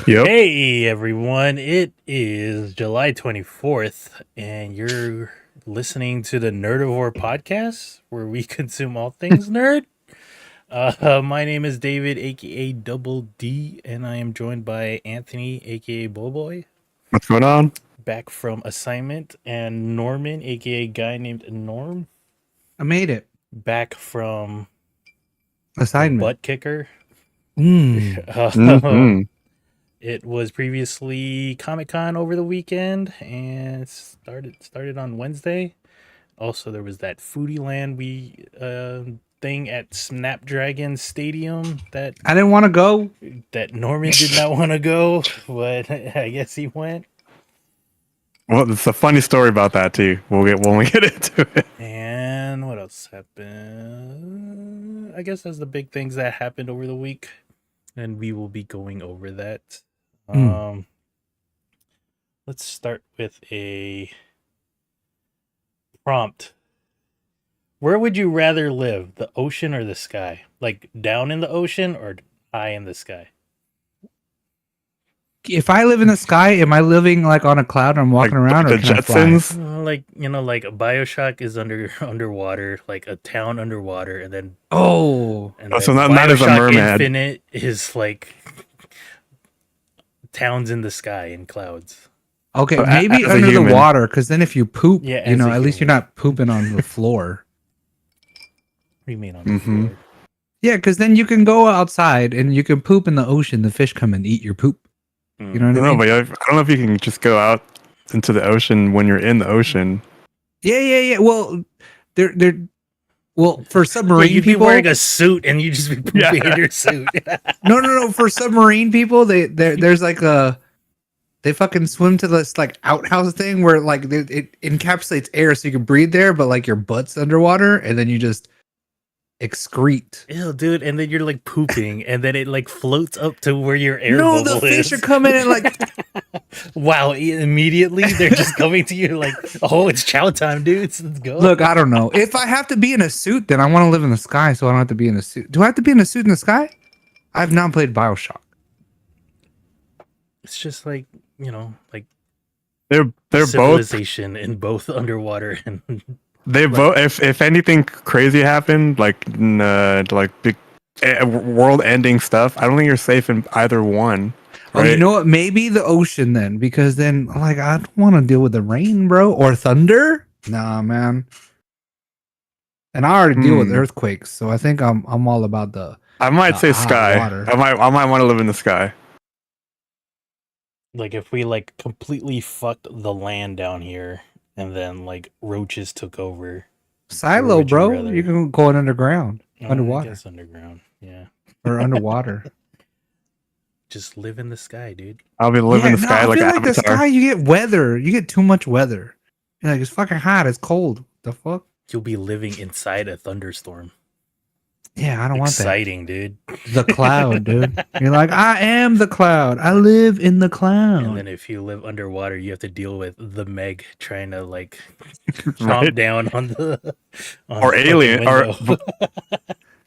Yep. Hey everyone, it is July 24th, and you're listening to the Nerdivore podcast where we consume all things nerd. My name is David, aka Double D, and I am joined by Anthony, aka Boboy, What's going on? back from assignment, and Norman, aka Guy Named Norm, I made it. back from the Assignment. butt kicker. Mm-hmm. It was previously Comic-Con over the weekend and it started on Wednesday. Also, there was that Foodie Land thing at Snapdragon Stadium that I didn't want to go. Norman did not want to go, but I guess he went. Well, it's a funny story about that too. We'll get when we get into it. And what else happened? I guess that's the big things that happened over the week, and we will be going over that. Let's start with a prompt. Where would you rather live, the ocean or the sky? Like down in the ocean or high in the sky? If I live in the sky, am I living like on a cloud and I'm walking around, like or the can I fly? Jetsons. Like BioShock is underwater, like a town underwater, and then Oh, So not as a merman. Infinite is like towns in the sky and clouds. okay. So Maybe as a under the human. water, because then if you poop, Yeah, as a at least you're human. not pooping on the floor. What do you mean on the Mhm. floor? Yeah, because then you can go outside and you can poop in the ocean. The fish come and eat your poop. You know what I No, mean? but I don't know if you can just go out into the ocean when you're in the ocean. Yeah. Well, for Yeah, submarine you'd be people, wearing a suit and you just be pooping in your suit. no. For submarine people, there's like they fucking swim to this like outhouse thing where like it encapsulates air so you can breathe there, but like your butt's underwater and then you just excrete. Ew, dude, and then you're like pooping, and then it like floats up to where your air No, the bubble fish is. are coming and like Wow, immediately they're just coming to you like, oh, it's chow time, dudes. Let's go. look, I don't know. If I have to be in a suit, then I want to live in the sky, so I don't have to be in a suit. Do I have to be in a suit in the sky? I've not played BioShock. It's just like, like They're both civilization in both underwater and both. If anything crazy happened, like big world-ending stuff, I don't think you're safe in either one. Oh, you Right? know what? Maybe the ocean then, because then like I don't want to deal with the rain, bro, or thunder. Nah, man. And I already deal with earthquakes, so I think I'm all about the I might say hot sky. water. I might want to live in the sky. like if we like completely fucked the land down here and then like roaches took over. silo, would you bro. rather? You can go underground, I underwater, guess underground. Yeah. or underwater. Just live in the sky, dude. I'll be living in the sky I like feel an like the avatar. sky. You get weather. You get too much weather. You're like it's fucking hot. It's cold. The fuck? You'll be living inside a thunderstorm. Yeah, I don't want that. Exciting, dude. The cloud, dude. You're like, I am the cloud. I live in the cloud. And then if you live underwater, you have to deal with the Meg trying to like chomp Right? down on the Or the alien, fucking or window.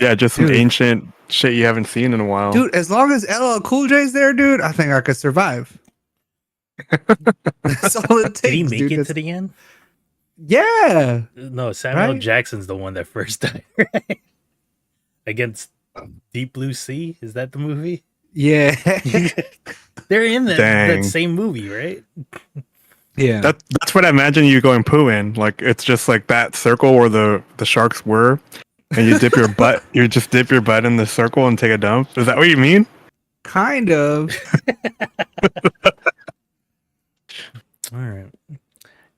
yeah, just some Dude. ancient shit you haven't seen in a while. Dude, as long as LL Cool J's there, dude, I think I could survive. That's all it takes. Did he make dude. it That's- to the end? Yeah. No, Samuel Right? Jackson's the one that first died, right? Against Deep Blue Sea. Is that the movie? Yeah. They're in that Dang. same movie, right? Yeah. That's what I imagine you going poo in. Like it's just like that circle where the sharks were, and you dip your butt. You just dip your butt in the circle and take a dump. Is that what you mean? Kind of. All right.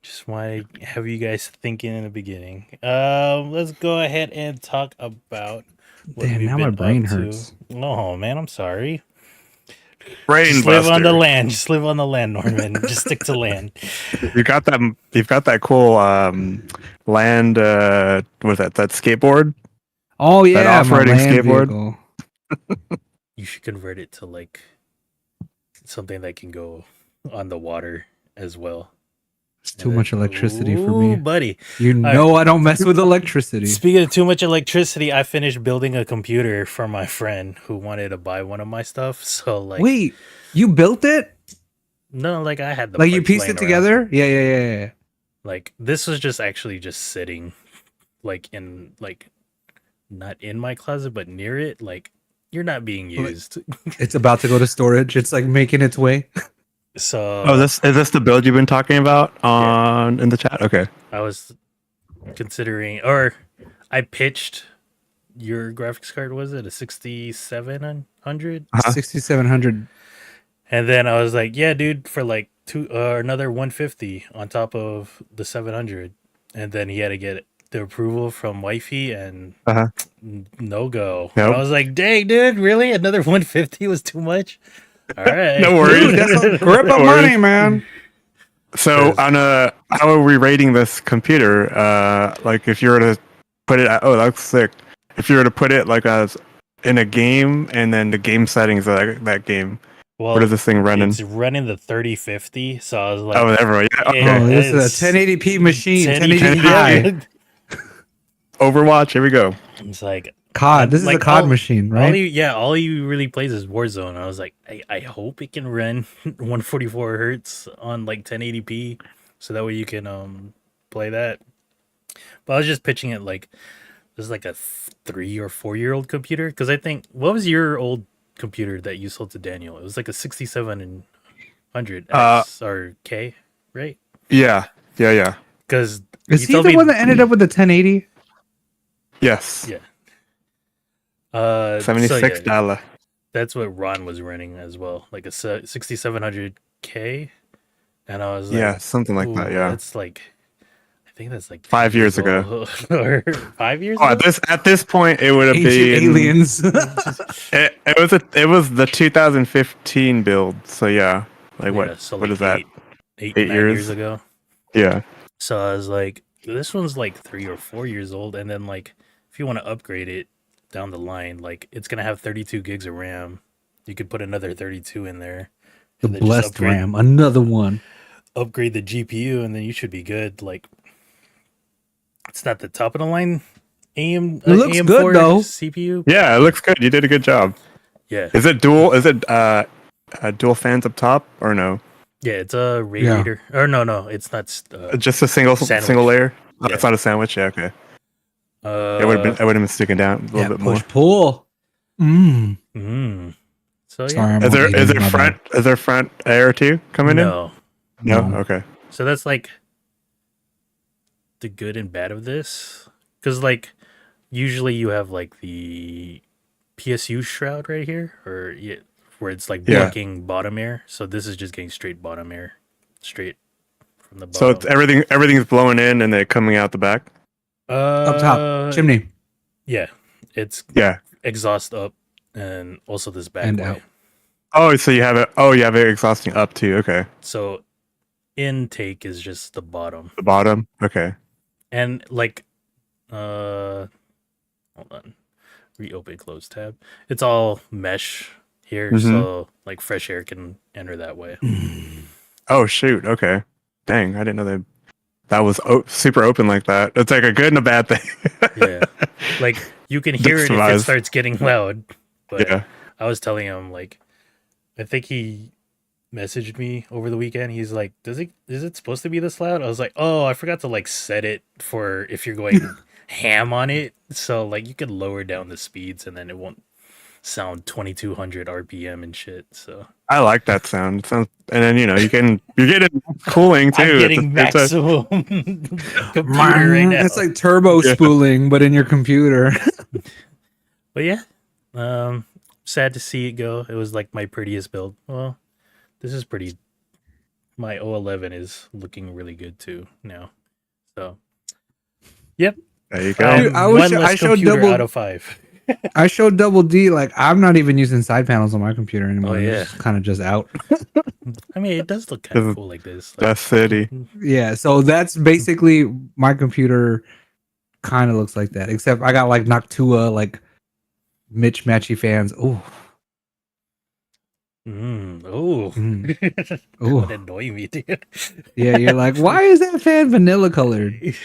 Just want to have you guys thinking in the beginning. Let's go ahead and talk about what Damn, we've now been my brain up to. hurts. Oh man, I'm sorry. Brain Just live on the buster. land. Just live on the land, Norman. Just stick to land. You got that. You've got that cool land. With that skateboard. Oh yeah, my off-roading land skateboard? vehicle. You should convert it to like something that can go on the water as well. It's too much electricity for me, buddy. You know I don't mess with electricity. Speaking of too much electricity, I finished building a computer for my friend who wanted to buy one of my stuff. So like, Wait, you built it? no, like I had the Like you parts pieced laying it around. together? Yeah. Like this was just actually just sitting, like in like not in my closet, but near it. Like you're not being used. It's about to go to storage. It's like making its way. So Oh, is this the build you've been talking about on in the chat? Okay. I was considering, or I pitched your graphics card. Was it a 6700? 6700. And then I was like, yeah, dude, for like another 150 on top of the 700. And then he had to get the approval from wifey and Uh-huh. no go. Nope. And I was like, dang, dude, really? Another 150 was too much? All right. No worries. Dude, that's a grip of money, man. So how are we rating this computer? Like if you were to put it, that looks sick. If you were to put it like as in a game, and then the game settings of that game, Well, what is this thing running? it's running the 3050. So I was like, Oh, everyone. Yeah, okay. Oh, this is it's a 1080p machine. 1080p 1080p high. Overwatch. Here we go. It's like, COD. This is like, a COD all- machine, all right? he really plays is Warzone. I was like, I hope it can run 144 hertz on like 1080p, so that way you can play that. But I was just pitching it like this is like a 3 or 4 year old computer, because I think, what was your old computer that you sold to Daniel? It was like a 6700 X or K, right? Yeah. Because Is he the one that ended up with the 1080? Yes. Yeah. $76. That's what Ron was running as well, like a 6700K, and I was like, Yeah, something like that. ooh, Yeah. that's like, I think that's like 5 years ago. old. Or 5 years Oh, ago. at this point, it would have Ancient been aliens. It was the 2015 build. So yeah, like what? Yeah, so What like is that? 8 8 9 years? years ago. Yeah. So I was like, this one's like 3 or 4 years old, and then like if you want to upgrade it down the line, like it's gonna have 32 gigs of RAM. You could put another 32 in there. The and then just blessed RAM. Another one. upgrade the GPU, and then you should be good. Like, it's not the top of the line AM. It looks AM4 good, though. CPU. Yeah, it looks good. You did a good job. Yeah, Is it dual? Is it dual fans up top or no? yeah. It's a radiator. Or no, it's not. Just a single Sandwich. layer. Oh, Yeah. it's not a sandwich. Yeah, okay. It would have been sticking down a little bit more. Push pull. Mm. So yeah. Sorry, I'm Is eating, my bad. is there front air too coming No. in? No. No. Okay. So that's like the good and bad of this, because like usually you have like the PSU shroud right here, or yeah, where it's like Yeah. blocking bottom air. So this is just getting straight bottom air, straight from the bottom. So it's everything's blowing in and then coming out the back. Up top. Chimney. Yeah, it's Yeah. exhaust up, and also this back And way. out. Oh, so you have it. Oh, you have it exhausting up too. Okay. So intake is just the bottom, The bottom. Okay. and like, hold on, reopen close tab. It's all mesh here, Mhm. so like fresh air can enter that way. Oh shoot. Okay. Dang, I didn't know that was super open like that. It's like a good and a bad thing. Yeah, like you can hear it if it Survive. starts getting loud. But Yeah. I was telling him, like, I think he messaged me over the weekend. He's like, is it supposed to be this loud? I was like, oh, I forgot to like set it for if you're going ham on it. So like you could lower down the speeds and then it won't sound 2200 RPM and shit. So I like that sound. It sounds, and then you're getting cooling too. I'm getting It's a- maximum computer right now. It's like turbo Yeah. spooling, but in your computer. But yeah, sad to see it go. It was like my prettiest build. Well, this is pretty. My O11 is looking really good too now. So, yep. There you go. Dude, I One showed computer double- out of 5. I showed Double D, like, I'm not even using side panels on my computer anymore. Oh, yeah. It's kind of just out. I mean, it does look kind This of is- cool like this. Like, That's city. Yeah, so that's basically my computer kind of looks like that. Except I got like Noctua, like Mitch Matchy fans. Ooh. Oh, Mm. that would Oh, annoy me, dude. yeah. You're like, why is that fan vanilla colored and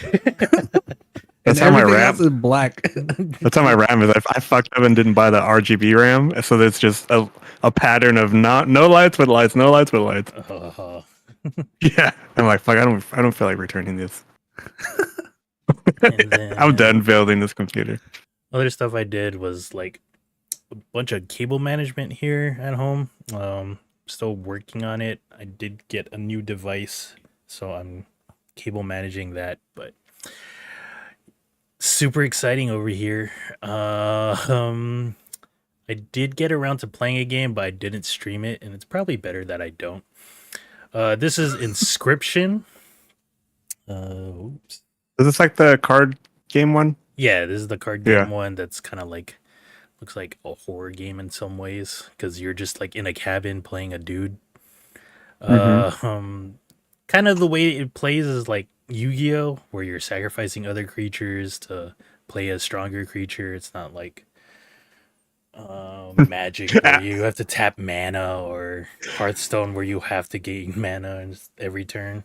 That's how my everything else RAM. is black? That's how my RAM is. I fucked up and didn't buy the RGB RAM, so there's just a pattern of not no lights with lights, no lights with lights. Uh, Yeah, I'm like, fuck. I don't feel like returning this. and I'm then done building this computer. other stuff I did was like a bunch of cable management here at home. Still working on it. I did get a new device, so I'm cable managing that, but super exciting over here. I did get around to playing a game, but I didn't stream it, and it's probably better that I don't. This is Inscryption. Oops. Is this like the card game one? Yeah, this is the card Yeah. game one that's kind of like looks like a horror game in some ways because you're just like in a cabin playing a dude. Kind of the way it plays is like Yu-Gi-Oh, where you're sacrificing other creatures to play a stronger creature. It's not like Magic where you have to tap mana or Hearthstone where you have to gain mana every turn.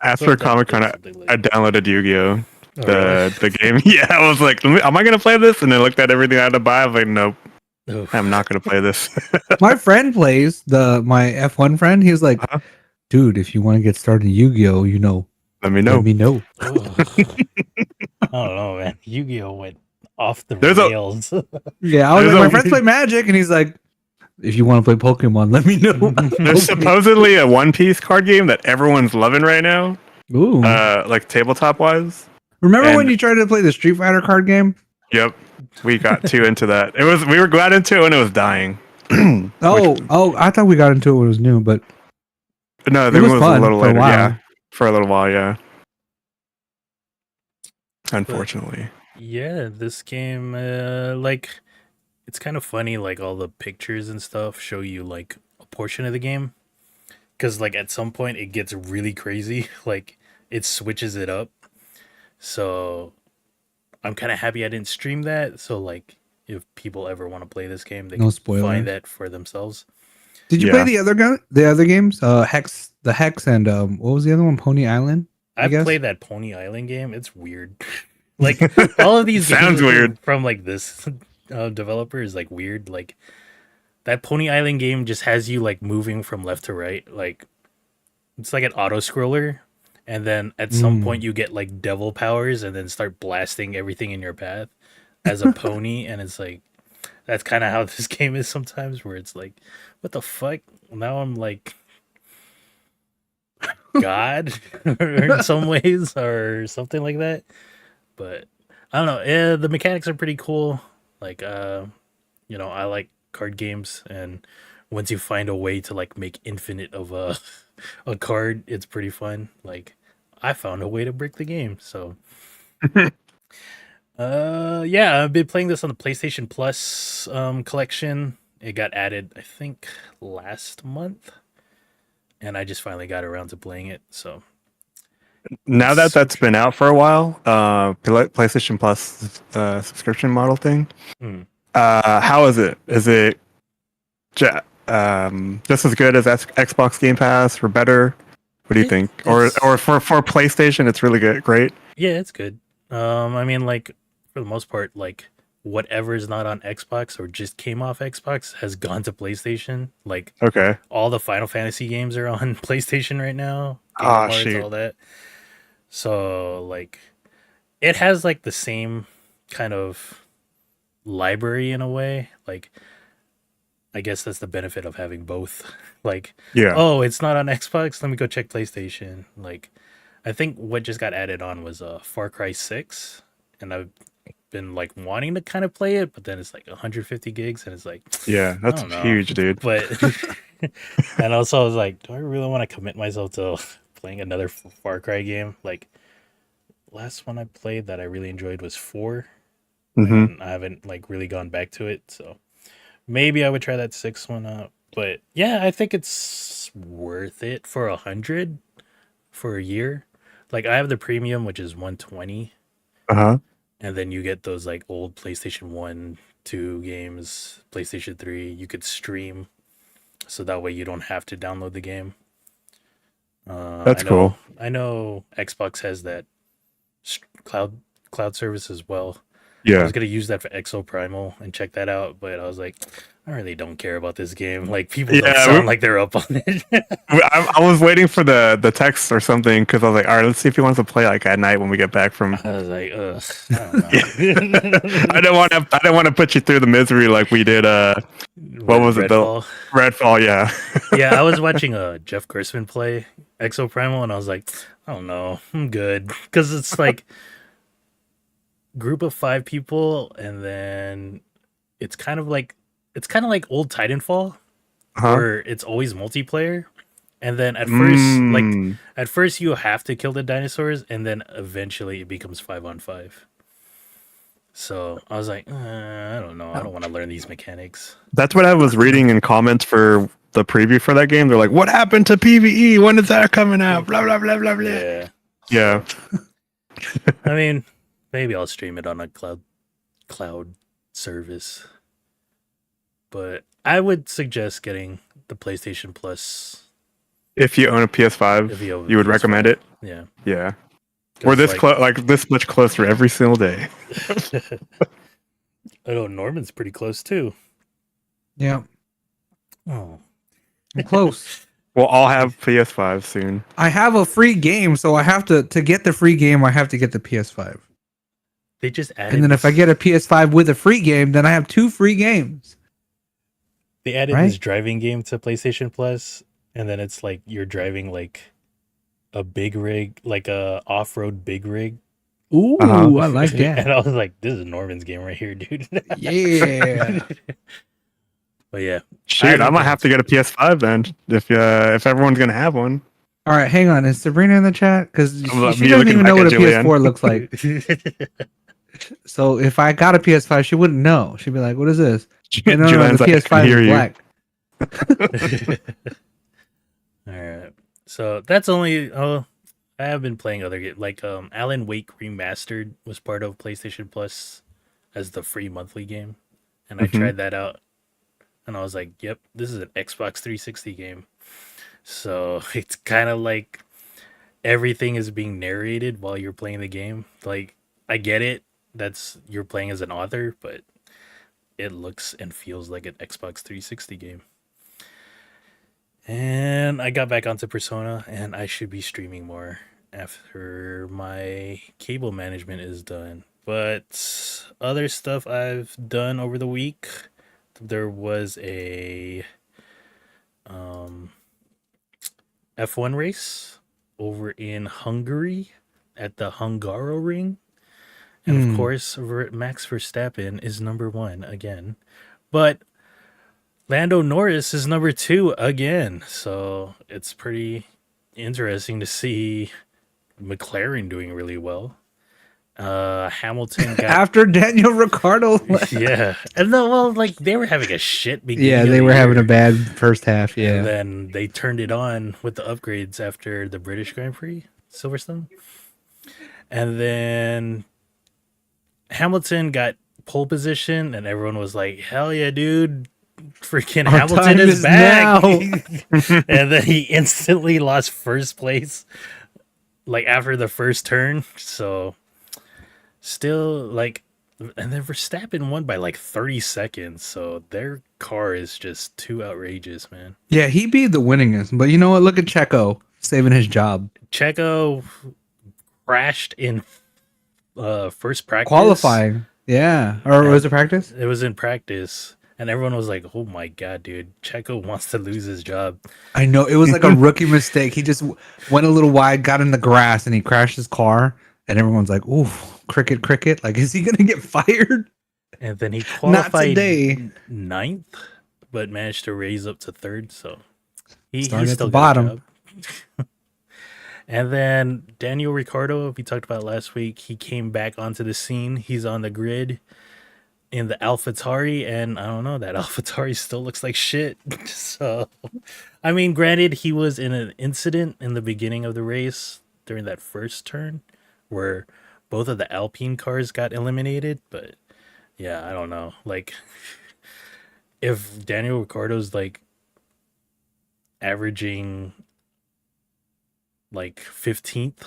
After Comic Con, Something like I that. downloaded Yu-Gi-Oh. Oh, really? The game. Yeah, I was like, am I gonna play this? And then looked at everything I had to buy. I was like, nope, Oof. I'm not gonna play this. My friend plays my F1 friend. He was like, Uh-huh. dude, if you want to get started in Yu-Gi-Oh, Let me let know. me know. Ugh. I don't know, man. Yu-Gi-Oh went off the There's a- rails. Yeah, I was There's like, a- my friends play Magic, and he's like, if you want to play Pokemon, let me know. There's supposedly a One Piece card game that everyone's loving right now. Ooh. Like tabletop wise. Remember when and- you tried to play the Street Fighter card game? Yep, we got too into that. We were glad into it when it was dying. Oh, I thought we got into it when it was new, but No, It there was was fun a little for a later. while. Yeah, for a little while. Yeah. Unfortunately. Yeah, this game, like, it's kind of funny. Like all the pictures and stuff show you like a portion of the game, because like at some point it gets really crazy. Like it switches it up. So I'm kind of happy I didn't stream that. So like, if people ever want to play this game, they No can spoilers. find that for themselves. did you Yeah. play the other games? Hex, and what was the other one? Pony Island. I I've guess? played that Pony Island game. It's weird. Like all of these Sounds games weird. from like this developer is like weird. Like that Pony Island game just has you like moving from left to right. Like it's like an auto scroller, and then at some point you get like devil powers and then start blasting everything in your path as a pony. And it's like that's kind of how this game is sometimes, where it's like, what the fuck? Now I'm like God in some ways or something like that. But I don't know. Yeah, the mechanics are pretty cool. Like, I like card games, and once you find a way to like make infinite of a card, it's pretty fun. Like, I found a way to break the game. So, yeah, I've been playing this on the PlayStation Plus collection. It got added, I think, last month, and I just finally got around to playing it. So, Now that that's been out for a while, PlayStation Plus subscription model thing. Hmm. How is it? Is it just as good as Xbox Game Pass or better? What do you think? Or for PlayStation, it's really good, great. Yeah, it's good. I mean, like for the most part, like whatever is not on Xbox or just came off Xbox has gone to PlayStation. Like Okay. all the Final Fantasy games are on PlayStation right now. Ah, Kingdom Hearts, shoot. all that. So like, it has like the same kind of library in a way. Like, I guess that's the benefit of having both. Like, Yeah. oh, it's not on Xbox. Let me go check PlayStation. Like, I think what just got added on was Far Cry 6, and I've been like wanting to kind of play it, but then it's like 150 gigs, and it's like, Yeah, that's don't know. huge, dude. but and also I was like, do I really want to commit myself to playing another Far Cry game? Like, last one I played that I really enjoyed was 4, hmm and I haven't like really gone back to it, so maybe I would try that 6th one out. But yeah, I think it's worth it for 100 for a year. Like, I have the premium, which is 120, Uh-huh. and then you get those like old PlayStation 1, 2 games, PlayStation 3. You could stream so that way you don't have to download the game. That's cool. I know Xbox has that cloud service as well. I Yeah. was gonna use that for Exo Primal and check that out, but I was like, I really don't care about this game. Like people don't sound like they're up on it. I was waiting for the text or something because I was like, all right, let's see if he wants to play like at night when we get back from. I was like, ugh, I don't know. I don't want to put you through the misery like we did. What was it? Redfall. Redfall, yeah. Yeah, I was watching Jeff Gerstmann play Exo Primal, and I was like, I don't know, I'm good because it's like group of 5 people, and then it's kind of like old Titanfall, where it's always multiplayer. And then at first you have to kill the dinosaurs, and then eventually it becomes 5-on-5. So I was like, I don't know. I don't want to learn these mechanics. That's what I was reading in comments for the preview for that game. They're like, what happened to PvE? When is that coming out? Blah, blah, blah, blah, blah. Yeah. I mean, maybe I'll stream it on a cloud service. But I would suggest getting the PlayStation Plus. If you own a PS5, you would recommend it? Yeah. Yeah. We're this this much closer every single day. I know Norman's pretty close too. Yeah. Oh. I'm close. We'll all have PS5 soon. I have a free game, so I have to get the free game, I have to get the PS5. They just added. And then if I get a PS5 with a free game, then I have 2 free games. They added this driving game to PlayStation Plus, and then it's like you're driving like a big rig, like a off-road big rig. Ooh, I like that. And I was like, this is Norman's game right here, dude. Yeah. But yeah. Shoot, I might have to get a PS5 then if everyone's gonna have one. All right, hang on. Is Sabrina in the chat? Because she Me doesn't even know what a Julianne. PS4 looks like. So if I got a PS5, she wouldn't know. She'd be like, "What is this?" And no, the PS5 is black. All right. So that's only. I have been playing other games like Alan Wake Remastered was part of PlayStation Plus as the free monthly game, and I tried that out, and I was like, "Yep, this is an Xbox 360 game." So it's kind of like everything is being narrated while you're playing the game. Like I get it, you're playing as an author, but it looks and feels like an Xbox 360 game. And I got back onto Persona, and I should be streaming more after my cable management is done. But other stuff I've done over the week, there was a F1 race over in Hungary at the Hungaroring. And of course, Max Verstappen is number 1 again. But Lando Norris is number 2 again. So it's pretty interesting to see McLaren doing really well. Hamilton got After Daniel Ricciardo. yeah. And they were having a shit beginning. Yeah, they were having a bad first half. Yeah. And then they turned it on with the upgrades after the British Grand Prix, Silverstone. And then Hamilton got pole position, and everyone was like, hell yeah, dude. Freaking Our Hamilton is back. now. And then he instantly lost first place like after the first turn. So still like, and then Verstappen won by like 30 seconds. So their car is just too outrageous, man. Yeah, he beat the winningest. But you know what? Look at Checo saving his job. Checo crashed in first practice. Qualifying. Yeah. Or was it practice? It was in practice. And everyone was like, oh my God, dude, Checo wants to lose his job. I know. It was like a rookie mistake. He just went a little wide, got in the grass, and he crashed his car. And everyone's like, ooh, cricket. Like, is he going to get fired? And then he qualified Not today. 9th, but managed to raise up to 3rd. So he Started at still the got a bottom. job. And then Daniel Ricciardo, we talked about last week, he came back onto the scene. He's on the grid in the AlphaTauri, and I don't know, that AlphaTauri still looks like shit. So, I mean, granted, he was in an incident in the beginning of the race during that first turn where both of the Alpine cars got eliminated, but yeah, I don't know. Like, if Daniel Ricciardo's like averaging like 15th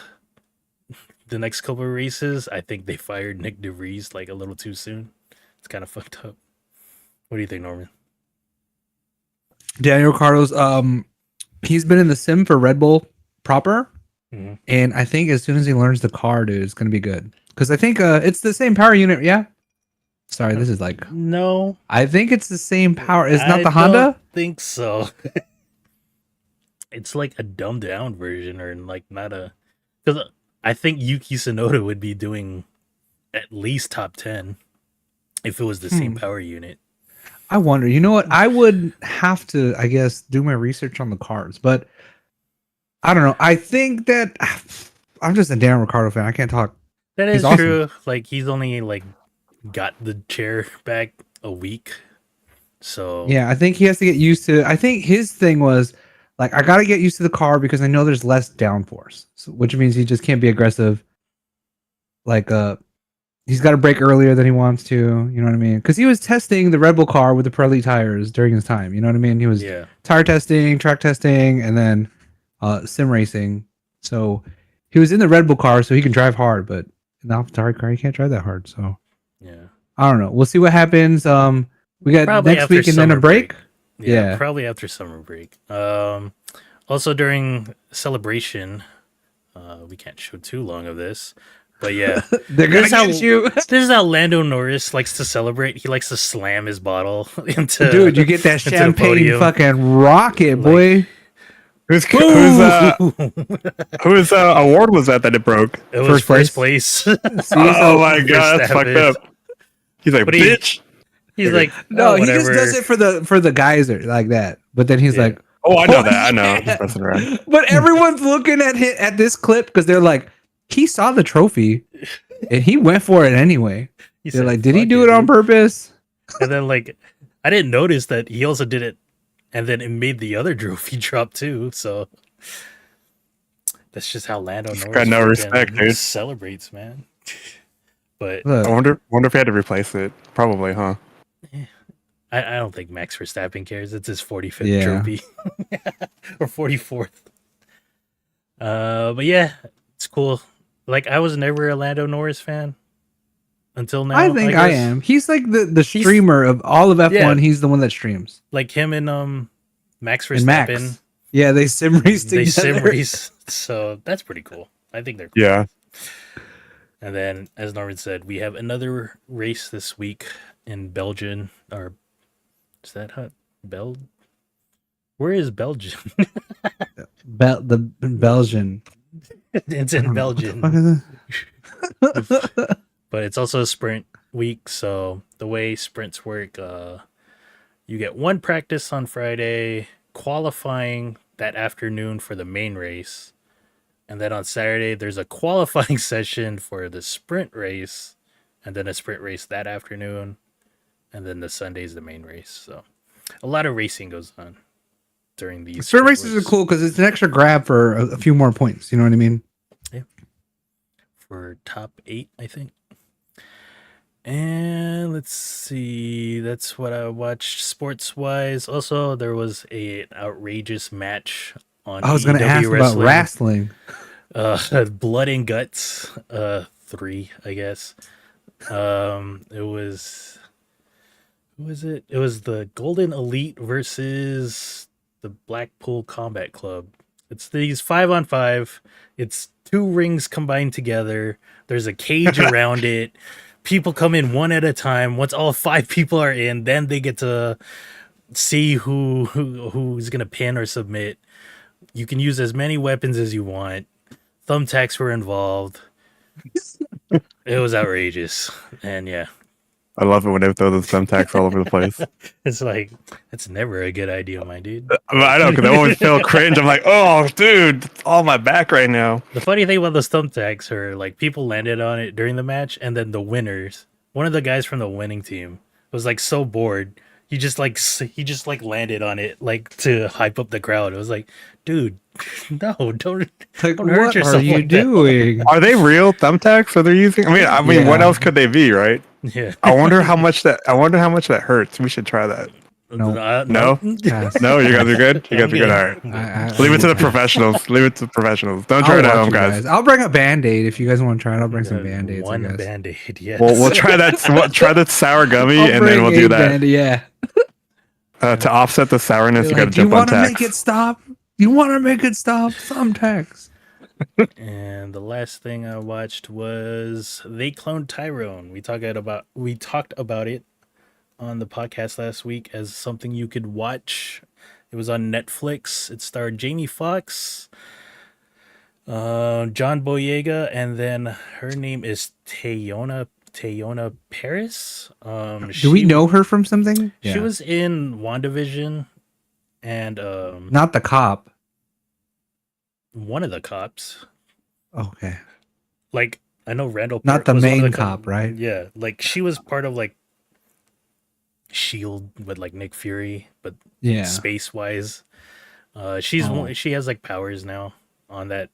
the next couple of races, I think they fired Nick DeVries like a little too soon. It's kind of fucked up. What do you think, Norman? Daniel Ricciardo's he's been in the sim for Red Bull proper, and I think as soon as he learns the car, dude, it's gonna be good. Because I think it's the same power unit. Yeah. Sorry, this is like no. I think it's the same power. It's not the I Honda. don't think so. It's like a dumbed down version, or like not a. Because I think Yuki Tsunoda would be doing at least top 10 if it was the same power unit. I wonder. You know what? I would have to, I guess, do my research on the cars, but I don't know. I think that I'm just a Daniel Ricciardo fan. I can't talk. That is awesome. true. Like he's only like got the chair back a week, so Yeah, I think he has to get used to. I think his thing was like, I got to get used to the car because I know there's less downforce, so, which means he just can't be aggressive. Like, he's got to brake earlier than he wants to. You know what I mean? Because he was testing the Red Bull car with the Pirelli tires during his time. You know what I mean? He was tire testing, track testing, and then sim racing. So he was in the Red Bull car, so he can drive hard. But in the AlphaTauri car, he can't drive that hard. So yeah, I don't know. We'll see what happens. We got probably next week and then a break. Yeah, probably after summer break. Also during celebration, we can't show too long of this, but yeah, they're gonna get you. This is how Lando Norris likes to celebrate. He likes to slam his bottle into. Dude, you get that champagne fucking rocket, boy. Whose award was that it broke? It was first place. Oh my god, that's fucked up. He's like, bitch. He's like, no, he just does it for the geyser like that. But then he's like, oh, I know that. I know. I'm just messing around. But everyone's looking at this clip because they're like, he saw the trophy and he went for it anyway. They're like, did he do it on purpose? And then like, I didn't notice that he also did it, and then it made the other trophy drop too. So that's just how Lando Norris got no respect, dude. Celebrates, man. But I wonder if he had to replace it. Probably, huh? I don't think Max Verstappen cares. It's his 45th trophy or 44th. But yeah, it's cool. Like I was never a Lando Norris fan until now. I think I am. He's like the streamer of all of F1. Yeah. He's the one that streams. Like him and Max Verstappen. Max. Yeah, they sim race together. They sim race. So that's pretty cool. I think they're cool. Yeah. And then, as Norman said, we have another race this week in Belgium. Or is that how Where is Belgium? The Belgian. It's in Belgium. But it's also a sprint week, so the way sprints work, you get one practice on Friday, qualifying that afternoon for the main race. And then on Saturday, there's a qualifying session for the sprint race, and then a sprint race that afternoon. And then the Sunday's the main race. So a lot of racing goes on during these. Sprint races are cool because it's an extra grab for a few more points. You know what I mean? Yeah. For top 8, I think. And let's see. That's what I watched sports-wise. Also, there was an outrageous match on I was going to ask about wrestling. Blood and Guts 3, I guess. It was... Who was it? It was the Golden Elite versus the Blackpool Combat Club. It's these 5-on-5. It's 2 rings combined together. There's a cage around it. People come in one at a time. Once all 5 people are in, then they get to see who's gonna pin or submit. You can use as many weapons as you want. Thumbtacks were involved. It was outrageous, and yeah. I love it when they throw those thumbtacks all over the place. It's like, it's never a good idea, my dude. I know, because I always feel cringe. I'm like, oh, dude, it's all my back right now. The funny thing about those thumbtacks are, like, people landed on it during the match, and then the winners, one of the guys from the winning team, was, like, so bored. He just landed on it, like, to hype up the crowd. It was like, dude, no, don't hurt yourself. What are you doing? Are they real thumbtacks that they're using? I mean, what else could they be, right? Yeah. I wonder how much that hurts. We should try that. No. No? Pass. No, you guys are good. You guys are good. All right. Leave it to the professionals. Leave it to the professionals. Don't try it at home, guys. I'll bring a Band-Aid if you guys want to try it. I'll bring some Band-Aids. One I guess. Band-Aid, yes. We'll try that. Try the sour gummy, I'll and then bring we'll do a that. Band-Aid, yeah. To offset the sourness, you got to Do you jump on want to tax. make it stop? You want to make it stop? Thumbtacks. And the last thing I watched was They Cloned Tyrone. We talked about it on the podcast last week as something you could watch. It was on Netflix. It starred Jamie Foxx, John Boyega, and then her name is Teyona Paris. Do we know her from something? She was in WandaVision and Not the cop. one of the cops. Okay. Like, I know Randall Not Park the was one of main co- cop, right? Yeah, like she was part of like Shield with like Nick Fury, but Yeah. space wise, she has like powers now on that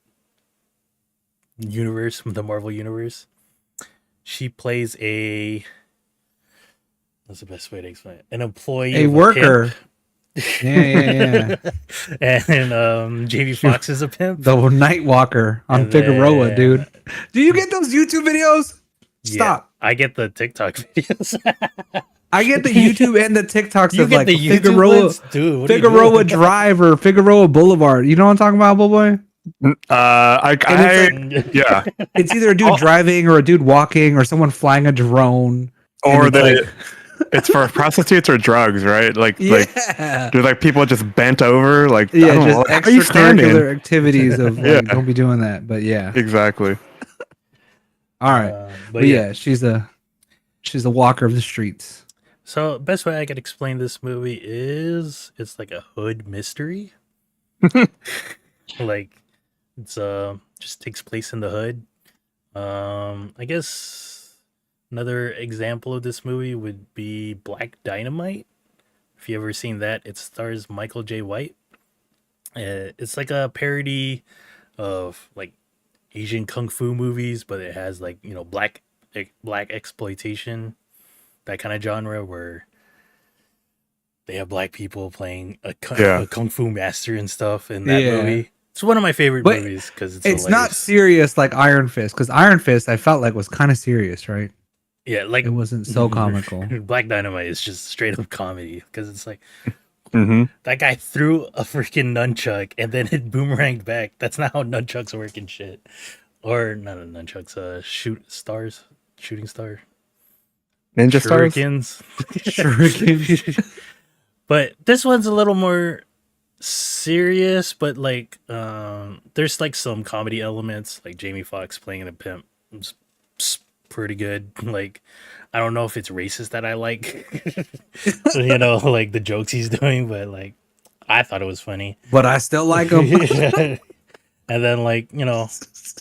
universe, the Marvel universe. She plays what's the best way to explain it? An employee, A of worker. pimp. Yeah. And Jamie Foxx is a pimp. The Night Walker on And Figueroa, then- dude. Do you get those YouTube videos? Yeah, Stop. I get the TikTok videos. I get the YouTube and the TikToks You of get like the YouTube Figueroa, ones? Dude, what are you Figueroa doing? Drive or Figueroa Boulevard. You know what I'm talking about, boy? Yeah. It's either a dude driving or a dude walking or someone flying a drone. Or And it's it's for prostitutes or drugs, right? Like yeah. do like people just bent over? Like I Yeah, don't know, just how are you standing? extracurricular activities of Yeah. don't be doing that. But yeah. Exactly. All right. But But yeah. yeah, she's a walker of the streets. So best way I could explain this movie is it's like a hood mystery. Like it's just takes place in the hood. I guess another example of this movie would be Black Dynamite. If you ever seen that, it stars Michael J. White. It's like a parody of like Asian kung fu movies, but it has like, you know, black exploitation, that kind of genre where they have black people playing a kung fu master and stuff in that Yeah. movie. It's one of my favorite But movies because it's It's not hilarious. serious like Iron Fist, because Iron Fist I felt like was kind of serious, right? Yeah, like It wasn't so comical. Black Dynamite is just straight up comedy because it's like Mm-hmm. that guy threw a freaking nunchuck and then it boomeranged back. That's not how nunchucks work and shit. Or not a nunchucks, shooting star, Ninja stars. shurikens. Shuriken. But this one's a little more serious, but like there's like some comedy elements, like Jamie Foxx playing a pimp. It's pretty good. Like I don't know if it's racist that I like, you know, like the jokes he's doing, but like I thought it was funny. But I still like him. And then like, you know,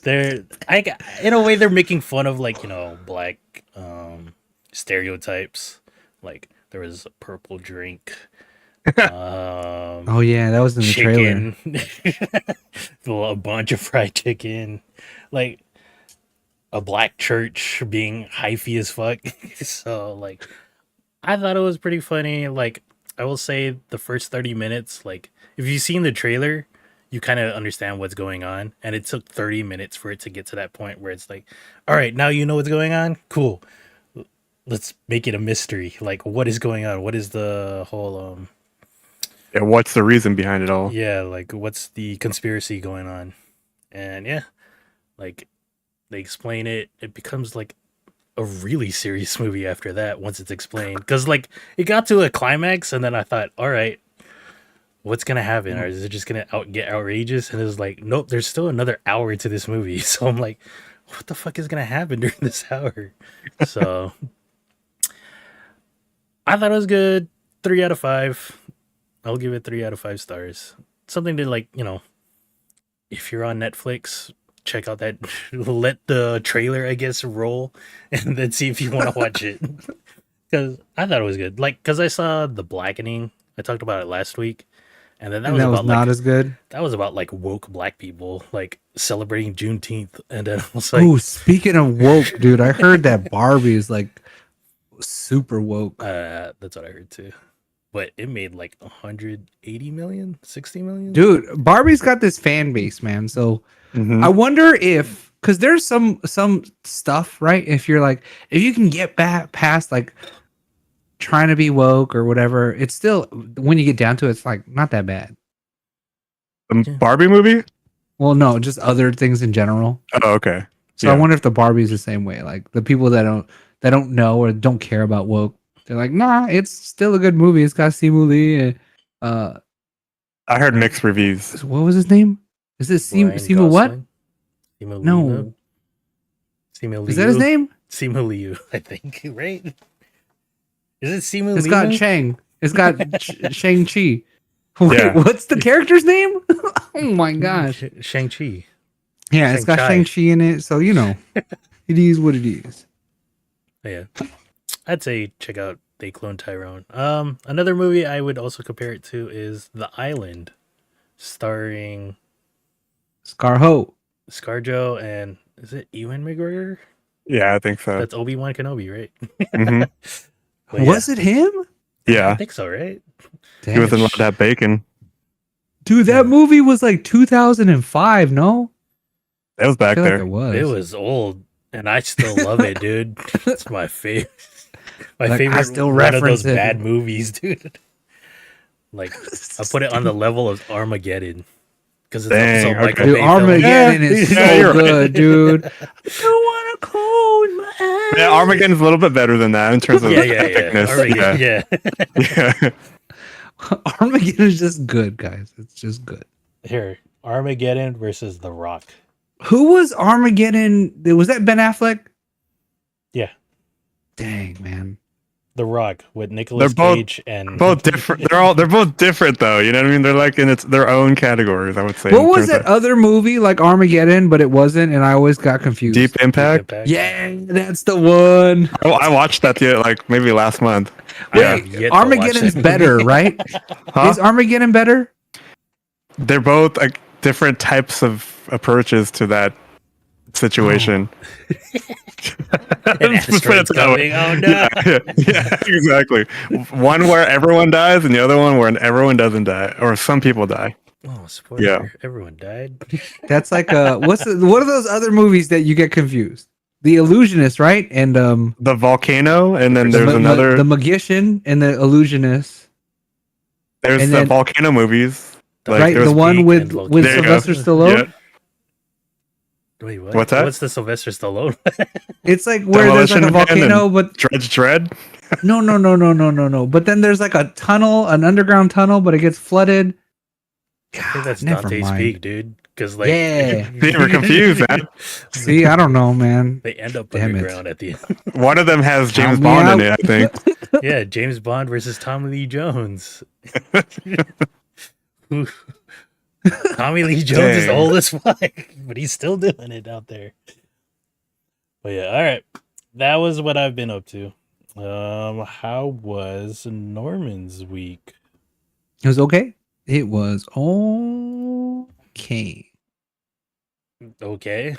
in a way they're making fun of like, you know, black stereotypes. Like there was a purple drink. Oh yeah, that was in the trailer. Chicken. A bunch of fried chicken. Like a black church being hyphy as fuck. So like I thought it was pretty funny. Like I will say the first 30 minutes, like if you've seen the trailer, you kind of understand what's going on. And it took 30 minutes for it to get to that point where it's like, all right, now you know what's going on? Cool. Let's make it a mystery. Like what is going on? What is the whole Yeah, what's the reason behind it all? yeah, like what's the conspiracy going on? And yeah, like they explain it. It becomes like a really serious movie after that once it's explained. Because like it got to a climax and then I thought, all right, what's gonna happen? Or is it just gonna get outrageous? And it was like, nope, there's still another hour to this movie. So I'm like, what the fuck is gonna happen during this hour? So I thought it was good. 3 out of 5. I'll give it 3 out of 5 stars. Something to like, you know, if you're on Netflix, check out that, let the trailer, I guess, roll and then see if you want to watch it. Because I thought it was good. Like, because I saw The Blackening. I talked about it last week. And then that was about not like, as good. that was about like woke black people, like celebrating Juneteenth. And then I was like, Oh, speaking of woke, dude, I heard that Barbie is like super woke. that's what I heard too. but it made like 180 million, 60 million. Dude, Barbie's got this fan base, man. So Mhm. I wonder if, because there's some stuff, right? If you're like, if you can get back past like trying to be woke or whatever, it's still, when you get down to it, it's like not that bad. The Yeah. Barbie movie? Well, no, just other things in general. Oh, okay. So I Yeah. wonder if the Barbie's the same way. Like the people that don't know or don't care about woke, they're like, nah, it's still a good movie. It's got Simu Lee and I heard mixed reviews. what was his name? Is it Ryan Simu what? Gosling. Simu No. Liu. Simu Is that his Liu. name? Simu Liu, I think, right? Is it Simu It's Liu? got Chang. It's got Shang-Chi. Wait, Yeah. what's the character's name? Oh my gosh. Shang-Chi. Yeah, it's got Shang-Chi. Shang-Chi in it. So, it is what it is. Yeah. I'd say check out They Clone Tyrone. Another movie I would also compare it to is The Island, starring Scarho. ScarJo and is it Ewan McGregor? Yeah, I think so. That's Obi-Wan Kenobi, right? hmm But Was it him? I Yeah. think so, right? He wasn't allowed to have bacon. Dude, that movie was like 2005, no? That was I back feel there. like it was. It was old, and I still love it, dude. It's my favorite. My Like, I favorite still one of reference those it. bad movies, dude. Like I put it on the level of Armageddon because it's Dang, also Michael okay. Dude, Bay film. Armageddon Yeah, is yeah, so you're right. good, dude. I don't want to close my eyes. Yeah, Armageddon's a little bit better than that in terms of Yeah, yeah, epicness. Armageddon, yeah. Yeah. Armageddon is just good, guys. It's just good. Here, Armageddon versus The Rock. Who was Armageddon? Was that Ben Affleck? Yeah. Dang, man. The Rock with Nicolas They're both- Cage and Both different. They're both different though. You know what I mean? They're like in their own categories. I would say. What in was terms that of other movie like Armageddon, but it wasn't, and I always got confused. Deep Impact? Yeah, that's the one. Oh, I watched that like maybe last month. I Yeah. have yet to watch Armageddon's that better, movie. right? Huh? Is Armageddon better? They're both like different types of approaches to that situation. An Let's just put it asteroid's that way. coming. Oh no! Yeah, exactly. One where everyone dies, and the other one where everyone doesn't die, or some people die. Oh, spoiler! Yeah. Everyone died. That's like what are those other movies that you get confused? The Illusionist, right? And The volcano, and then the there's another. the Magician and the Illusionist, There's and the then- volcano movies. Like, right? there The was- one Peak with and Loki. There you go. Sylvester Stallone. Yeah. Wait, what? What's that? What's the Sylvester Stallone? It's like where there's like a Demolition Man volcano, but Dredge Dread. no. But then there's like a tunnel, an underground tunnel, but it gets flooded. I think that's never Dante's mind. Peak, dude. Because like, Yeah. See, we're confused, man. See, I don't know, man. They end up Damn it. underground at the end. One of them has Count James me Bond in out. it, I think. Yeah, James Bond versus Tommy Lee Jones. Tommy Lee Jones is Dang. old as fuck, but he's still doing it out there. But yeah, all right. That was what I've been up to. How was Norman's week? It was okay. It was okay. Okay,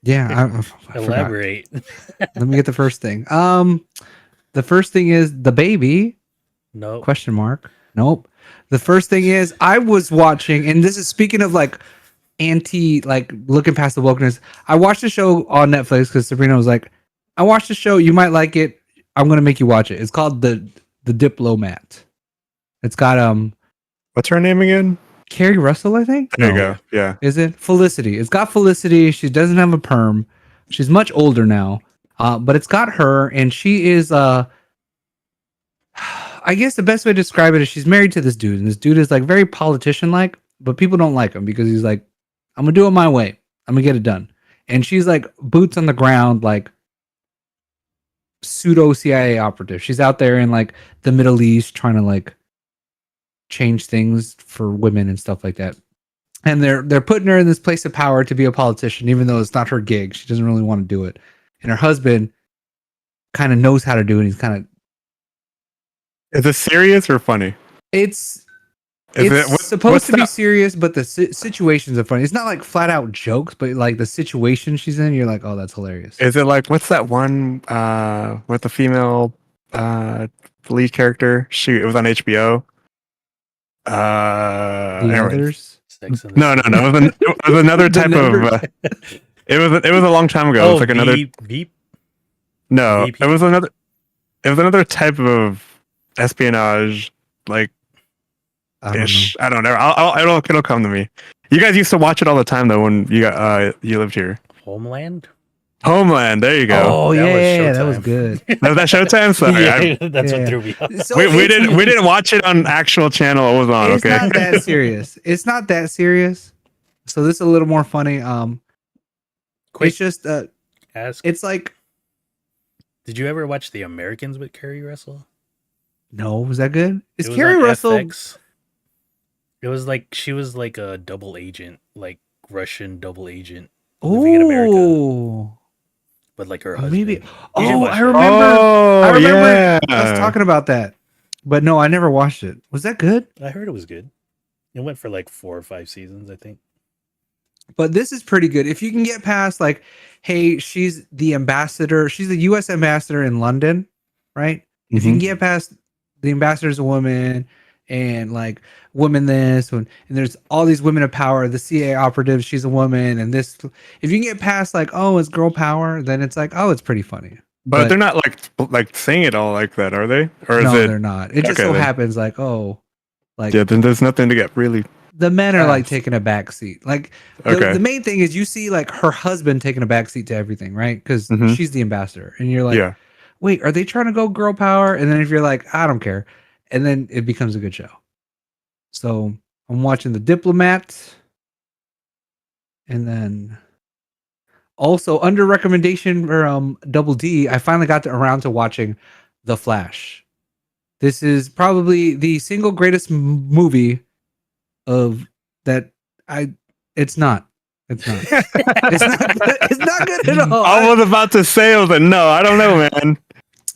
Yeah, I forgot. elaborate. Let me get the first thing. The first thing is the baby. No, Question mark. Nope. The first thing is I was watching, and this is speaking of like like looking past the wokeness. I watched a show on Netflix because Sabrina was like, "I watched the show. You might like it. I'm gonna make you watch it." It's called the Diplomat. It's got What's her name again? Carrie Russell, I think. There you No. go. Yeah. Is it Felicity? It's got Felicity. She doesn't have a perm. She's much older now. But it's got her, and she is I guess the best way to describe it is she's married to this dude, and this dude is like very politician like, but people don't like him because he's like, I'm gonna do it my way. I'm gonna get it done. And she's like boots on the ground, like pseudo CIA operative. She's out there in like the Middle East trying to like change things for women and stuff like that. And they're putting her in this place of power to be a politician, even though it's not her gig. She doesn't really want to do it. And her husband kind of knows how to do it. He's kind of Is it serious or funny? it's Is supposed what's to be that- serious, but the situations are funny. It's not like flat out jokes, but like the situation she's in, you're like, oh, that's hilarious. Is it like what's that one with the female the lead character. Shoot, it was on HBO. The Anyway. others. Sex and the No. City. It was another The type numbers. of. It was a long time ago. It Oh, was like another. Veep. No, VP? it was another. It was another type of espionage, like I don't know. ish. I don't know. It'll come to me. You guys used to watch it all the time though when you lived here. Homeland. Homeland. There you go. Oh That was yeah, that was Showtime. good. Was that Showtime? Sorry, Yeah, that's yeah. what threw me off. So we didn't watch it on actual channel. It was on. It's Okay. not that serious. It's not that serious. So this is a little more funny. Quick, It's just ask. it's like Did you ever watch The Americans with Kerry Russell? no, was that good? Is It was Kerry on Russell? FX. It was like she was like a double agent, like Russian double agent, living in America. Oh, but like her husband. maybe. You should Oh, watch I it. remember. Oh, I remember yeah. us talking about that, but no, I never watched it. Was that good? I heard it was good. It went for like 4 or 5 seasons, I think. But this is pretty good. If you can get past like, hey, she's the ambassador. She's the U.S. ambassador in London, right? If you can get past the ambassador's a woman and like woman this and there's all these women of power, the CIA operative, she's a woman, and this. If you can get past like, oh, it's girl power, then it's like, oh, it's pretty funny. But they're not like saying it all like that, are they? Or is No, it? they're not. It just Okay, so then. happens like, oh, like Yeah, then there's nothing to get really. the men are like Yes. taking a back seat. Like Okay. the main thing is you see like her husband taking a back seat to everything, right? Because Mhm. she's the ambassador, and you're like, Yeah. wait, are they trying to go girl power? And then if you're like, I don't care, and then it becomes a good show. So I'm watching The Diplomat, and then also under recommendation for Double D, I finally got around to watching The Flash. This is probably the single greatest movie of that. It's not. It's not. It's not good. It's not good at all. I was about to say, I was like, no, I don't know, man.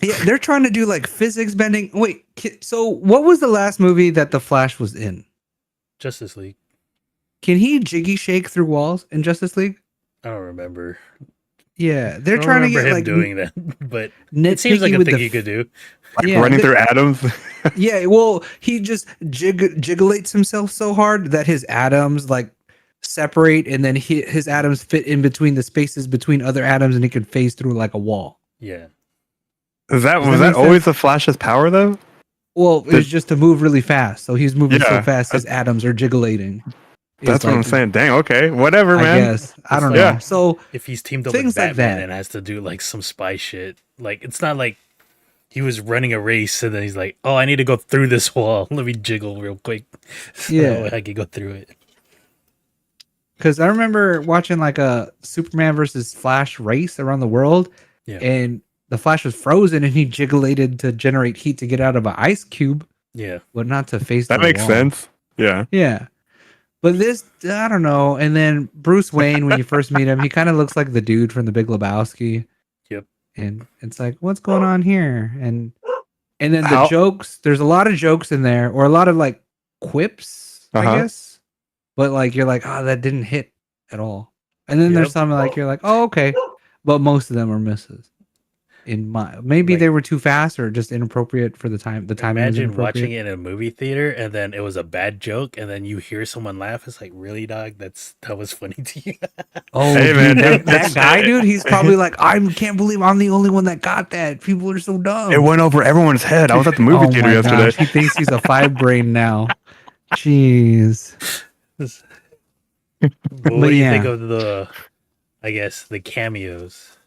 Yeah, they're trying to do like physics bending. Wait, so what was the last movie that the Flash was in? Justice League. Can he jiggy shake through walls in Justice League? I don't remember. Yeah, they're I don't trying to remember get him like doing that, but nitpicky it seems like a with thing the you could do. Like Yeah, running they- through atoms. Yeah, well, he just jiggulates himself so hard that his atoms like separate, and then his atoms fit in between the spaces between other atoms, and he can phase through like a wall. Yeah. Was that Does that make always the Flash's power though? Well, it's just to move really fast. So he's moving so Yeah, fast, his atoms are jiggulating. That's It's what I'm like- saying. Dang, okay, whatever, I man. guess I don't It's know. like- So If he's teamed up Things with like Batman that. and has to do like some spy shit, like it's not like he was running a race and then he's like, "Oh, I need to go through this wall. Let me jiggle real quick, so Yeah. I can go through it." because I remember watching like a Superman versus Flash race around the world, Yeah. and the Flash was frozen, and he jiggulated to generate heat to get out of an ice cube, Yeah. but not to face. That the makes wall. sense. Yeah. Yeah. But this, I don't know. And then Bruce Wayne, when you first meet him, he kind of looks like the dude from The Big Lebowski. Yep. And it's like, what's going on here? And then the How- jokes, there's a lot of jokes in there, or a lot of like quips, I Uh-huh. guess. But like, you're like, oh, that didn't hit at all. And then there's Yep. some like, you're like, oh, okay. But most of them are misses. Maybe Like- they were too fast or just inappropriate for the time. The timing was Imagine inappropriate. watching it in a movie theater and then it was a bad joke and then you hear someone laugh. It's like, really, dog? That was funny to you. Oh, Hey, dude, man, that that's- guy, dude, he's probably like, I can't believe I'm the only one that got that. People are so dumb. It went over everyone's head. I was at the movie Oh theater my yesterday. gosh, he thinks he's a 5 brain now. Jeez. But what do you yeah. think of the cameos?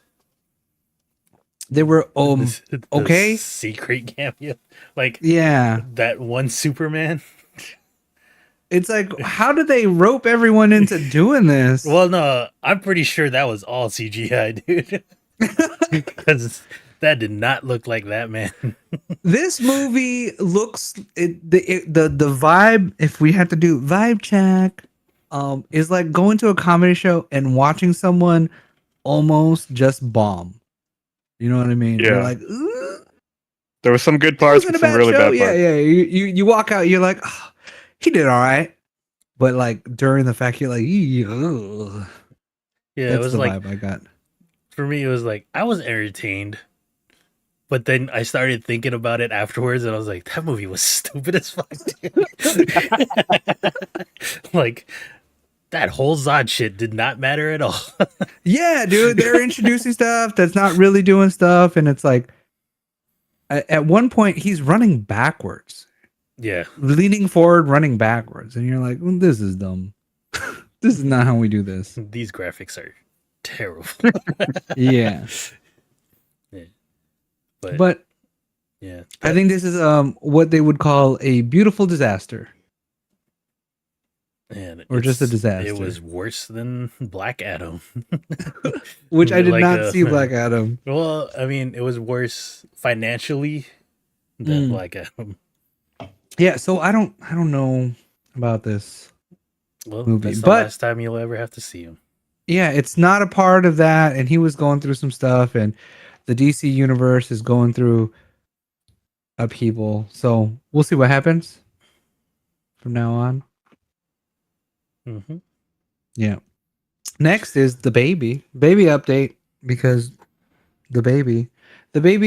They were The okay. secret cameo, like Yeah. that one Superman. It's like, how did they rope everyone into doing this? Well, no, I'm pretty sure that was all CGI, dude. Because that did not look like that man. This movie looks the vibe. If we had to do vibe check, is like going to a comedy show and watching someone almost just bomb. You know what I mean? You're Yeah. like, "Ooh, There was some good it parts wasn't and a some really show." bad Yeah, parts. yeah. You walk out, you're like, "Oh, he did all right," but like during the fact, you're like, ugh. Yeah, That's it was the like vibe I got. for me, it was like I was entertained, But then I started thinking about it afterwards, and I was like, that movie was stupid as fuck, dude. Like, that whole Zod shit did not matter at all. Yeah, dude, they're introducing stuff that's not really doing stuff, and it's like at one point he's running backwards, Yeah. leaning forward, running backwards, and you're like, well, this is dumb. This is not how we do this. These graphics are terrible. Yeah, Yeah. but Yeah. I think this is what they would call a beautiful disaster. Man, Or just a it's- disaster. It was worse than Black Adam. Which I did Like not a- see Black Adam. Well, I mean, it was worse financially than Black Adam. Yeah, so I don't know about this. Well, Movie, that's the but- last time you'll ever have to see him. Yeah, it's not a part of that, and he was going through some stuff, and the DC universe is going through upheaval. So we'll see what happens from now on. Mm-hmm. Yeah. Next is the baby update, because the baby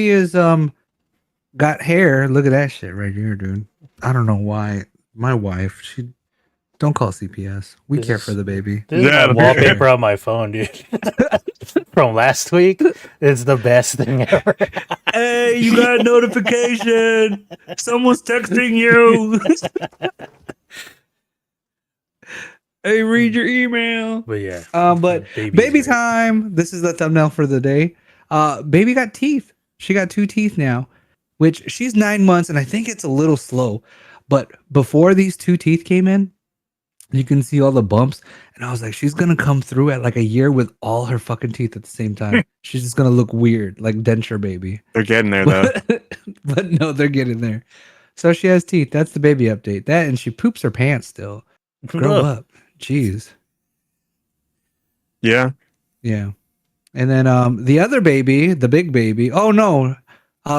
is got hair. Look at that shit right here, dude. I don't know why my wife, she don't call CPS. We This care is- for the baby. This is Yeah, my wallpaper on my phone, dude. From last week. It's the best thing ever. Hey, you got a notification. Someone's texting you. Hey, read your email. But yeah. But Baby's baby great. time. This is the thumbnail for the day. Baby got teeth. She got 2 teeth now, which she's 9 months, and I think it's a little slow. But before these 2 teeth came in, you can see all the bumps, and I was like, she's gonna come through at like a year with all her fucking teeth at the same time. She's just gonna look weird, like denture baby. They're getting there though. But no, they're getting there. So she has teeth. That's the baby update. That, and she poops her pants still. Grow up. Jeez. Yeah. Yeah. And then the other baby, the big baby. Oh no.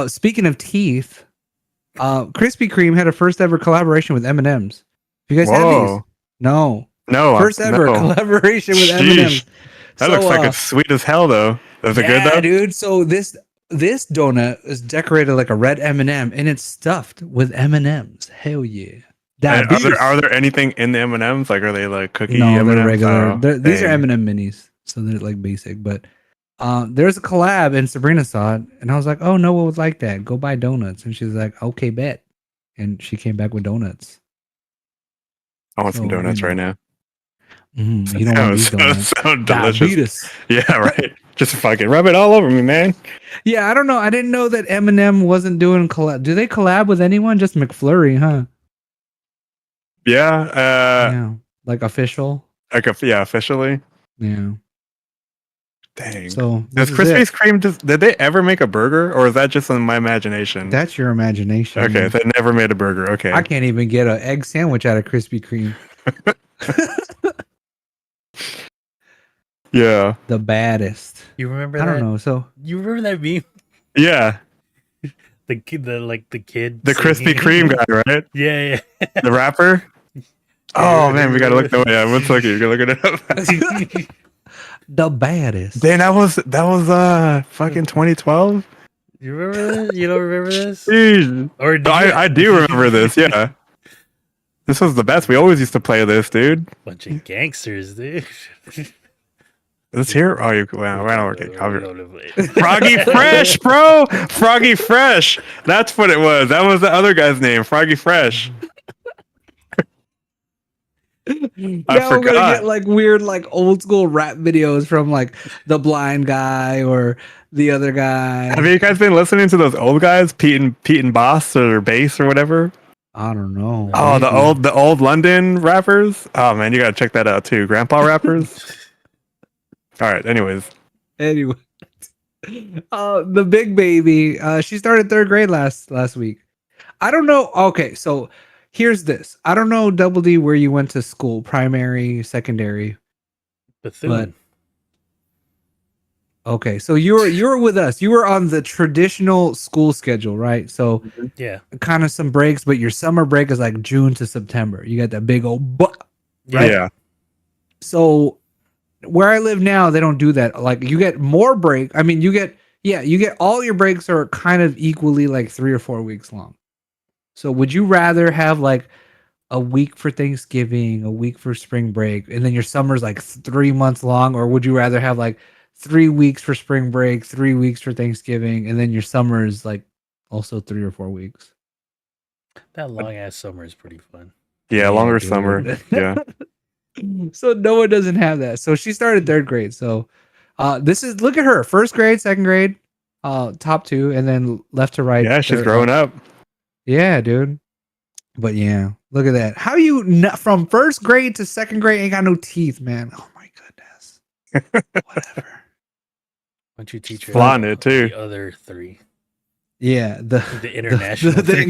Speaking of teeth, Krispy Kreme had a first ever collaboration with M&M's. You guys have these? Whoa. No. No. First ever no. collaboration with Sheesh. M&M's. That looks like it's sweet as hell though. Is it good yeah, though? dude. So this donut is decorated like a red M&M, and it's stuffed with M&M's. Hell yeah. And Diabetes. are there anything in the M&Ms? Like, are they like cookie No, M&Ms? they're regular. Oh, These are dang. M&M minis, so they're like basic. But there's a collab, and Sabrina saw it, and I was like, "Oh, Noah would like that. Go buy donuts." And she's like, "Okay, bet." And she came back with donuts. I want some So, donuts you know. right now. You don't want these donuts. So delicious. Diabetes. Yeah, right. Just fucking rub it all over me, man. Yeah, I don't know. I didn't know that M&M wasn't doing collab. Do they collab with anyone? Just McFlurry, huh? Yeah. Yeah, like official. Yeah, officially. Yeah. Dang. So Does this is Krispy it. Kreme did they ever make a burger, or is that just in my imagination? That's your imagination. Okay, they never made a burger. Okay. I can't even get an egg sandwich out of Krispy Kreme. Yeah. The baddest. You remember I that? don't know. So You remember that meme? Yeah. The kid, the kid. The Krispy singing? Kreme guy, right? Yeah, The rapper. Oh man, we gotta look. Yeah, let's look. You're looking it up. yeah. the baddest. Dang, that was fucking 2012. You remember this? You don't remember this? Jeez. Or do I do remember this. Yeah. This was the best. We always used to play this, dude. Bunch of gangsters, dude. This here? Oh, you. Wow, I don't work. Froggy. Froggy Fresh, bro. Froggy Fresh. That's what it was. That was the other guy's name, Froggy Fresh. I We're gonna forgot. get like weird, like old school rap videos from like the blind guy or the other guy. Have you guys been listening to those old guys, Pete and Boss or Bass or whatever? I don't know. Oh, Maybe. the old London rappers. Oh man, you gotta check that out too. Grandpa rappers. All right. Anyways, Anyway, the big baby. She started 3rd grade last week. I don't know. Okay, so here's this. I don't know, Double D, where you went to school, primary, secondary. Bethune. Okay, so you were with us. You were on the traditional school schedule, right? So Yeah. kind of some breaks, but your summer break is like June to September. You got that big old Right. yeah. So where I live now, they don't do that. Like you get more break. I mean, you get Yeah, you get all your breaks are kind of equally like 3 or 4 weeks long. So would you rather have like a week for Thanksgiving, a week for spring break, and then your summer's like 3 months long, or would you rather have like 3 weeks for spring break, 3 weeks for Thanksgiving, and then your summer is like also 3 or 4 weeks? That long ass summer is pretty fun. Yeah, longer summer. dude. Yeah. So Noah doesn't have that. So she started third grade. So this is look at her. First grade, second grade, top two, and then left to right. Yeah, she's growing up. Yeah, dude. But yeah, look at that. How you from first grade to second grade ain't got no teeth, man. Oh my goodness. Whatever. Why don't you teach her Flaunting it, too. the other three? Yeah, the international the three.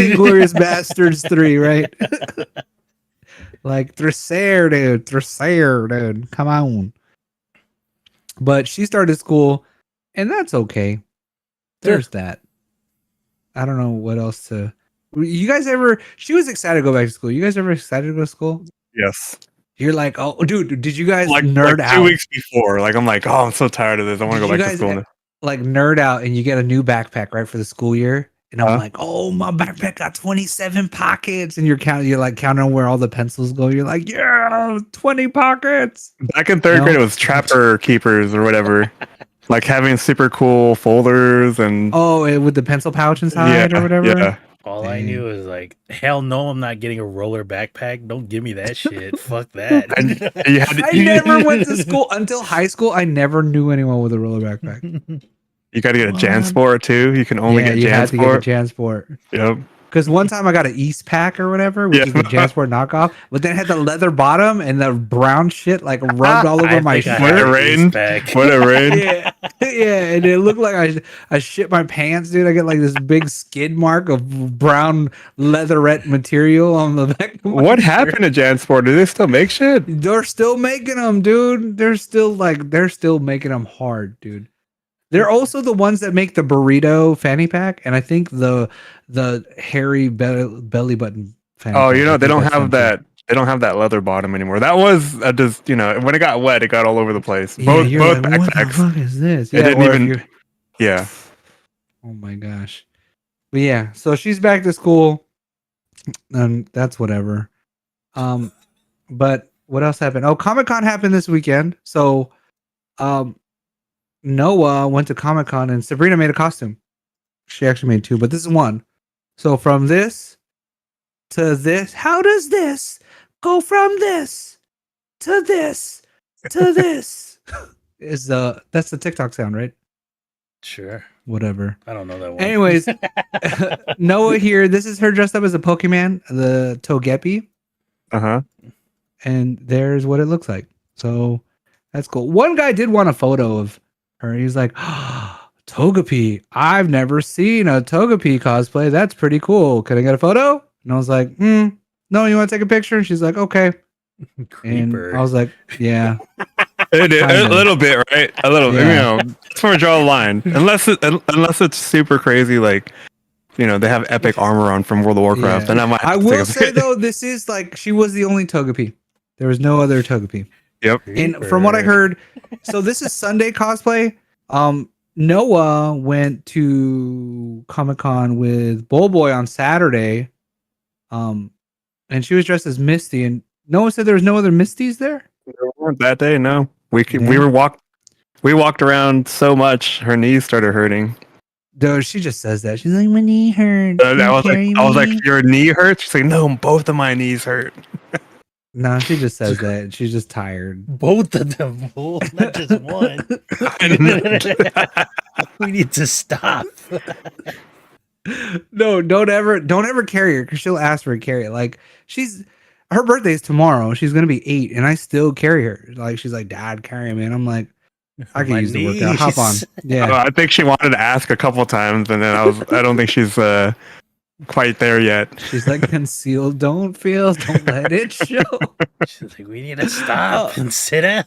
inglorious bastards 3, right? Like Thresher, dude. Come on. But she started school, and that's okay. There's that. I don't know what else to. You guys ever? She was excited to go back to school. You guys ever excited to go to school? Yes. You're like, oh, dude, did you guys Like nerd out? 2 weeks before. Like I'm like, oh, I'm so tired of this. I want to go back to school. Like nerd out, and you get a new backpack right for the school year. And I'm like, oh, my backpack got 27 pockets. And you're counting where all the pencils go. You're like, yeah, 20 pockets. Back in third grade, it was Trapper Keepers or whatever. Like having super cool folders and with the pencil pouch inside or whatever. Yeah. All I knew was like, hell no, I'm not getting a roller backpack. Don't give me that shit. Fuck that. I never went to school until high school. I never knew anyone with a roller backpack. You got to get a JanSport too. You can only get JanSport. You had to get a JanSport. Yep. Because one time I got an East Pack or whatever, which is the JanSport knockoff, but then it had the leather bottom and the brown shit like rubbed all over my shirt. What a rain. Yeah, and it looked like I shit my pants, dude. I get like this big skid mark of brown leatherette material on the back. What happened to JanSport? Do they still make shit? They're still making them, dude. They're still making them hard, dude. They're also the ones that make the burrito fanny pack, and I think the hairy belly button fanny pack. Oh, they don't have that. They don't have that leather bottom anymore. That was just when it got wet, it got all over the place. Both like, backpacks. What the fuck is this? It didn't even. Yeah. Oh my gosh. But yeah, so she's back to school, and that's whatever. But what else happened? Oh, Comic-Con happened this weekend. So, Noah went to Comic-Con and Sabrina made a costume. She actually made 2, but this is 1. So from this to this, how does this go from this to this to this? That's the TikTok sound, right? Sure. Whatever. I don't know that one. Anyways, Noah here. This is her dressed up as a Pokemon, the Togepi. And there's what it looks like. So that's cool. One guy did want a photo of her. He's like, Togepi. I've never seen a Togepi cosplay. That's pretty cool. Can I get a photo? And I was like, no, you want to take a picture? And she's like, okay. Creeper. And I was like, yeah. A little bit, right? A little bit. That's where I draw a line. Unless it's super crazy, like they have epic armor on from World of Warcraft. Yeah. And I will say though, this is like she was the only Togepi. There was no other Togepi. Yep. And from what I heard, so this is Sunday cosplay. Noah went to Comic-Con with Bullboy on Saturday. And she was dressed as Misty, and Noah said there was no other Misties there. There weren't that day, no. We walked around so much her knees started hurting. Dude, she just says that. She's like, my knee hurts. I was like, your knee hurts? She's like, no, both of my knees hurt. No, she just says that. She's just tired. Both of them, not just one. We need to stop. No, don't ever carry her because she'll ask for a carry. Like her birthday is tomorrow. She's gonna be 8, and I still carry her. Like she's like, Dad, carry me, and I'm like, I can use the workout. Hop on. Yeah, I think she wanted to ask a couple times, and then I don't think she's quite there yet. She's like, conceal, don't feel, don't let it show. She's like, we need to stop and sit down.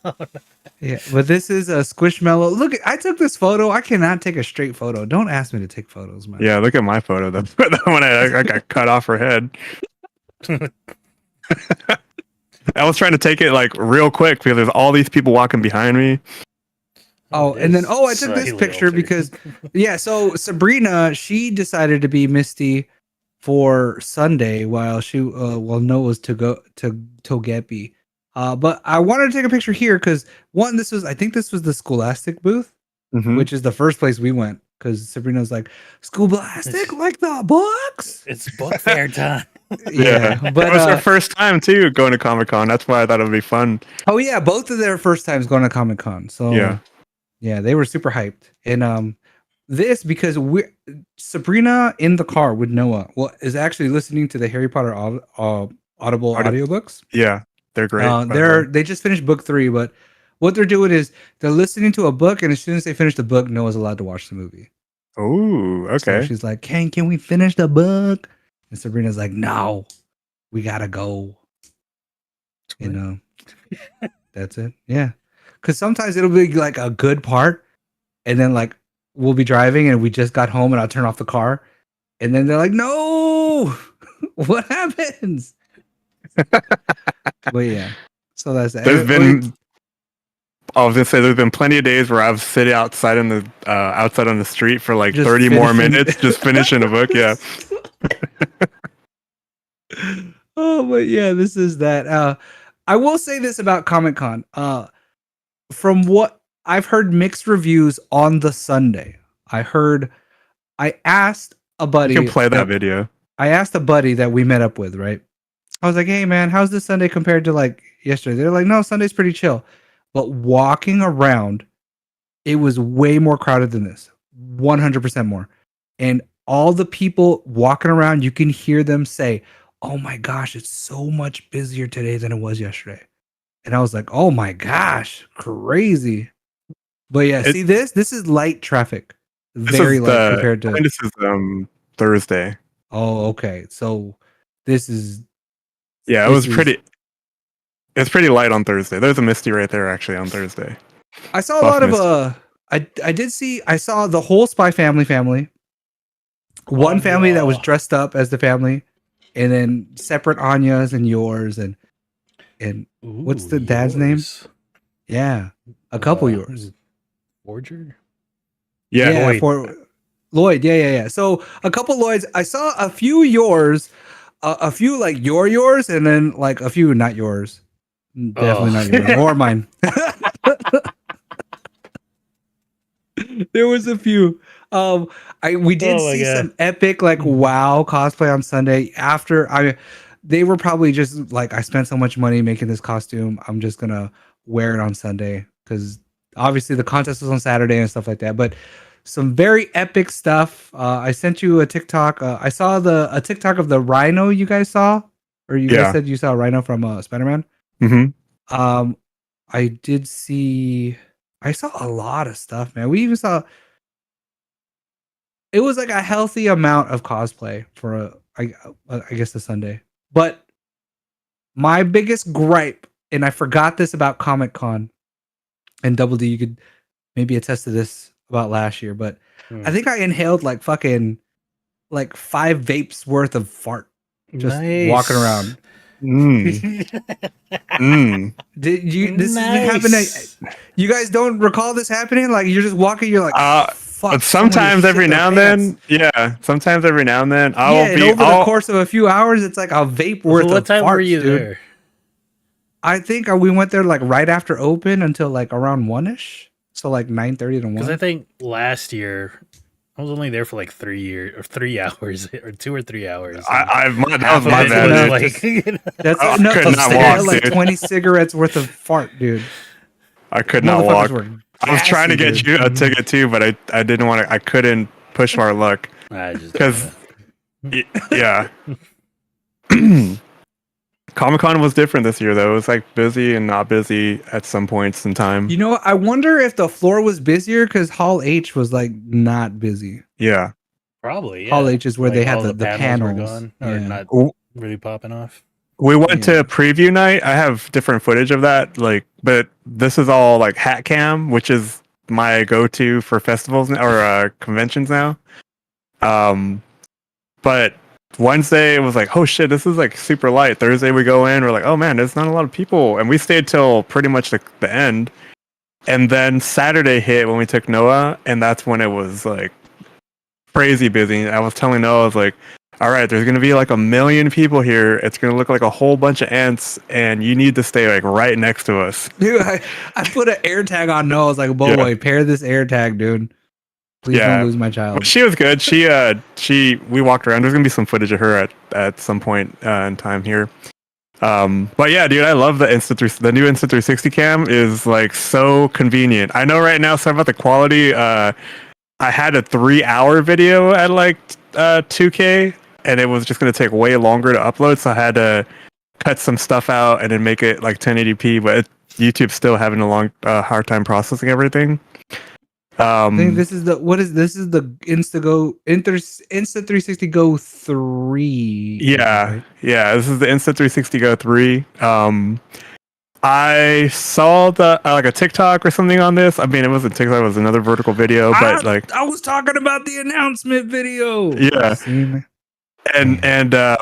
Yeah, but this is a Squishmallow. Look, I took this photo. I cannot take a straight photo. Don't ask me to take photos, man. Yeah, look at my photo. The one I got cut off her head. I was trying to take it like real quick because there's all these people walking behind me. Oh, it and then is I took this slightly picture altered. because so Sabrina, she decided to be Misty for Sunday while Noah was to go to Togepi. But I wanted to take a picture here because I think this was the Scholastic booth, Mhm. which is the first place we went because Sabrina's like Scholastic, like the books. It's book fair time. Yeah, but it was her first time too going to Comic-Con. That's why I thought it would be fun. oh yeah, both of their first times going to Comic Con. So Yeah. they were super hyped. And this because Sabrina in the car with Noah is actually listening to the Harry Potter Audible audiobooks. Yeah, they're great. by the way. They just finished book 3, but what they're doing is they're listening to a book, and as soon as they finish the book, Noah's allowed to watch the movie. Oh, So okay. she's like, can we finish the book? And Sabrina's like, no, we gotta go. You know, that's it. Yeah, because sometimes it'll be like a good part, and then like we'll be driving and we just got home, and I'll turn off the car, and then they're like, no, what happens? But yeah, so that's that. There's been. I was gonna say there's been plenty of days where I've sit outside on the street for like Just 30 more finishing- minutes just finishing a book. Yeah. Oh, but yeah, this is that. I will say this about Comic Con. From what I've heard, mixed reviews on the Sunday. I asked a buddy. You can play that video. I asked a buddy that we met up with. Right. I was like, "Hey, man, how's this Sunday compared to like yesterday?" They're like, "No, Sunday's pretty chill." But walking around, it was way more crowded than this. 100% more. And all the people walking around, you can hear them say, "Oh my gosh, it's so much busier today than it was yesterday." And I was like, "Oh my gosh, crazy." But yeah, see this is light traffic. Very light compared to this is Thursday. Oh, okay. So this is Yeah, it's pretty light on Thursday. There's a Misty right there actually on Thursday. I saw a lot of I saw the whole Spy family. One family that was dressed up as the family, and then separate Anya's and yours and what's the dad's name? Yeah, a couple yours. Forger? Yeah, Lloyd. For Lloyd. Yeah. So a couple Lloyds. I saw a few yours, a few like yours, and then like a few not yours. Definitely not yours or mine. There was a few. We did see some epic like WoW cosplay on Sunday. They were probably just like, I spent so much money making this costume, I'm just gonna wear it on Sunday because obviously the contest was on Saturday and stuff like that. But some very epic stuff. I sent you a TikTok. I saw a TikTok of the Rhino you guys saw, or you guys said you saw a Rhino from Spider-Man. Mm-hmm. I saw a lot of stuff, man. We even saw. It was like a healthy amount of cosplay for I guess the Sunday. But my biggest gripe, and I forgot this about Comic Con, and Double D, you could maybe attest to this about last year, but I think I inhaled like fucking like 5 vapes worth of fart just walking around. Did you? This happened. You guys don't recall this happening? Like you're just walking, you're like, fuck. But sometimes every now and then, sometimes every now and then, over the course of a few hours, it's like a vape worth of farts. What time were you there? I think we went there like right after open until like around 1ish. So like 9:30 to 1. Because I think last year I was only there for like 3 hours or 2 or 3 hours. That was my bad. That's enough to walk, like 20 cigarettes worth of fart, dude. I could not walk. I was trying to get you a ticket too, but I didn't want to. I couldn't push our luck because Comic-Con was different this year though. It was like busy and not busy at some points in time. You know, I wonder if the floor was busier because Hall H was like not busy. Yeah, probably. Yeah. Hall H is where they had the panels. Gone, or not really popping off. We went to preview night. I have different footage of that, but this is all like Hat Cam, which is my go-to for festivals or conventions now. But Wednesday it was like, oh shit, this is like super light. Thursday we go in, we're like, oh man, there's not a lot of people, and we stayed till pretty much the end. And then Saturday hit when we took Noah, and that's when it was like crazy busy. I was telling Noah, I was like, all right, there's gonna be like 1 million people here. It's gonna look like a whole bunch of ants, and you need to stay like right next to us. Dude, I put an air tag on Noah. I was like, boy, pair this air tag, dude. Please don't lose my child. She was good. We walked around. There's gonna be some footage of her at some point in time here. But yeah, dude, I love the the new Insta360 cam is like so convenient. I know right now, sorry about the quality. I had a 3-hour video at like 2K, and it was just gonna take way longer to upload, so I had to cut some stuff out and then make it like 1080p. But YouTube's still having a hard time processing everything. I think this is the Insta360 Go 3. Yeah, right? yeah. This is the Insta360 Go 3. I saw the like a TikTok or something on this. I mean, it wasn't TikTok; it was another vertical video. But I was talking about the announcement video. Yeah, and I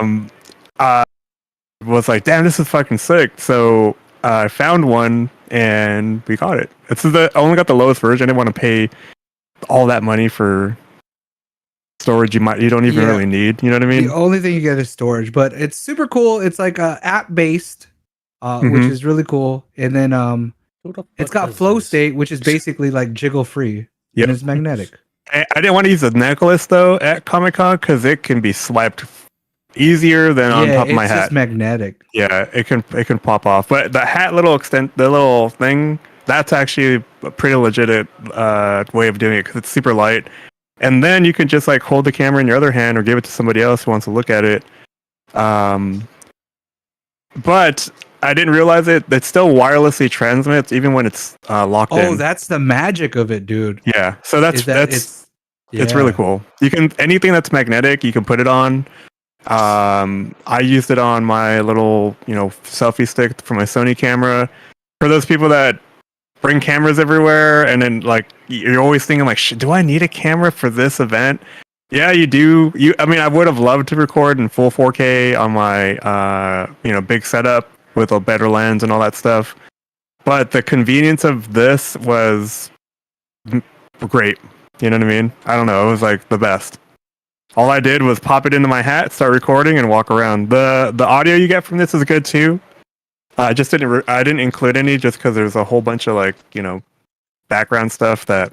was like, damn, this is fucking sick. So I found one and we got it. I only got the lowest version. I didn't want to pay all that money for storage you don't even really need. You know what I mean? The only thing you get is storage, but it's super cool. It's like app based, which is really cool. And then it's got flow state, which is basically like jiggle free. Yep. And it's magnetic. I didn't want to use a necklace though at Comic-Con because it can be swiped easier than on top of my hat. It's just magnetic. Yeah, it can pop off. But the hat the little thing, that's actually a pretty legit way of doing it because it's super light. And then you can just like hold the camera in your other hand or give it to somebody else who wants to look at it. But I didn't realize it still wirelessly transmits even when it's locked in. Oh, that's the magic of it, dude. Yeah. So it's really cool. You can anything that's magnetic, you can put it on. I used it on my little, selfie stick for my Sony camera. For those people that bring cameras everywhere, and then like you're always thinking like, do I need a camera for this event? Yeah, you do. I mean, I would have loved to record in full 4K on my, big setup with a better lens and all that stuff. But the convenience of this was great. You know what I mean? I don't know. It was like the best. All I did was pop it into my hat, start recording, and walk around. The audio you get from this is good too. I just didn't include any just because there's a whole bunch of like background stuff that.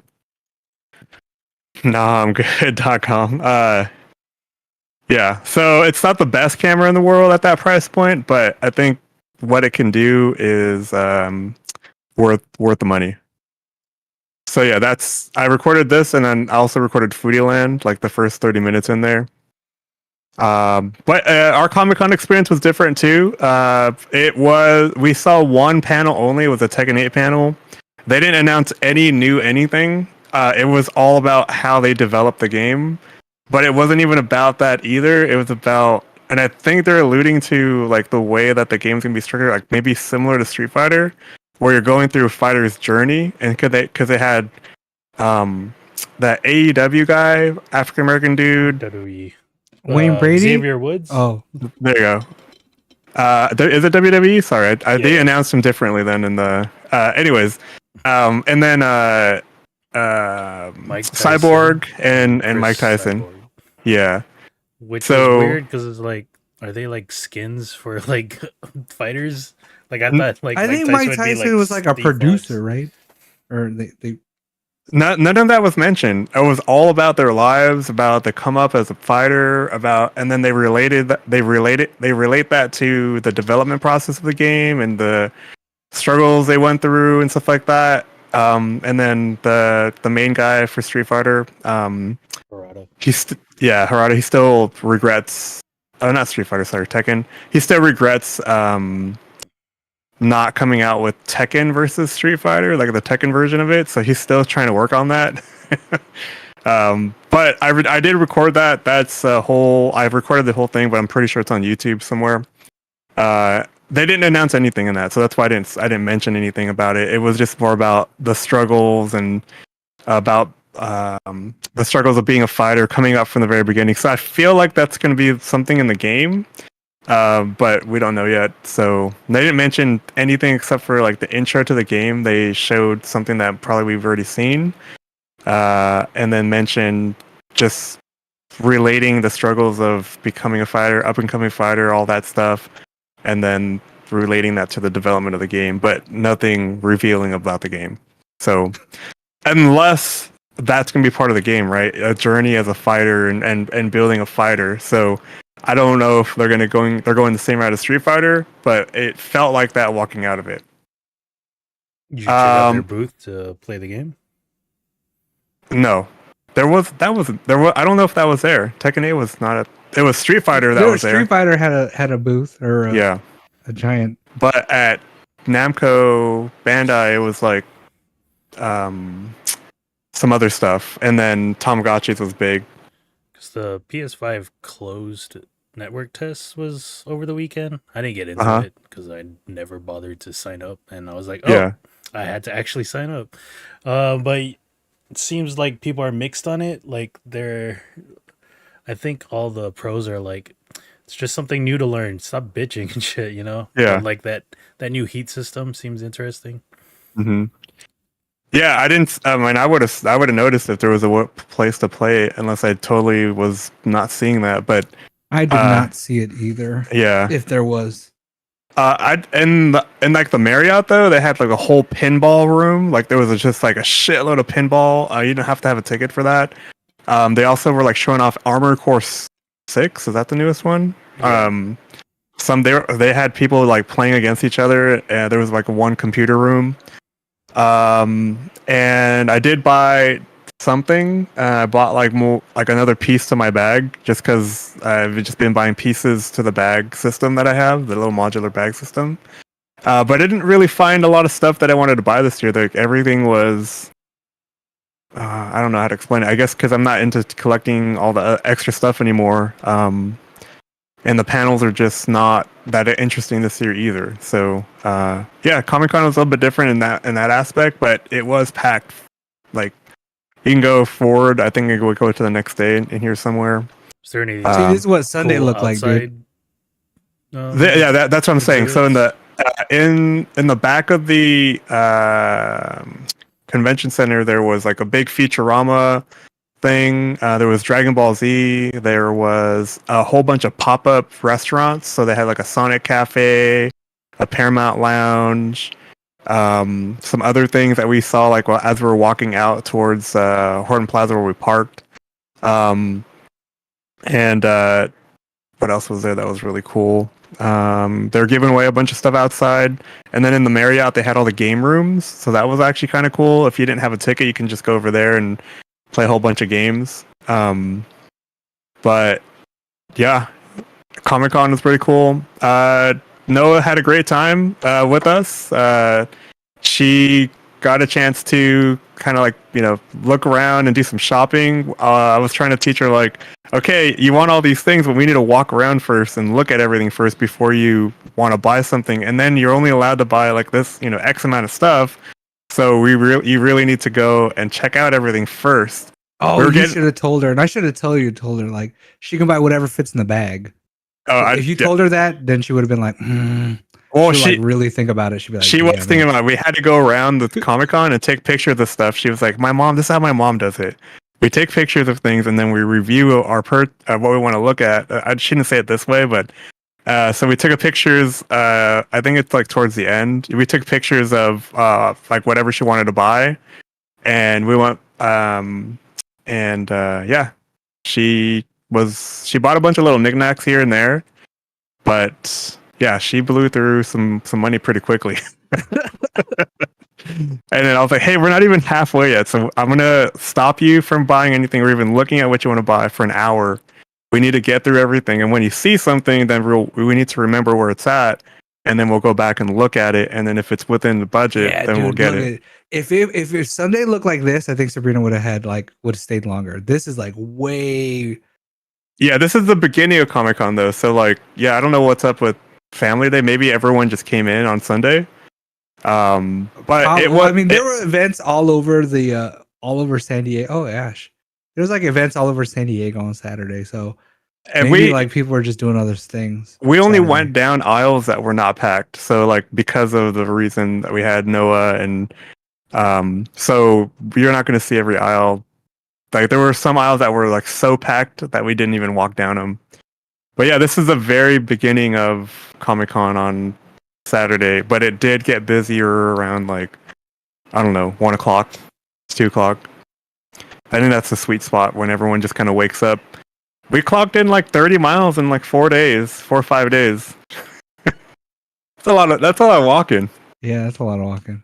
Nah, I'm good.com. Yeah, so it's not the best camera in the world at that price point, but I think what it can do is worth the money. So yeah, I recorded this, and then I also recorded Foodieland, like the first 30 minutes in there. But our Comic-Con experience was different too. We saw one panel only. It was a Tekken 8 panel. They didn't announce any new anything. It was all about how they developed the game, but it wasn't even about that either. It was about, and I think they're alluding to like the way that the game's gonna be structured, like maybe similar to Street Fighter, where you're going through a fighter's journey, and because they had that AEW guy, African American dude, WWE. Wayne Brady, Xavier Woods. Oh, there you go. Is it WWE? Sorry, they announced him differently than in the. Anyways, and then Mike Cyborg and Mike Tyson. Cyborg. Yeah. Which is weird because it's like, are they like skins for like fighters? Like I thought, like I think Mike Tyson was like a producer, right? Or they. None of that was mentioned. It was all about their lives, about the come up as a fighter, and then they relate that to the development process of the game and the struggles they went through and stuff like that. And then the main guy for Street Fighter, Harada. Harada. He still regrets. Oh, not Street Fighter. Sorry, Tekken. He still regrets not coming out with Tekken versus Street Fighter, like the Tekken version of it. So he's still trying to work on that. But I did record that. I've recorded the whole thing, but I'm pretty sure it's on YouTube somewhere. They didn't announce anything in that, so that's why I didn't mention anything about it. It was just more about the struggles and about the struggles of being a fighter coming up from the very beginning. So I feel like that's going to be something in the game. but we don't know yet. So they didn't mention anything except for like the intro to the game. They showed something that probably we've already seen, and then mentioned just relating the struggles of becoming a fighter, up and coming fighter, all that stuff, and then relating that to the development of the game, but nothing revealing about the game. So unless that's going to be part of the game, right? A journey as a fighter and building a fighter. So I don't know if they're going the same route as Street Fighter, but it felt like that walking out of it. You check out their booth to play the game? No. There was I don't know if that was there. Tekken 8 was not it was Street Fighter that was there. Street Fighter had a booth or a giant. But at Namco Bandai it was like some other stuff, and then Tamagotchis was big. Because the PS5 closed network test was over the weekend. I didn't get into it because I never bothered to sign up, and I was like, I had to actually sign up. But it seems like people are mixed on it. Like I think all the pros are like, it's just something new to learn. Stop bitching and shit, you know? Yeah. And like that new heat system seems interesting. Mm-hmm. Yeah, I didn't. I mean, I would have noticed if there was a place to play it, unless I totally was not seeing that. But I did not see it either. Yeah, if there was. In like the Marriott though, they had like a whole pinball room. Like there was just like a shitload of pinball. You didn't have to have a ticket for that. They also were like showing off Armored Core 6. Is that the newest one? Yeah. They had people like playing against each other. There was like one computer room. And I did buy something. I bought like another piece to my bag just because I've just been buying pieces to the bag system that I have, the little modular bag system. But I didn't really find a lot of stuff that I wanted to buy this year. Like everything was, I don't know how to explain it. I guess because I'm not into collecting all the extra stuff anymore. And the panels are just not that interesting this year either. So Comic-Con was a little bit different in that aspect, but it was packed. Like you can go forward. I think we go to the next day in here somewhere. Is there any? See, this is what Sunday looked like, dude. That's what I'm saying. So in the back of the convention center, there was like a big Futurama thing. There was Dragon Ball Z. There was a whole bunch of pop-up restaurants. So they had like a Sonic Cafe, a Paramount Lounge, some other things that we saw like as we were walking out towards Horton Plaza where we parked. And what else was there that was really cool? They're giving away a bunch of stuff outside, and then in the Marriott they had all the game rooms. So that was actually kind of cool. If you didn't have a ticket, you can just go over there and play a whole bunch of games. But yeah, Comic-Con was pretty cool. Noah had a great time with us. She got a chance to kind of like, look around and do some shopping. I was trying to teach her like, okay, you want all these things, but we need to walk around first and look at everything first before you want to buy something. And then you're only allowed to buy like this, X amount of stuff. So you really need to go and check out everything first. Oh, you should have told her, and I should have told her like she can buy whatever fits in the bag. If you told her that, then she would have been like, Well, she like really think about it. She'd be like, she was thinking about it. We had to go around the Comic-Con and take pictures of stuff. She was like, this is how my mom does it. We take pictures of things and then we review our what we want to look at. I shouldn't say it this way, but so we took pictures. I think it's like towards the end. We took pictures of like whatever she wanted to buy, and we went. She bought a bunch of little knickknacks here and there, but yeah, she blew through some money pretty quickly. And then I was like, hey, we're not even halfway yet, so I'm gonna stop you from buying anything or even looking at what you want to buy for an hour. We need to get through everything, and when you see something, then we need to remember where it's at, and then we'll go back and look at it, and then if it's within the budget, then we'll get it. If Sunday looked like this, I think Sabrina would have stayed longer. This is like way. Yeah, this is the beginning of Comic-Con though, so like, yeah, I don't know what's up with Family Day. Maybe everyone just came in on Sunday. But there were events all over all over San Diego. Oh, Ash, there was like events all over San Diego on Saturday. So And Maybe like people are just doing other things. we only Saturday. went down aisles that were not packed. So like because of the reason that we had Noah and so you're not going to see every aisle. Like there were some aisles that were like so packed that we didn't even walk down them. But yeah, this is the very beginning of Comic-Con on Saturday, but it did get busier around like I don't know, 1 o'clock, 2 o'clock. I think that's the sweet spot when everyone just kind of wakes up. We clocked in like 30 miles in like 4 or 5 days. That's a lot of walking. Yeah, that's a lot of walking.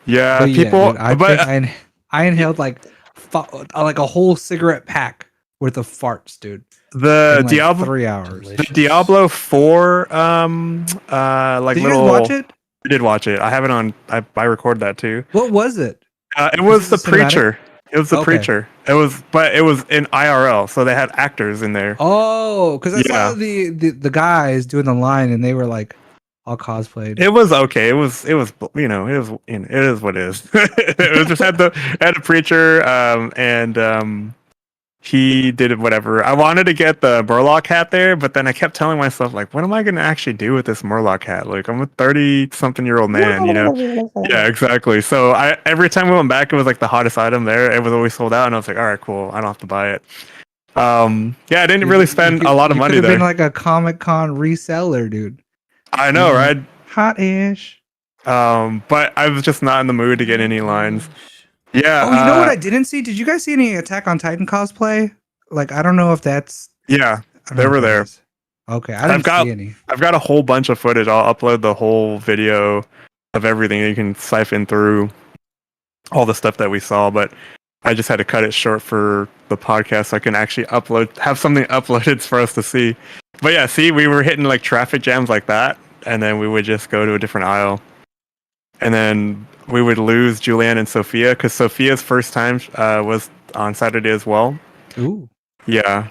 Yeah, But people. dude, I inhaled like a whole cigarette pack worth of farts, dude. The in like Diablo 3 hours. Delicious. The Diablo 4 like Did you little guys watch it? I did watch it. I have it on I recorded that too. What was it? It was the this a cinematic? preacher. It was the Okay. preacher. It was in IRL, so they had actors in there. Oh, because I Yeah. saw the guys doing the line and they were like all cosplayed. It was okay. It was it is what it is. It was just had a preacher and he did whatever. I wanted to get the Murloc hat there, but then I kept telling myself like, what am I going to actually do with this Murloc hat? Like I'm a 30-something-year-old man, you know. Yeah, exactly. So every time we went back, it was like the hottest item there. It was always sold out, and I was like, all right, cool. I don't have to buy it. Yeah, I didn't really spend a lot of money You could there. have been like a Comic-Con reseller, dude. I know, right? Hot-ish. But I was just not in the mood to get any lines. Yeah. Oh, you know what I didn't see? Did you guys see any Attack on Titan cosplay? Like, I don't know if that's... Yeah, I don't they know were if that there. is. Okay, I didn't see any. I've got a whole bunch of footage. I'll upload the whole video of everything. You can siphon through all the stuff that we saw, but I just had to cut it short for the podcast so I can actually have something uploaded for us to see. But yeah, see, we were hitting like traffic jams like that, and then we would just go to a different aisle. And then we would lose Julianne and Sophia because Sophia's first time was on Saturday as well. Ooh. Yeah.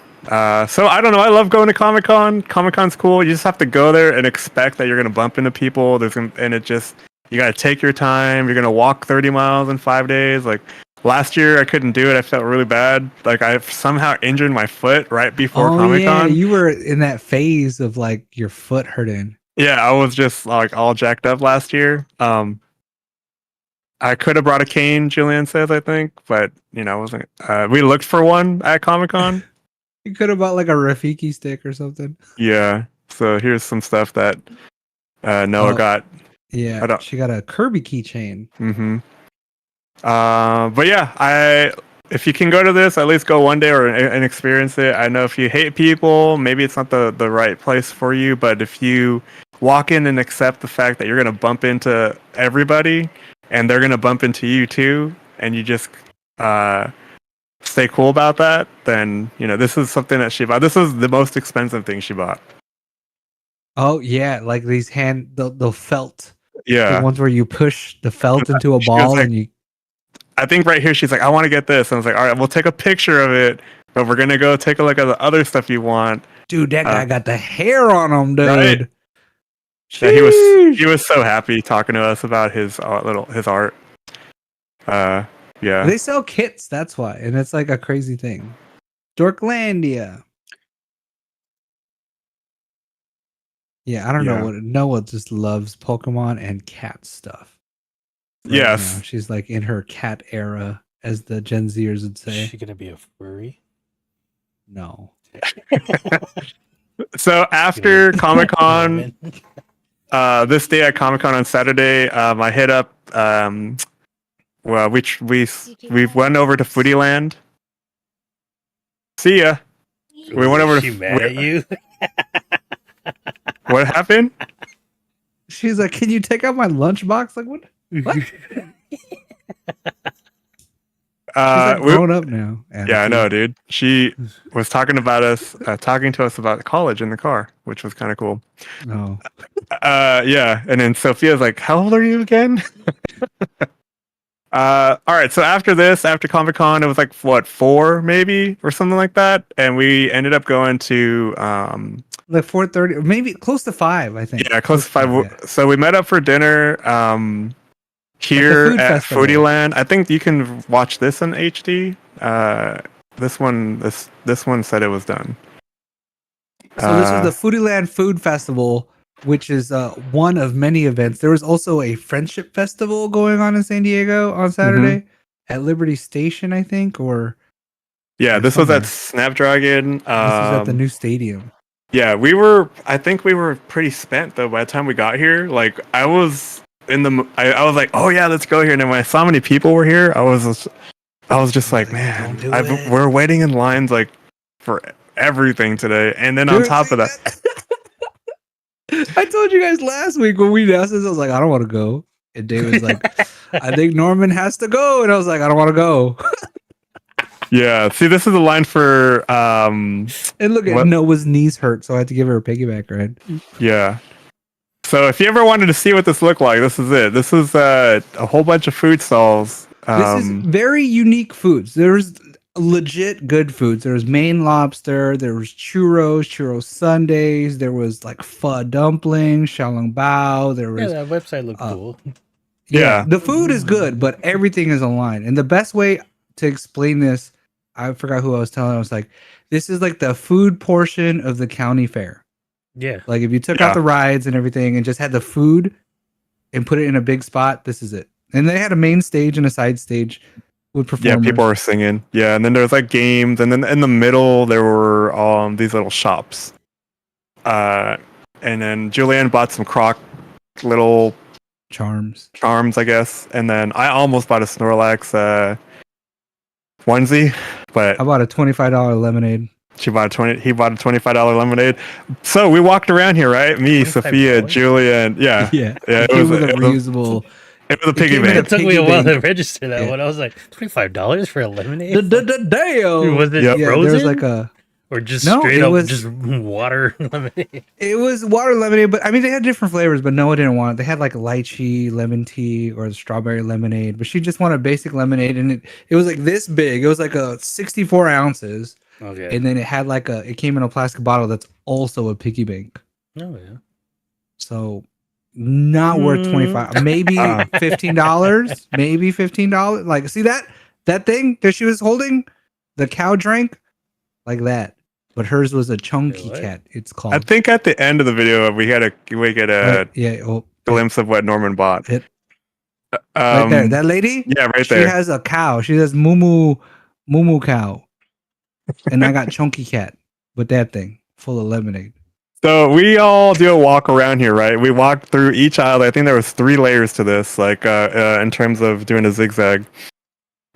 So I don't know. I love going to Comic-Con. Comic-Con's cool. You just have to go there and expect that you're gonna bump into people. You gotta take your time. You're gonna walk 30 miles in 5 days. Like last year, I couldn't do it. I felt really bad. Like I somehow injured my foot right before Comic-Con. Yeah, you were in that phase of like your foot hurting. Yeah, I was just like all jacked up last year. I could have brought a cane, Julian says, I think, but I wasn't. We looked for one at Comic-Con. You could have bought like a Rafiki stick or something. Yeah. So here's some stuff that Noah got. Yeah, she got a Kirby keychain. Mm-hmm. But yeah, if you can go to this, at least go one day and experience it. I know if you hate people, maybe it's not the right place for you. But if you walk in and accept the fact that you're gonna bump into everybody and they're gonna bump into you too, and you just stay cool about that, then this is something that she bought. This is the most expensive thing she bought. Oh yeah, like these the felt. Yeah, the ones where you push the felt into a ball like, and you. I think right here she's like, I want to get this. And I was like, all right, we'll take a picture of it, but we're gonna go take a look at the other stuff you want. Dude, that guy got the hair on him, dude. Right? Yeah, he was so happy talking to us about his art. Yeah. They sell kits, that's why, and it's like a crazy thing. Dorklandia. Yeah, I don't know what Noah just loves Pokemon and cat stuff. Yes. Now. She's like in her cat era, as the Gen Zers would say. Is she gonna be a furry? No. So after Comic-Con, this day at Comic-Con on Saturday, I hit up. Well, we went over to Foodieland. See ya. We went over to. She mad at you? What happened? She's like, "Can you take out my lunchbox?" Like, what? What? She's like grown up now. Yeah, I know, dude. She was talking to us about college in the car, which was kind of cool. No. Yeah, and then Sophia's like, "How old are you again?" All right. So after Comic-Con, it was like what 4 maybe or something like that, and we ended up going to like 4:30, maybe close to 5. I think. Yeah, close to 5. Yeah. So we met up for dinner here at festival. Foodieland. I think you can watch this in HD. This one said it was done. So this was the Foodieland Food Festival, which is one of many events. There was also a friendship festival going on in San Diego on Saturday at Liberty Station, I think, or this was at Snapdragon. this is at the new stadium. Yeah, I think we were pretty spent though by the time we got here. Like I was I was like, oh yeah, let's go here. And then when I saw how many people were here, I was just like, man, we're waiting in lines like for everything today. And then on top of that, I told you guys last week when we announced this, I was like, I don't want to go. And Dave was like, I think Norman has to go. And I was like, I don't want to go. Yeah, see, this is a line for and look at Noah's knees hurt, so I had to give her a piggyback ride. Yeah. So if you ever wanted to see what this looked like, this is it. This is a whole bunch of food stalls. This is very unique foods. There's legit good foods. There was Maine lobster. There was churro sundaes. There was like pho dumplings, xiaolong bao. There was that website looked cool. Yeah, the food is good, but everything is online. And the best way to explain this, I forgot who I was telling. I was like, this is like the food portion of the county fair. Yeah. Like if you took out the rides and everything and just had the food and put it in a big spot, this is it. And they had a main stage and a side stage with performers. Yeah, people were singing. Yeah, and then there was like games, and then in the middle there were these little shops. And then Julianne bought some Croc little charms, I guess. And then I almost bought a Snorlax onesie, but I bought a $25 lemonade. He bought a $25 lemonade. So we walked around here, right? Me, Sophia, Julia, yeah. It was a reusable. It was a piggy bank. It took me a while to register that one. I was like, $25 for a lemonade? Damn. Was it frozen? There was like a... Or just straight up just water lemonade? It was water lemonade, but I mean, they had different flavors, but Noah didn't want it. They had like lychee, lemon tea, or strawberry lemonade, but she just wanted basic lemonade, and it was like this big. It was like a 64 ounces. Okay. And then it had like it came in a plastic bottle that's also a piggy bank. Oh, yeah. So not worth 25, maybe $15, maybe $15. Like, see that thing that she was holding, the cow drank like that. But hers was a chunky cat. It's called. I think at the end of the video we get a glimpse of what Norman bought. Right there, that lady. Yeah, right there. She has a cow. She has moo cow, and I got chunky cat with that thing full of lemonade. So we all do a walk around here, right? We walked through each aisle. I think there was 3 layers to this, like in terms of doing a zigzag.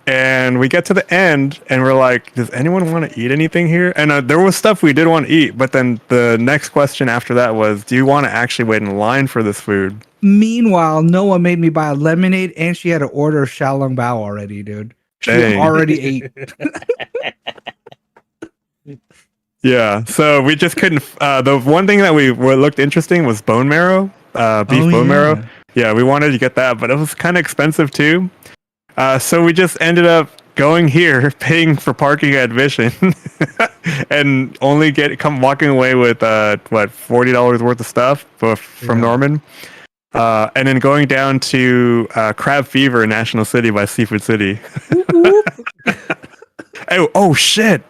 And we get to the end, and we're like, does anyone want to eat anything here? And there was stuff we did want to eat, but then the next question after that was, do you want to actually wait in line for this food? Meanwhile, Noah made me buy a lemonade, and she had to order xiaolong bao already, dude. She already ate. Yeah, so we just couldn't. The one thing that we looked interesting was bone marrow, beef bone marrow. Yeah, we wanted to get that, but it was kind of expensive too. So we just ended up going here, paying for parking at Vision, and only walking away with $40 worth of stuff from Norman, and then going down to Crab Fever in National City by Seafood City. Oh shit!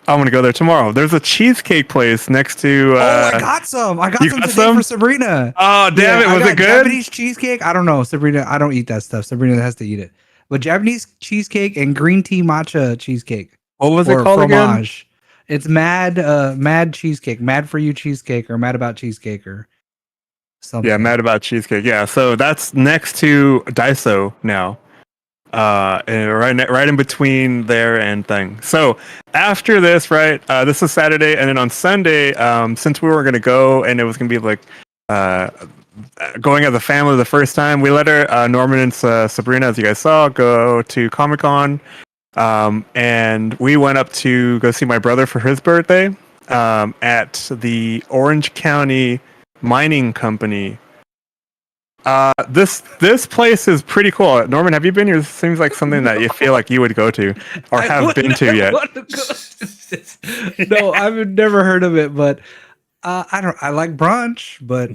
I'm gonna go there tomorrow. There's a cheesecake place next to. I got some. I got some today for Sabrina. Oh damn it! Was it good? Japanese cheesecake. I don't know, Sabrina. I don't eat that stuff. Sabrina has to eat it. But Japanese cheesecake and green tea matcha cheesecake. What was it called fromage. Again? It's mad cheesecake. Mad for you cheesecake, or mad about cheesecake, or something. Yeah, mad about cheesecake. Yeah, so that's next to Daiso now. And right in between there and thing. So after this, right, this is Saturday, and then on Sunday, since we were gonna go and it was gonna be like going as a family the first time, we let Norman and Sabrina, as you guys saw, go to Comic-Con, and we went up to go see my brother for his birthday at the Orange County Mining Company. This place is pretty cool. Norman, have you been here? This seems like something that you feel like you would go to or have been to yet. No, I've never heard of it, but I like brunch, but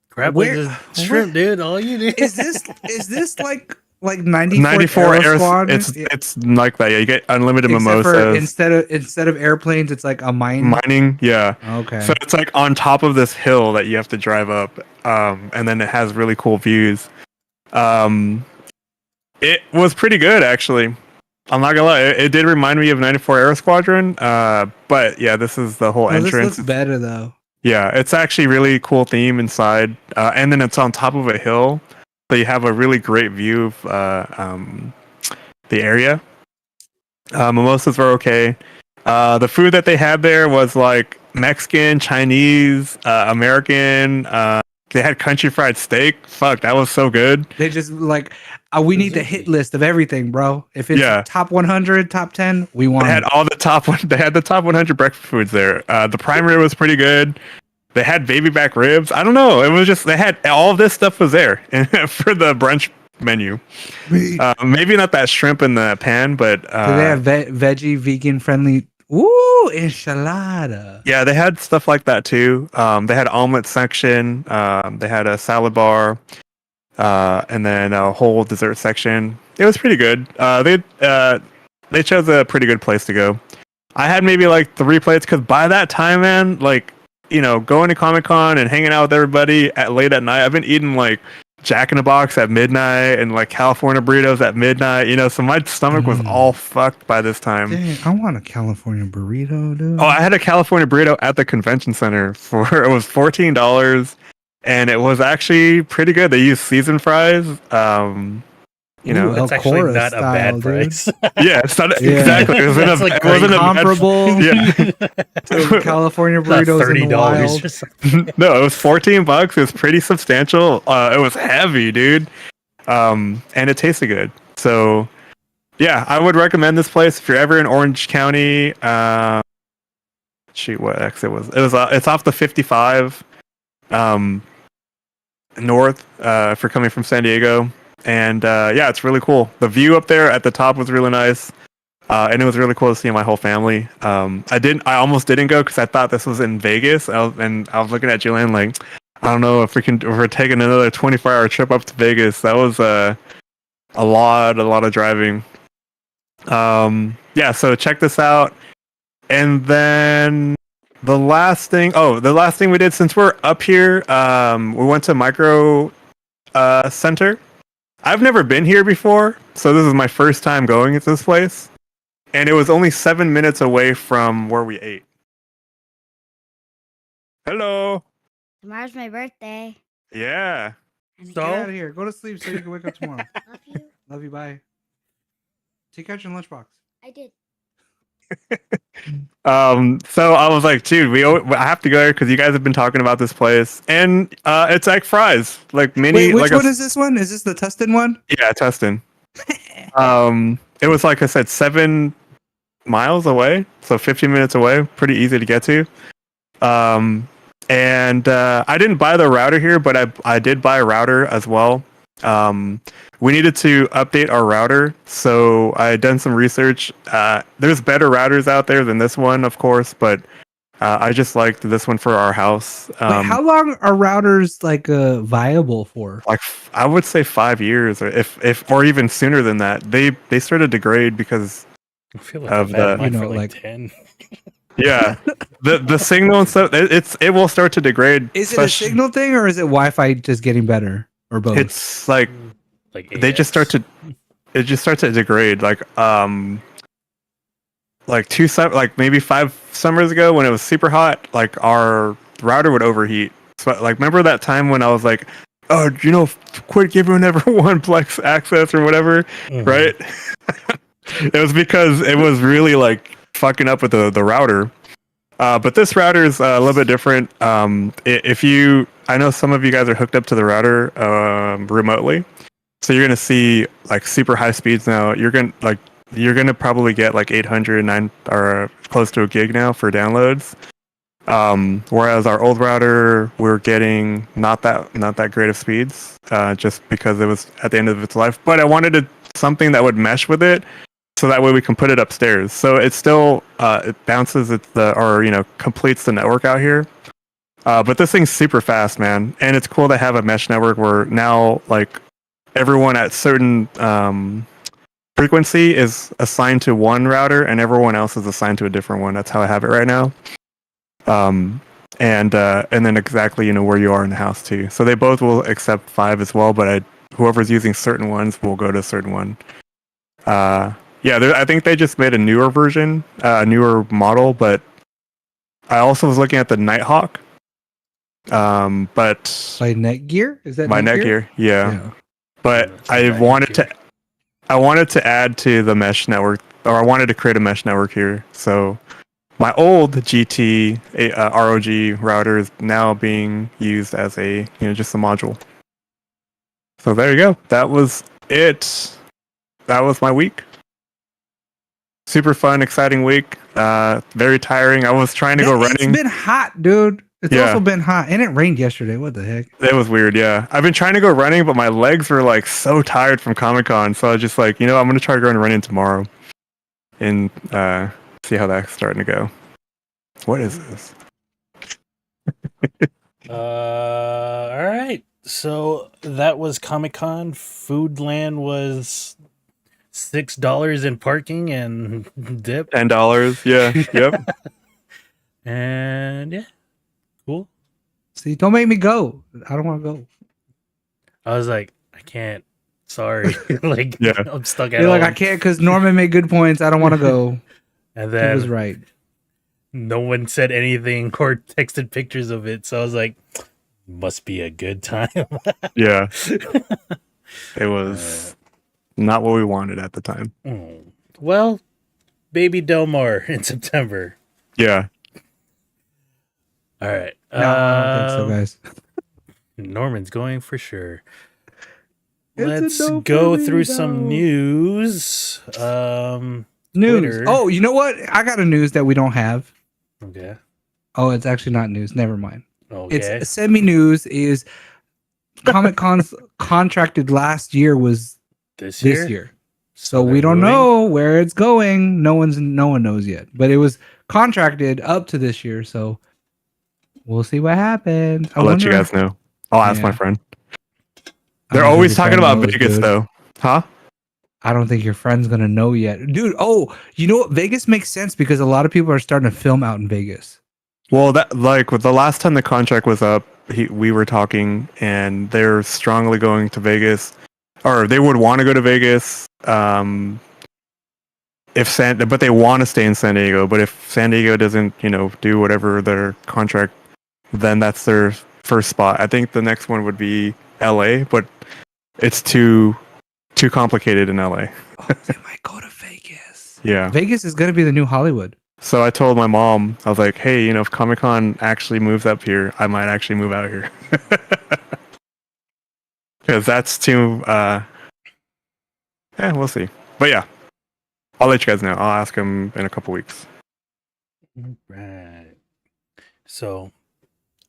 crab legs, shrimp, dude. All you need is this like like 94 94 Aero Aero. Squad. It's like that. Yeah, you get unlimited Except for mimosas. instead of airplanes, it's like a mine. Mining, yeah. Okay. So it's like on top of this hill that you have to drive up, and then it has really cool views. It was pretty good actually. I'm not gonna lie, it did remind me of 94 Aero Squadron. But yeah, this is the whole This entrance. looks better though. Yeah, it's actually really cool theme inside, and then it's on top of a hill, so you have a really great view of the area. Mimosas were okay. The food that they had there was like Mexican, Chinese, American. They had country fried steak. Fuck, that was so good. They just like we need the hit list of everything, bro. If it's Yeah. top 100, top 10, we want They had it. all the top one. They had the top 100 breakfast foods there. The prime rib was pretty good. They had baby back ribs. I don't know. It was just they had all of this stuff was there for the brunch menu. Maybe not that shrimp in the pan, but Do they have veggie, vegan friendly? Ooh, enchilada. yeah, they had stuff like that too. They had omelet section. They had a salad bar, and then a whole dessert section. It was pretty good. They chose a pretty good place to go. I had maybe like 3 plates because by that time, man, like going to Comic-Con and hanging out with everybody late at night. I've been eating like Jack in the Box at midnight and like California burritos at midnight. So my stomach was all fucked by this time. Dang, I want a California burrito, dude. Oh, I had a California burrito at the convention center it was $14, and it was actually pretty good. They used seasoned fries. Ooh, That's El actually Cora not a style, bad dude. price. Yeah, it's not Yeah. exactly. It wasn't That's like it wasn't a bad- comparable Yeah, to California About burritos in the $30 wild. or something. no, it was $14. It was pretty substantial. It was heavy, dude. And it tasted good. So, yeah, I would recommend this place if you're ever in Orange County. Shoot, what exit was it? It's off the 55 north if you're coming from San Diego. And yeah, it's really cool. The view up there at the top was really nice. And it was really cool to see my whole family. I almost didn't go because I thought this was in Vegas. I was looking at Julian like, I don't know if we're taking another 24-hour trip up to Vegas. That was a lot of driving. Yeah, so check this out. And then the last thing we did since we're up here, we went to Micro Center. I've never been here before, so this is my first time going to this place. And it was only 7 minutes away from where we ate. Hello. Tomorrow's my birthday. Yeah. And So- Get out of here. Go to sleep so you can wake up tomorrow. love you. Love you. Bye. Take out your lunchbox. I did. So I was like, dude, I have to go there because you guys have been talking about this place, and it's like fries, like mini. Wait, which like one is this one? Is this the Tustin one? Yeah, Tustin. It was like I said, 7 miles away, so 15 minutes away. Pretty easy to get to. And I didn't buy the router here, but I did buy a router as well. We needed to update our router, so I had done some research. There's better routers out there than this one, of course, but I just liked this one for our house. Wait, how long are routers like viable for? Like I would say 5 years, or if or even sooner than that. They started to degrade because I feel like Of I've had the- mine you for know, like like- 10. yeah, the signal and stuff it will start to degrade. Is it a especially- signal thing or is it Wi-Fi just getting better or both? It's like Like they just start AX. to it just starts to degrade like like maybe 5 summers ago when it was super hot, like our router would overheat. So like remember that time when I was like, oh, quit giving everyone Plex access or whatever, Mhm. right? It was because it was really like fucking up with the router. But this router is a little bit different. I know some of you guys are hooked up to the router remotely, so you're gonna see like super high speeds now. You're gonna probably get like 800, 9 or close to a gig now for downloads. Whereas our old router, we're getting not that great of speeds, just because it was at the end of its life. But I wanted something that would mesh with it, so that way we can put it upstairs. So it still it bounces completes the network out here. But this thing's super fast, man, and it's cool to have a mesh network where now like everyone at certain frequency is assigned to one router, and everyone else is assigned to a different one. That's how I have it right now. And then exactly where you are in the house too. So they both will accept 5 as well, but whoever's using certain ones will go to a certain one. Yeah, I think they just made a newer version, a newer model, but I also was looking at the Nighthawk. But By Netgear? Is that my Netgear? Yeah. Yeah. But I wanted to add to the mesh network, or I wanted to create a mesh network here. So my old GT ROG router is now being used as just a module. So there you go. That was it. That was my week. Super fun, exciting week. Very tiring. I was trying to go running. It's been hot, dude. It's also been hot, and it rained yesterday. What the heck? It was weird, yeah. I've been trying to go running, but my legs were like so tired from Comic-Con, so I was just like, I'm gonna try going running tomorrow, and see how that's starting to go. What is this? All right. So that was Comic-Con. Foodland was $6 in parking and dip. $10, yeah, yep. And yeah, cool. See, don't make me go. I don't want to go. I was like, I can't. Sorry. Like, Yeah. I'm stuck at You're home. like, I can't because Norman made good points. I don't want to go. And He then was right. no one said anything or texted pictures of it. So I was like, must be a good time. Yeah. It was not what we wanted at the time. Well, Baby Delmar in September. Yeah. All right. No, I don't think so, guys. Norman's going for sure. It's a Let's no go for me, through no. some news. News. Twitter. Oh, you know what? I got a news that we don't have. Okay. Oh, it's actually not news. Never mind. Okay. It's semi-news. Is Comic-Con's contracted last year was this this year. year. So we they're don't moving? know where it's going. No one knows yet. But it was contracted up to this year, so we'll see what happens. I'll let you guys know. I'll ask my Yeah. friend. I They're don't always think your talking friend about knows, Vegas, dude. though. Huh? I don't think your friend's gonna know yet, dude. Oh, you know what? Vegas makes sense because a lot of people are starting to film out in Vegas. Well, that with the last time the contract was up, we were talking, and they're strongly going to Vegas, or they would want to go to Vegas. But they want to stay in San Diego. But if San Diego doesn't, do whatever their contract, then that's their first spot. I think the next one would be LA, but it's too complicated in LA. Oh, they might go to Vegas. Yeah. Vegas is gonna be the new Hollywood. So I told my mom, I was like, hey, if Comic-Con actually moves up here, I might actually move out here. Because that's too, we'll see. But yeah, I'll let you guys know. I'll ask him in a couple weeks. Right. So,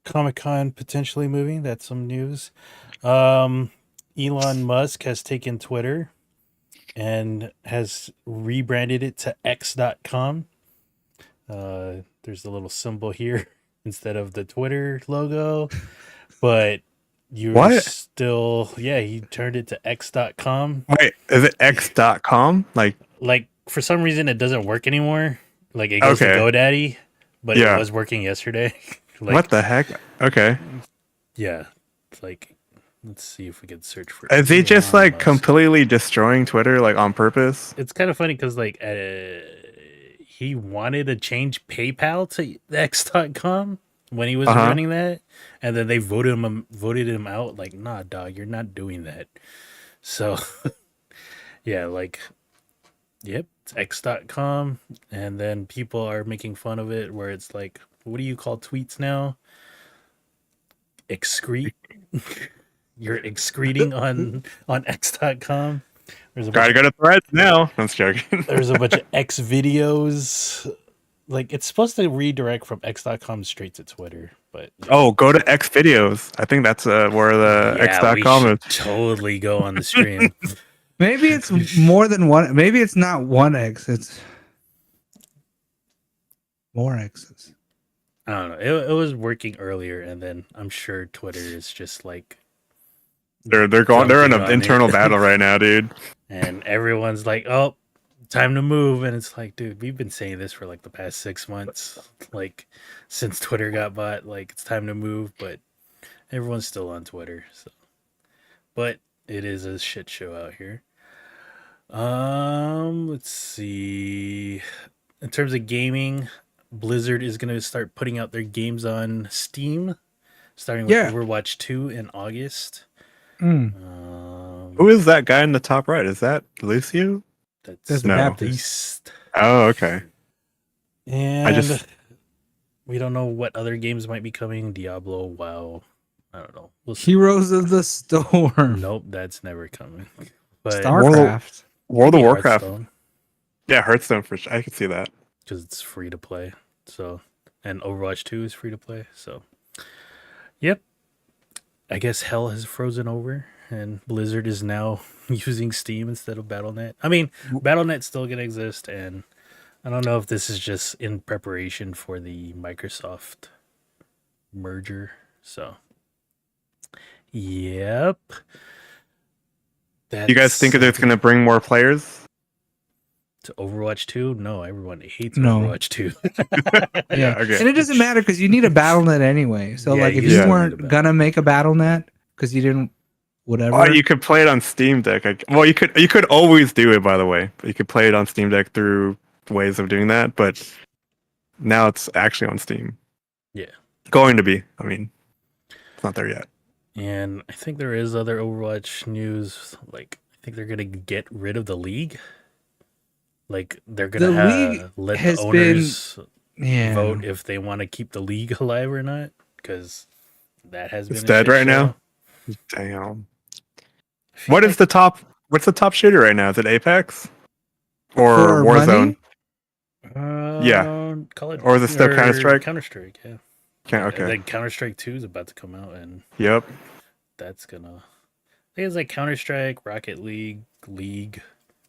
Comic-Con potentially moving. That's some news. Elon Musk has taken Twitter and has rebranded it to X.com. There's a little symbol here instead of the Twitter logo, but you're still, he turned it to X.com. Wait, is it X.com? Like for some reason it doesn't work anymore. Like it goes to GoDaddy, but it was working yesterday. What the heck? Okay. Yeah. Let's see if we can search for. Is he just completely destroying Twitter on purpose? It's kind of funny because he wanted to change PayPal to X.com when he was running that, and then they voted him out. Like, nah, dog, you're not doing that. So, yeah, yep, it's X.com, and then people are making fun of it, where it's like, what do you call tweets now? Excrete. You're excreting on X.com. Gotta go to Threads now. I'm just joking. There's a bunch of X videos. It's supposed to redirect from X.com straight to Twitter, but go to X videos. I think that's where the X.com is. Totally go on the stream. Maybe it's more than one. Maybe it's not one X. It's more X's. I don't know. It was working earlier, and then I'm sure Twitter is just They're in jumping an on internal it. battle right now, dude. And everyone's like, "Oh, time to move." And it's like, dude, we've been saying this for like the past 6 months, like since Twitter got bought. Like, it's time to move, but everyone's still on Twitter. So, but it is a shit show out here. Let's see. In terms of gaming, Blizzard is going to start putting out their games on Steam, starting with Overwatch 2 in August. Who is that guy in the top right? Is that Lucio? That's the Baptist. Beast. Oh, okay. And we don't know what other games might be coming. Diablo, WoW. I don't know. We'll see. Heroes of the Storm. Nope, that's never coming. But StarCraft. World of Warcraft. Hearthstone, Yeah, Hearthstone for sure. I can see that. because it's free to play. So, and Overwatch 2 is free to play. So, yep. I guess hell has frozen over, and Blizzard is now using Steam instead of Battle.net. I mean, Battle.net's still gonna exist, and I don't know if this is just in preparation for the Microsoft merger. So, yep. You guys think that it's going to bring more players? to Overwatch 2? No, everyone hates No. Overwatch 2. Yeah, okay. and it doesn't matter because you need a BattleNet anyway. So Yeah, like, if you you do need a weren't gonna make a BattleNet because you didn't, whatever. Oh, you could play it on Steam Deck. Well, you could always do it, by the way. You could play it on Steam Deck through ways of doing that, but now it's actually on Steam. Yeah. Going to be. I mean, it's not there yet. And I think there is other Overwatch news. Like, I think they're gonna get rid of the league. Like, they're The gonna league let has the owners yeah. vote if they want to keep the league alive or not, because that has been It's a dead shit right show. now? Damn. I feel What is like the top? What's the top shooter right now? Is it Apex or For Warzone? money? Yeah. Call it, Or is it still Counter-Strike? Counter-Strike, yeah. Okay. And then Counter-Strike 2 is about to come out, and Yep. that's gonna. I think it's like Counter-Strike, Rocket League,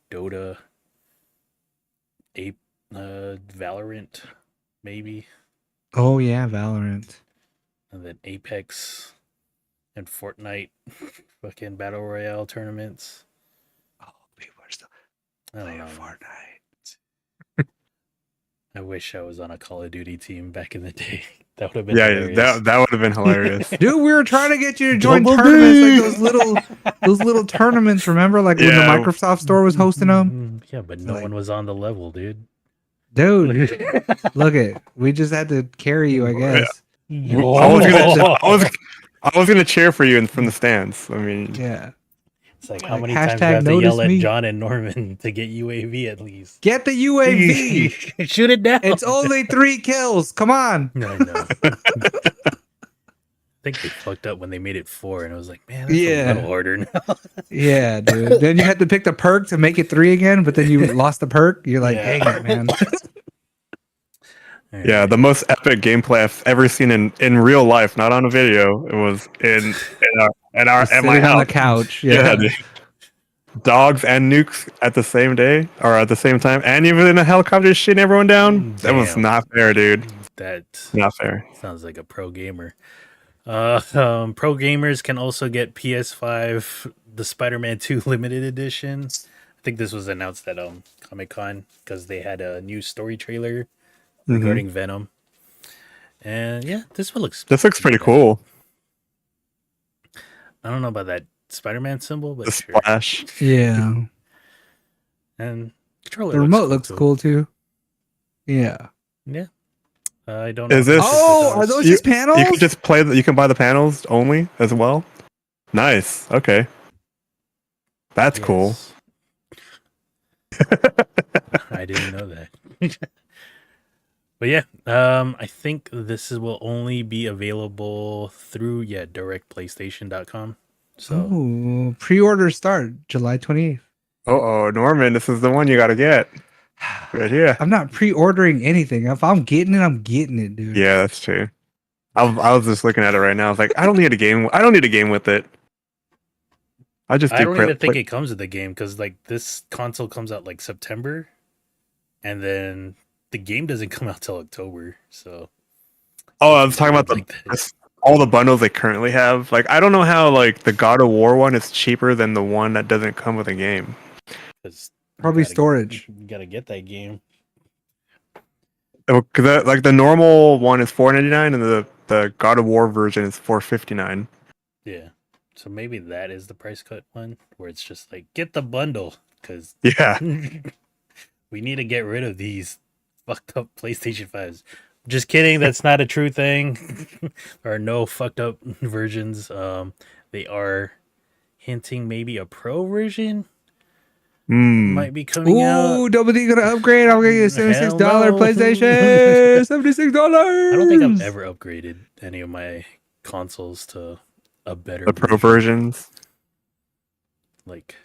Dota, Valorant, maybe, Oh yeah, Valorant. and then Apex and Fortnite, fucking battle royale tournaments. Oh, people are still I don't playing know. Fortnite. I wish I was on a Call of Duty team back in the day. That would have been Yeah, hilarious. that would have been hilarious. Dude, we were trying to get you to join Double tournaments, D! like those little tournaments. Remember, like when the Yeah. Microsoft Store was hosting them. Yeah, but no Like- one was on the level, dude. Dude, look it. We just had to carry you, I guess. I was gonna cheer for you from the stands. I mean, Yeah. It's like, how Like, many times do you hashtag have to yell notice at me. John and Norman to get UAV at least? Get the UAV. Shoot it down. It's only 3 kills. Come on. I know. I think they fucked up when they made it 4, and I was like, man, that's Yeah. a little harder now. Yeah, dude. Then you had to pick the perk to make it 3 again, but then you lost the perk. You're like, Yeah. dang it, man. yeah, the most epic gameplay I've ever seen in real life, not on a video. It was in Just my sitting on the house. couch. Yeah, Yeah. dude. Dogs and nukes at the same day or at the same time, and even in a helicopter shooting everyone down. That was Damn. not fair, dude. That Not fair. sounds like a pro gamer. Pro gamers can also get PS5, the Spider-Man 2 limited edition. I think this was announced at Comic-Con because they had a new story trailer regarding Venom. And yeah, this one looks. This looks pretty cool. I don't know about that Spider-Man symbol, but The sure. splash. Yeah. And controller. The remote looks too. cool too. Yeah. Yeah. I don't know. Is if this- Oh, are those You- just panels? You can just play. You can buy the panels only as well. Nice. Okay. That's cool. Yes. I didn't know that. But yeah, I think this will only be available through directplaystation.com. So Oh, pre-order start July 28th. Oh, Norman, this is the one you got to get right here. I'm not pre-ordering anything. If I'm getting it, I'm getting it, dude. Yeah, that's true. I was just looking at it right now. I was like, I don't need a game. I don't need a game with it. I just I don't even think play- it comes with the game because like this console comes out like September, and then the game doesn't come out till October. So Oh, I was talking about Like that. all the bundles they currently have. Like I don't know how like the God of War one is cheaper than the one that doesn't come with a game. 'Cause you Probably gotta- storage. You gotta get that game. Because like the normal one is $4.99 and the God of War version is $4.59. Yeah. So maybe that is the price cut one where it's just like get the bundle because Yeah. we need to get rid of these fucked up PlayStation 5s. Just kidding, that's not a true thing. There are no fucked up versions. They are hinting maybe a pro version might be coming out. Ooh, double D gonna upgrade. I'm gonna get Hell $76 no. PlayStation. $76. I don't think I've ever upgraded any of my consoles to a better The pro version. versions. Like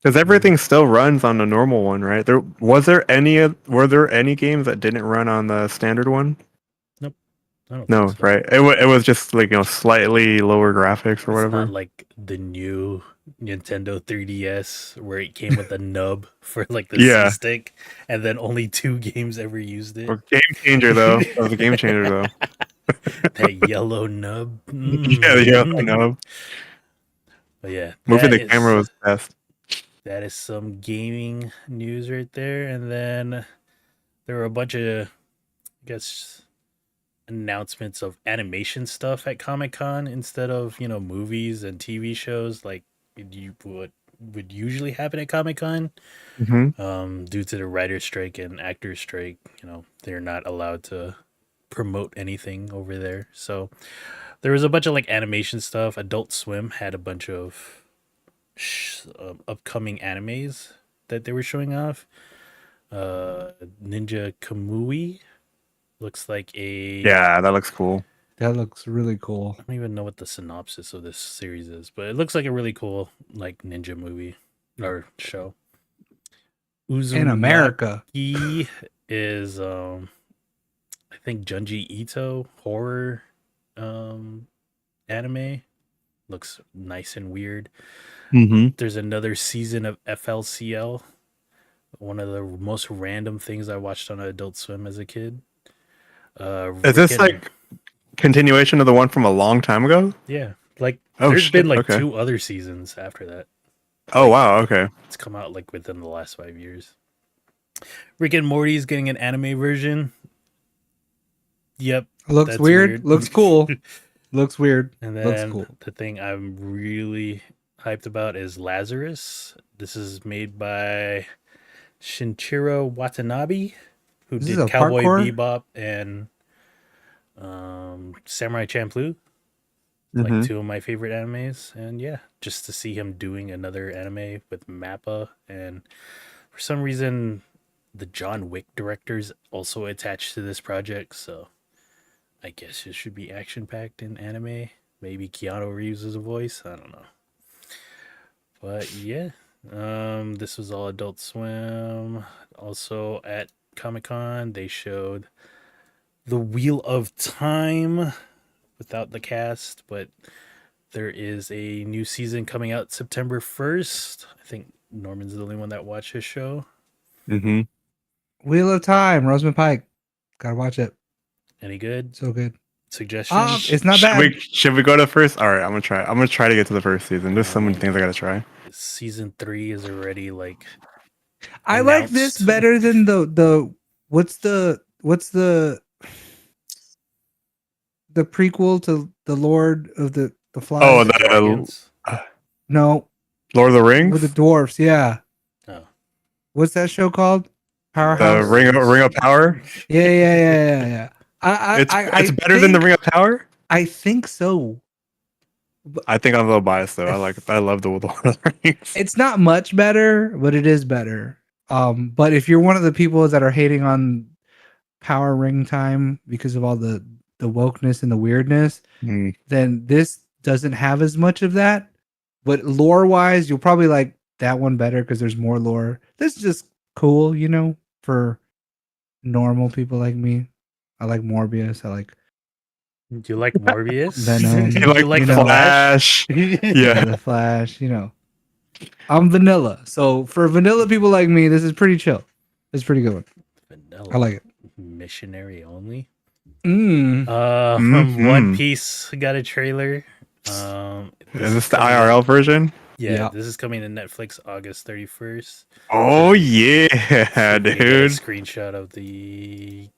Because everything still runs on the normal one, right? Were there any games that didn't run on the standard one? I don't No, think so. right? It was just like slightly lower graphics or It's whatever. not like the new Nintendo 3DS where it came with a nub for like the Yeah. C stick, and then only 2 games ever used it. Well, game changer though. That was a game changer though. That yellow nub. Yeah, yeah, I know. But yeah, Moving that the camera was best. that is some gaming news right there. And then there were a bunch of, I guess, announcements of animation stuff at Comic-Con instead of, movies and TV shows like what would usually happen at Comic-Con. Due to the writer's strike and actor's strike, they're not allowed to promote anything over there. So there was a bunch of like animation stuff. Adult Swim had a bunch of upcoming animes that they were showing off. Ninja Kamui looks like a Yeah, that looks cool. That looks really cool. I don't even know what the synopsis of this series is, but it looks like a really cool like ninja movie or show. In America. Uzumaki is I think Junji Ito horror anime. Looks nice and weird. Mm-hmm. There's another season of FLCL. One of the most random things I watched on Adult Swim as a kid. Is this like continuation of the one from a long time ago? Yeah, like Oh, there's shit, been like okay. 2 other seasons after that. Oh wow, okay. It's come out like within the last 5 years. Rick and Morty's getting an anime version. Yep. Looks that's weird. Looks cool. Looks weird. And Looks then cool. the thing I'm really hyped about is Lazarus. This is made by Shinichiro Watanabe, who This is did a Cowboy parkour? Bebop and Samurai Champloo. Mhm. Like 2 of my favorite animes. And yeah, just to see him doing another anime with Mappa. And for some reason, the John Wick director's also attached to this project. So I guess it should be action-packed in anime. Maybe Keanu Reeves is a voice. I don't know. But yeah, this was all Adult Swim. Also at Comic-Con, they showed The Wheel of Time without the cast, but there is a new season coming out September 1st. I think Norman's the only one that watched his show. Mm-hmm. Wheel of Time, Rosamund Pike. Gotta watch it. Any good So good. suggestions? It's not bad. Should we go to first? All right, I'm gonna try to get to the first season. There's so many things I gotta try. Season 3 is already like I like this announced. better than the what's the prequel to the Lord of the Flies? Oh, the Dragons. No, Lord of the Rings. with the dwarfs. Yeah. Oh. What's that show called? The Powerhouse. Ring of Power. Yeah. It's better than the Ring of Power. I think so. I think I'm a little biased though. I love the Lord of the Rings. It's not much better, but it is better. But if you're one of the people that are hating on Power Ring Time because of all the wokeness and the weirdness, then this doesn't have as much of that. But lore wise, you'll probably like that one better because there's more lore. This is just cool, for normal people like me. I like Morbius. I like Do you like Morbius? Venom. Do You like the Flash? Yeah. the Flash. I'm vanilla. So for vanilla people like me, this is pretty chill. It's a pretty good one. Vanilla. I like it. Missionary only. Mm. One Piece got a trailer. Is this the IRL version? Yeah, Yeah. this is coming to Netflix August 31st. Oh yeah, We can get a dude. screenshot of the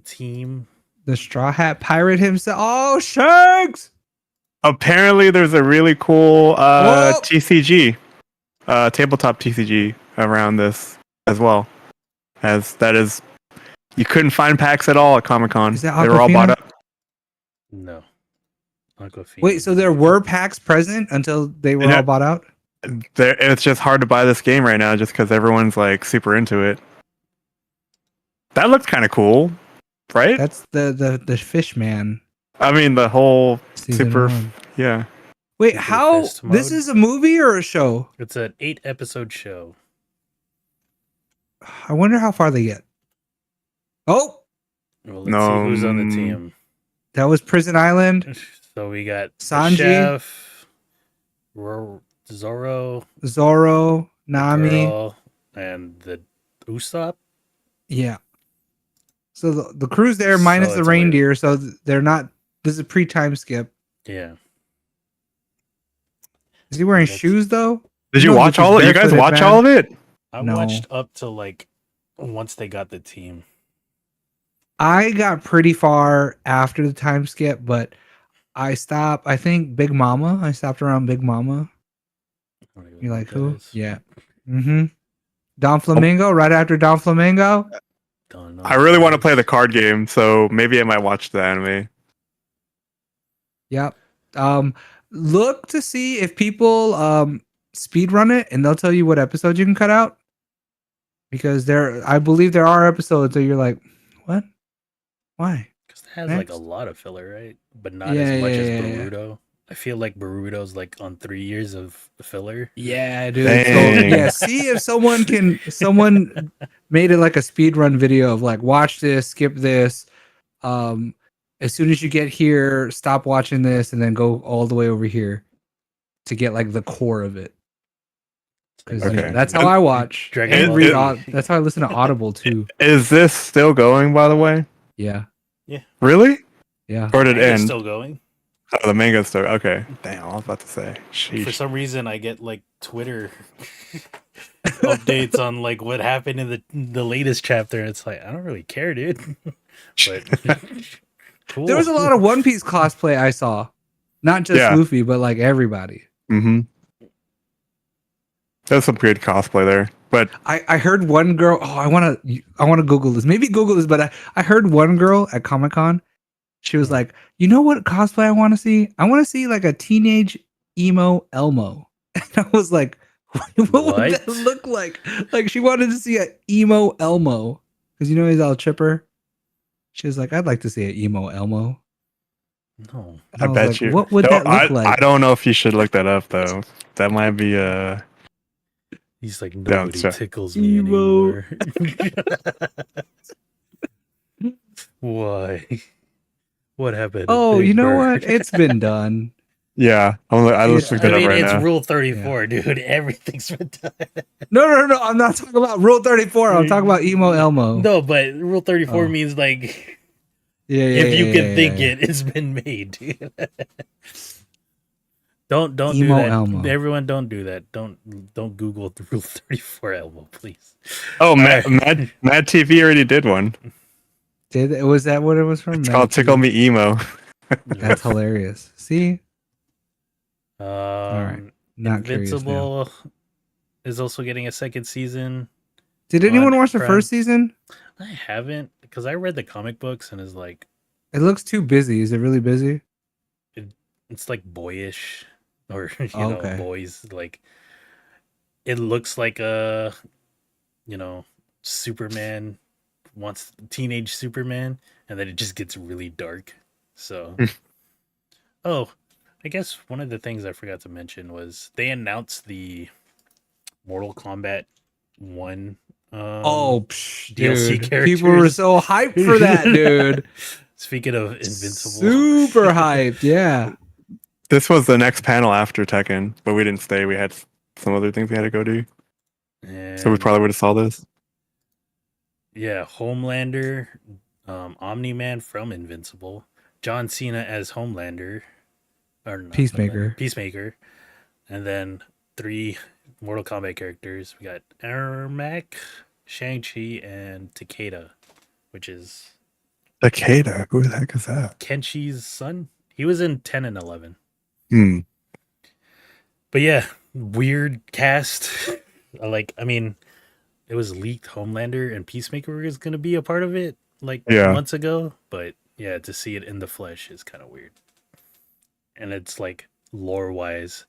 team. The Straw Hat Pirate himself. Oh, Shanks! Apparently, there's a really cool Whoa! TCG, tabletop TCG around this as well. As that is, you couldn't find packs at all at Comic Con. Is that They were all bought Aquafina? up. No. Aquafina. Wait, so there were packs present until they were Yeah. all bought out? It's just hard to buy this game right now, just because everyone's like super into it. That looked kind of cool, right? That's the fish man. I mean, the whole Season super, one. yeah. Wait, Super how? Fist This mode? is a movie or a show? It's an 8-episode show. I wonder how far they get. Oh, Well, let's see who's on the team. that was Prison Island, So we got the Sanji. Chef, Zoro, Zoro, Nami. Girl, and the Usopp. Yeah. So the crew's there minus So the it's reindeer, so they're not. This is a pre-time skip. Yeah. Is he wearing That's- shoes though? Did you No, watch which is all? You guys barefooted, watch man. all of it? I No. watched up to like once they got the team. I got pretty far after the time skip, but I stopped. I think Big Mama. I stopped around Big Mama. I don't even You're know like what that who? is. Yeah. Mm-hmm. Don Flamingo. Right after Don Flamingo. Don't know I what really that want to is. play the card game, so maybe I might watch the anime. Yep. Look to see if people speed run it, and they'll tell you what episodes you can cut out. Because I believe there are episodes that you're like, what? Why? Because it has like a Next. lot of filler, right? But not Yeah, as much yeah, as yeah, yeah. Boruto. I feel like Boruto's like on 3 years of filler. Yeah, dude. Dang. So yeah, see if someone made it like a speed run video of like watch this, skip this. As soon as you get here, stop watching this and then go all the way over here to get like the core of it. Because Okay. that's how I watch. Dragon And Ball read Z. that's how I listen to Audible too. Is this still going, by the way? Yeah. Really? Yeah. Or did it It's end? still going. Oh, the manga's still okay. Damn, I was about to say. For Sheesh. some reason, I get like Twitter updates on like what happened in the latest chapter. It's like I don't really care, dude. But cool. There was a lot of One Piece cosplay I saw. Not just Yeah. Luffy, but like everybody. Mm-hmm. There's some good cosplay there, but I heard one girl. Oh, I want to Google this. Maybe Google this, but I heard one girl at Comic Con. She was like, "You know what cosplay I want to see? I want to see like a teenage emo Elmo." And I was like, "What would that What? look like?" Like she wanted to see an emo Elmo because you know he's all chipper. She was like, "I'd like to see an emo Elmo." No. And I was bet like, you. What would No, that look like? I don't know if you should look that up though. That might be He's like nobody sure. tickles me Emo. anymore. Why? What happened? to Oh, Big you know Bird? what? It's been done. yeah. I just Yeah. looked I it up mean, right it's now. Rule 34, dude. Everything's been done. No. I'm not talking about Rule 34. I'm talking about emo Elmo. No, but Rule 34 Oh. means like Yeah, if you can yeah, think yeah. it's been made, dude. Don't do Emo that. Elmo. Everyone, don't do that. Don't Google the Rule 34 Elmo, please. Oh, Alright. Mad TV already did one. Was that what it was from? It's called Tickle Me Emo. That's hilarious. See, All right. Not curious now. Invincible is also getting a second season. Did anyone on watch the Prime. first season? I haven't because I read the comic books and it's like It looks too busy. Is it really busy? it's like boyish or you Oh, know okay. boys like it looks like a Superman wants teenage Superman and then it just gets really dark. So oh, I guess one of the things I forgot to mention was they announced the Mortal Kombat 1 DLC DLC dude. People were characters. so hyped for that, dude. Speaking of Invincible. Super hyped. Yeah. This was the next panel after Tekken, but we didn't stay. We had some other things we had to go do, so we And, probably would have saw this. yeah, Homelander Omni-Man from Invincible, John Cena as Homelander, or not Peacemaker. Homelander, Peacemaker, and then 3 Mortal Kombat characters. We got Ermac, Shang-Chi, and Takeda, which is Takeda. Who the heck is that? Kenshi's son. He was in 10 and 11. Hmm. But yeah, weird cast. I mean, it was leaked Homelander and Peacemaker was going to be a part of it months ago. But yeah, to see it in the flesh is kind of weird. And it's like lore-wise,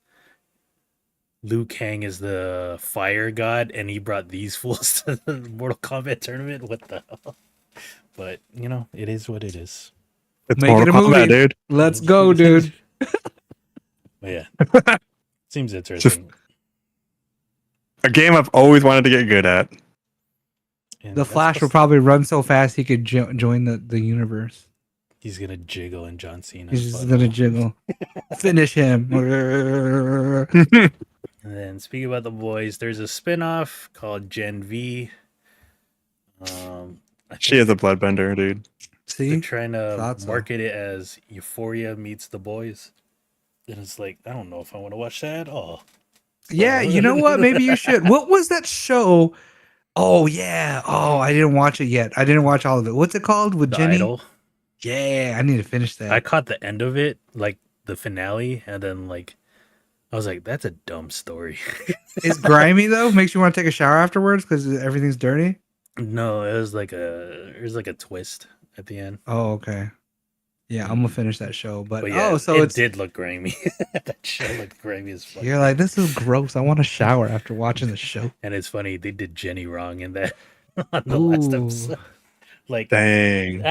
Liu Kang is the fire god, and he brought these fools to the Mortal Kombat tournament. What the hell? But, it is what it is. It's Make Mortal it a movie. Kombat, dude. Let's go, dude. But yeah. Seems interesting. A game I've always wanted to get good at. And The that's Flash will what's- probably run so fast he could join the universe. He's going to jiggle in John Cena. He's just gonna jiggle. Finish him. And then speaking about The Boys, there's a spin-off called Gen V. I She is a bloodbender, dude. They're See? trying to Thought so. market it as Euphoria meets The Boys. And it's like, I don't know if I want to watch that at all. Yeah, you know what? Maybe you should. What was that show? Oh yeah. Oh, I didn't watch it yet. I didn't watch all of it. What's it called with The Jenny? Idol. Yeah, I need to finish that. I caught the end of it, like the finale, and then I was like, that's a dumb story. It's grimy though. Makes you want to take a shower afterwards because everything's dirty. No, it was like a twist at the end. Oh, okay. Yeah, I'm gonna finish that show. But yeah, so it did look grimy. That show looked grimy as fuck. you're like, this is gross. I want to shower after watching the show. And it's funny, they did Jenny wrong in that on the last Ooh. episode. Like, Dang.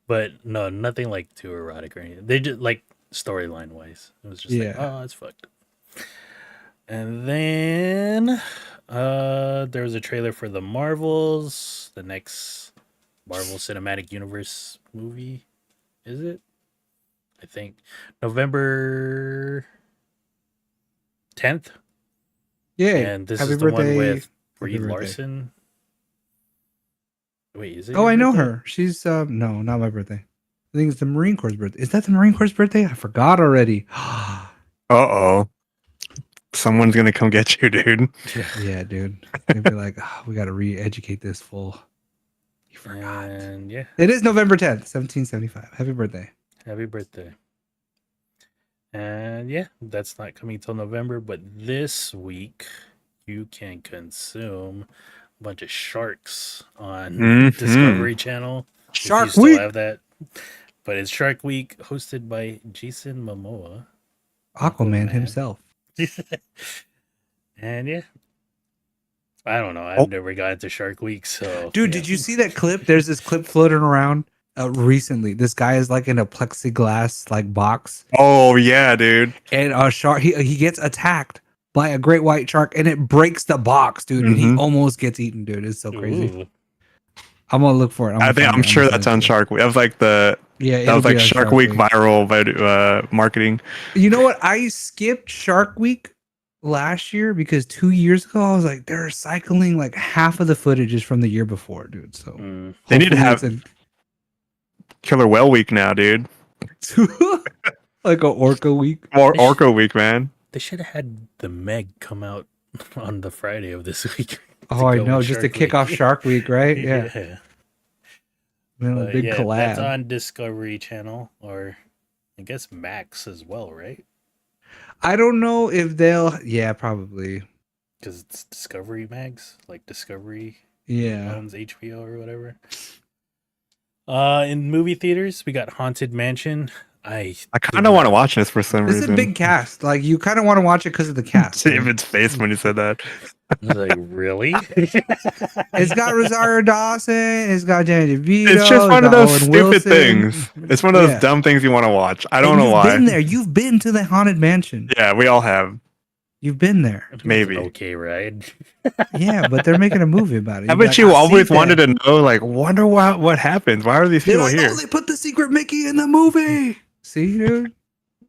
but no, nothing like too erotic or anything. They just like storyline wise, it was just like, Yeah. oh, it's fucked. And then there was a trailer for the Marvels, the next Marvel Cinematic Universe movie. Is it? I think November 10th. Yeah. And this Happy is the one birthday. with Brie Happy birthday. Larson. Wait, is it? Oh, your I know birthday? her. She's no, not my birthday. I think it's the Marine Corps' birthday. Is that the Marine Corps' birthday? I forgot already. Uh-oh. Someone's gonna come get you, dude. Yeah, dude. They'd be like, oh, we got to re-educate this fool. You forgot. And yeah, It is November 10th, 1775. Happy birthday. happy birthday. And yeah, that's not coming till November, but this week you can consume a bunch of sharks on Mhm. Discovery Channel. if you Shark still Week. have that. But it's Shark Week, hosted by Jason Momoa. Aquaman Aquaman. himself. And yeah, I don't know. I've never got into Shark Week, so Dude, did you see that clip? There's this clip floating around recently. This guy is like in a plexiglass like box, Oh yeah, dude. and a shark. He gets attacked by a great white shark, and it breaks the box, dude. And he Mhm. almost gets eaten, dude. It's so crazy. Ooh. I'm gonna look for it. I'm sure that's on Shark Week. That was like Yeah, that it'll was be like on Shark Week viral marketing. You know what? I skipped Shark Week last year because 2 years ago I was like, they're cycling like half of the footage is from the year before, dude. So They need to hopefully have Killer Whale Week now, dude. it's like a Orca Week. Or Orca Week, man. They should have had the Meg come out on the Friday of this week. Oh, I go know, with just to Shark kick Week. off Shark Week, right? Yeah, yeah. Man, a But big yeah, collab. that's on Discovery Channel, or I guess Max as well, right? I don't know if they'll. Yeah, probably. Because it's Discovery Max, like Discovery Yeah. owns HBO or whatever. In movie theaters, we got Haunted Mansion. I kind of want to watch this for some This is a reason. big cast. Like you kind of want to watch it because of the cast. David's face when he said that. was like, really? It's got Rosario Dawson. It's got Danny DeVito. It's just one of got those Owen stupid Wilson. things. It's one of those Yeah. dumb things you want to watch. I don't And know you've why. been there. You've been to the Haunted Mansion. Yeah, we all have. You've been there. It was Maybe. an okay ride. Yeah, but they're making a movie about it. I You'd be bet like, you "I see always that." wanted to know, like, wonder what happens. Why are these They're people like, here? oh, they put the secret Mickey in the movie. See, dude?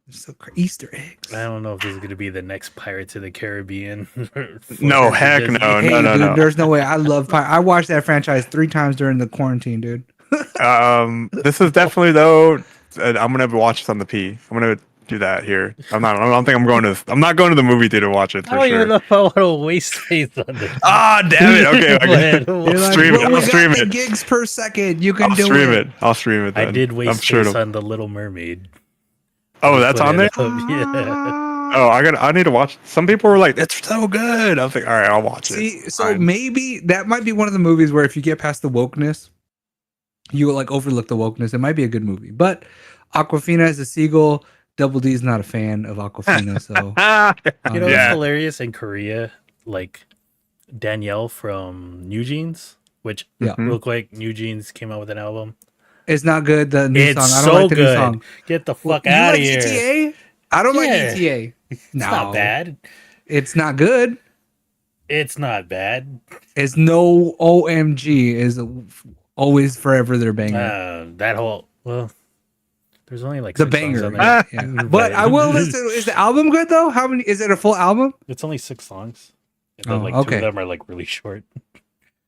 So Easter eggs. I don't know if this is gonna be the next Pirates of the Caribbean. No, for heck Disney. no. Hey, dude, no. there's no way. I love I watched that franchise 3 times during the quarantine, dude. This is definitely though. I'm gonna watch this on the P. I'm gonna do that here. I'm not. I don't think I'm going to. I'm not going to the movie theater to watch it I for don't even sure. know if I want to waste space on this. Ah, damn it. Okay, But, I'll You're like, stream it. "Well, I'll we stream got the it. gigs per second. You can I'll do stream it. it. I'll stream it. I Then. did waste I'm sure space it'll- on the Little Mermaid. Oh, I that's put on it there. up, yeah. Oh, I need to watch. Some people were like, "It's so good." I was like, "All right, I'll watch it." See, so Fine. maybe that might be one of the movies where if you get past the wokeness, you will like overlook the wokeness. It might be a good movie. But Aquafina as a seagull, Double D is not a fan of Aquafina, so You know, it's Yeah. hilarious in Korea. Like Danielle from New Jeans, which Yeah. Mhm. real quick, New Jeans came out with an album. it's not good. The new It's song. I don't so like the new good. song. Get the Well, fuck you out like of here. ETA? I don't like Yeah. ETA. It's No, not bad. It's not good. It's not bad. It's no OMG is always forever their banger. That whole there's only like The 6 songs banger, on right? there. Yeah. But I will listen. Is the album good though? How many? Is it a full album? It's only 6 songs. And Oh, like 2 okay. of them are like really short.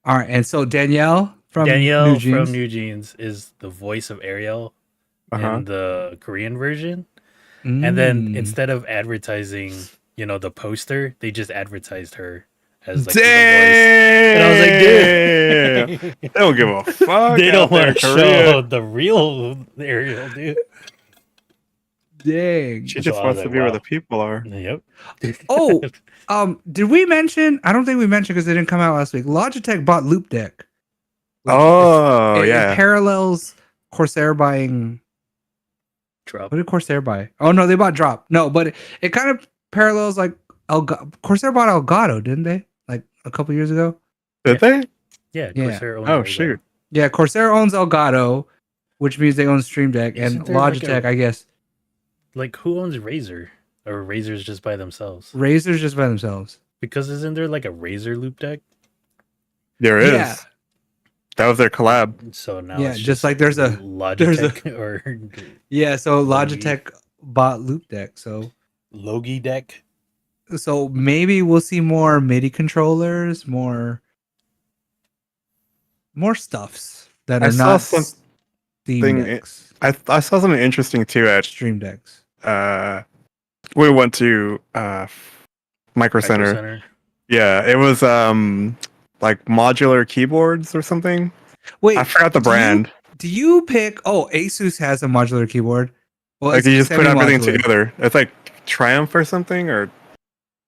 All right, and so Danielle from Danielle New Jeans. from New Jeans is the voice of Ariel Uh-huh. in the Korean version. And then Mm. instead of advertising, the poster, they just advertised her as like the voice. Damn. And I was like, dude, They don't give a fuck. they don't want to Korea. show the real Ariel, dude. Dang. She So just I wants was to like, be where wow. the people are. Yep. Oh, did we mention? I don't think we mentioned because it didn't come out last week. Logitech bought Loop Deck. which Oh it yeah. parallels Corsair buying. Drop. What did Corsair buy? Oh no, they bought Drop. No, but it kind of parallels like Corsair bought Elgato, didn't they? Like a couple years ago. Did they? Yeah. Yeah. Corsair owns Oh Elgato. shoot. Yeah, Corsair owns Elgato, which means they own Stream Deck, and Isn't there like Logitech, a- I guess. Like who owns Razer? Or Razer's just by themselves? Razer's just by themselves. Because isn't there like a Razer loop deck? There is. Yeah. That was their collab. So now Yeah, it's just like there's a- Logitech or Yeah, so Logi. Logitech bought Loop Deck, so Logi deck. maybe we'll see more MIDI controllers, more stuffs that I are saw not something- Steam decks, I saw something interesting too at Stream Decks. we went to Micro Center. Center. Yeah, it was like modular keyboards or something. Wait, I forgot the do you- brand. Do you pick? Oh, Asus has a modular keyboard. Well, Like it's you just put everything semi-modular. together. It's like Triumph or something, or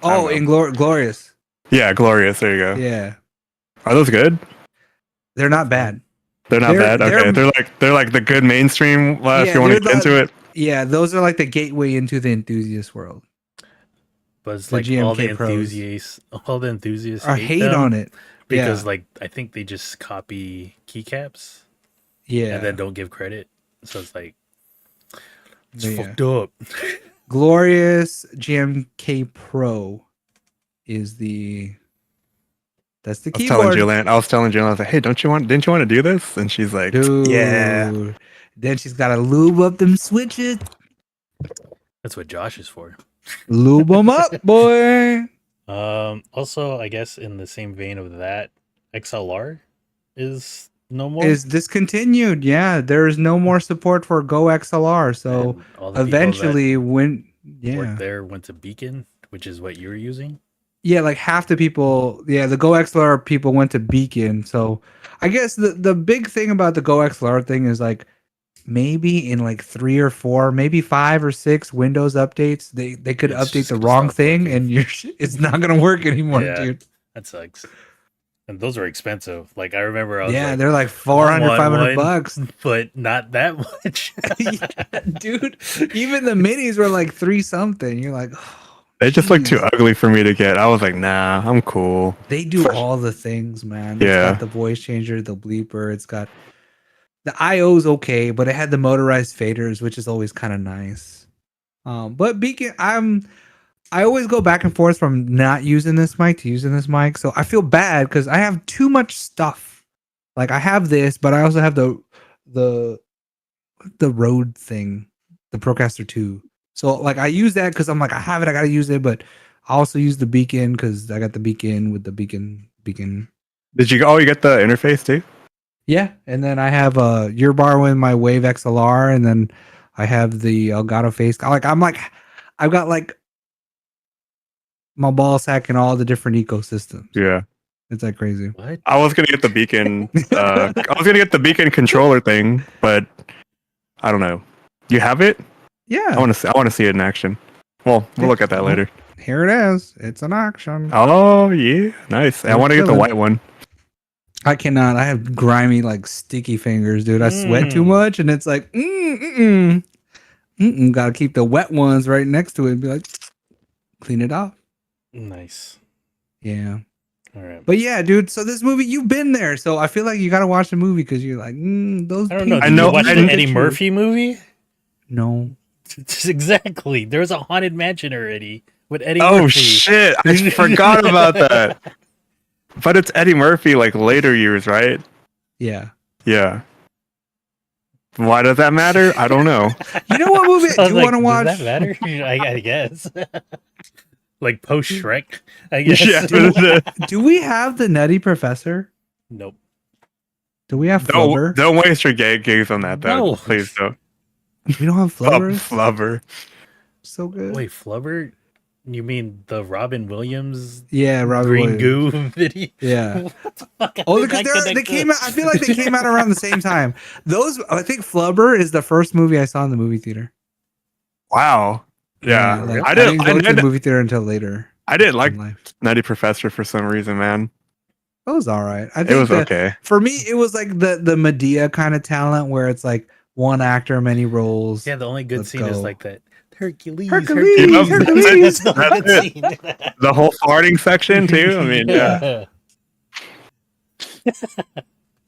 I Oh, don't in Glorious. yeah, Glorious. There you go. Yeah, Are those good? they're not bad. They're not They're- bad. Okay, they're- they're like the good mainstream. If Yeah, you want to they're get the- into it, Yeah, those are like the gateway into the enthusiast world. But it's The like all the GMK Pros. enthusiasts I hate them on it. because Yeah. like I think they just copy keycaps Yeah, and then don't give credit. So it's like it's Yeah. fucked up. Glorious GMK Pro is that's the I was telling keyboard. Julian. I was like, hey, didn't you want to do this? And she's like, Dude. yeah. Then she's got to lube up them switches. That's what Josh is for. Lube them up, boy. Also, I guess in the same vein of that, XLR is no more. Is discontinued. Yeah, there is no more support for Go XLR. So And all the people eventually, when that worked yeah, there went to Beacon, which is what you're using. yeah, like half the people, yeah, the Go XLR people went to Beacon. So I guess the big thing about the Go XLR thing is like maybe in like 3 or 4, maybe 5 or 6 Windows updates, they could It's update just the gonna wrong stop thing working. and it's not gonna work anymore, Yeah. dude. That sucks. And those are expensive. Like I remember, I was Yeah, like, they're like 400, want 500 one. bucks. but not that much. Yeah, dude, even the minis were like 3 something. You're like, oh, They just look too jeez. ugly for me to get. I was like, nah, I'm cool. They do all the things, man. It's Yeah. got the voice changer, the bleeper. It's got the IO's okay, but it had the motorized faders, which is always kind of nice. But Beacon, I always go back and forth from not using this mic to using this mic, so I feel bad because I have too much stuff. Like I have this, but I also have the Rode thing, the Procaster 2. So like I use that because I'm like I have it, I gotta use it, but I also use the beacon because I got the beacon with the beacon. Did you? Oh, you get the interface too? Yeah, and then I have you're borrowing my Wave XLR, and then I have the Elgato face. I've got like my ball sack and all the different ecosystems. Yeah. It's like crazy. What? I was gonna get the beacon. I was gonna get the beacon controller thing, but I don't know. You have it? Yeah. I want to see it in action. Well, we'll look at that later. Here it is. It's an auction. Oh yeah, nice. I want to get the white one. I cannot. I have grimy, like sticky fingers, dude. I sweat too much, and it's like, gotta keep the wet ones right next to it and be like, clean it off. Nice. Yeah. All right. But yeah, dude. So this movie, you've been there, so I feel like you gotta watch the movie because you're like, those. I don't know. pink Did you watch the pictures. Eddie Murphy movie? No. Exactly. There's a haunted mansion already with Eddie Oh Murphy. shit! I forgot about that. But it's Eddie Murphy, like later years, right? Yeah. Yeah. Why does that matter? I don't know. You know what movie I do was you like, want to watch? Does that matter? I guess. Like post Shrek, I guess. Yeah. Do we have the Nutty Professor? Nope. Do we have Flubber? Don't waste your gigs on that, though. No. Please don't. We don't have Flubbers. Flubber. So good. Wait, Flubber? You mean the Robin Williams Yeah, Robert Green Williams. Goo video? Yeah. What the fuck? How Oh, did because that they connect came to- out. I feel like they came out around the same time. I think Flubber is the first movie I saw in the movie theater. Wow. Yeah. like, I didn't go to the didn't. movie theater until later. I didn't like in life. Nutty Professor for some reason, man. It was all right. I think It was that- okay. For me, it was like the Medea kind of talent where it's like one actor, many roles. Yeah, the only good Let's scene is go. like that. Hercules. Hercules, Hercules. That's the That's good it. scene. The whole farting section too. I mean, yeah.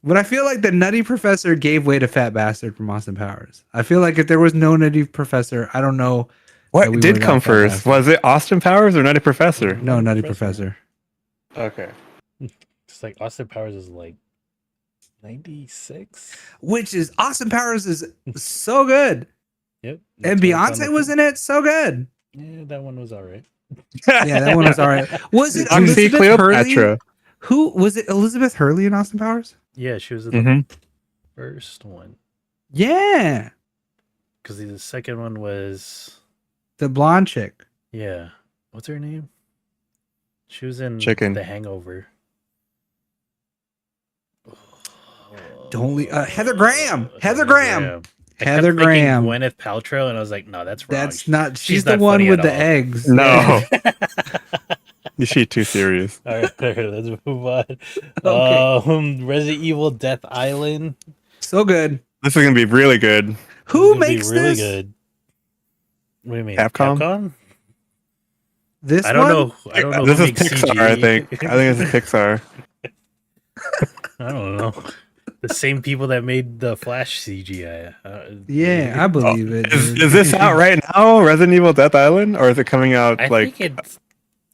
But I feel like the Nutty Professor gave way to Fat Bastard from Austin Powers. I feel like if there was no Nutty Professor, I don't know. What we did would've come got Fat first? Bastard. Was it Austin Powers or Nutty Professor? No, Nutty Professor. Professor. Okay. It's like Austin Powers is like 96. Which is Austin Powers is so good. Yep. And Beyonce was in it, so good. Yeah, that one was all right. Yeah, that one was all right. Was it Oxy Elizabeth Hurley? Cleopatra. Who was it? Elizabeth Hurley in Austin Powers? Yeah, she was in Mm-hmm. the first one. Yeah, Because the second one was, the blonde chick. yeah. What's her name? She was in Chicken. The Hangover. Don't leave, Heather Graham. Heather Graham. I Heather kept thinking Graham. Gwyneth Paltrow, and I was like, no, that's wrong. That's not. She's She's the not one funny with at the all. eggs. No. Is she too serious? All right, let's move on. Okay. Resident Evil Death Island. So good. This is gonna be really good. This is Who gonna be makes really this? good? What do you mean? Capcom? This I don't one? know. I don't know. This who is makes Pixar, CG. I think. I think it's Pixar. I don't know. The same people that made the Flash CGI. Yeah, I believe it. Is, dude. is this out right now, Resident Evil Death Island, or is it coming out I like think it's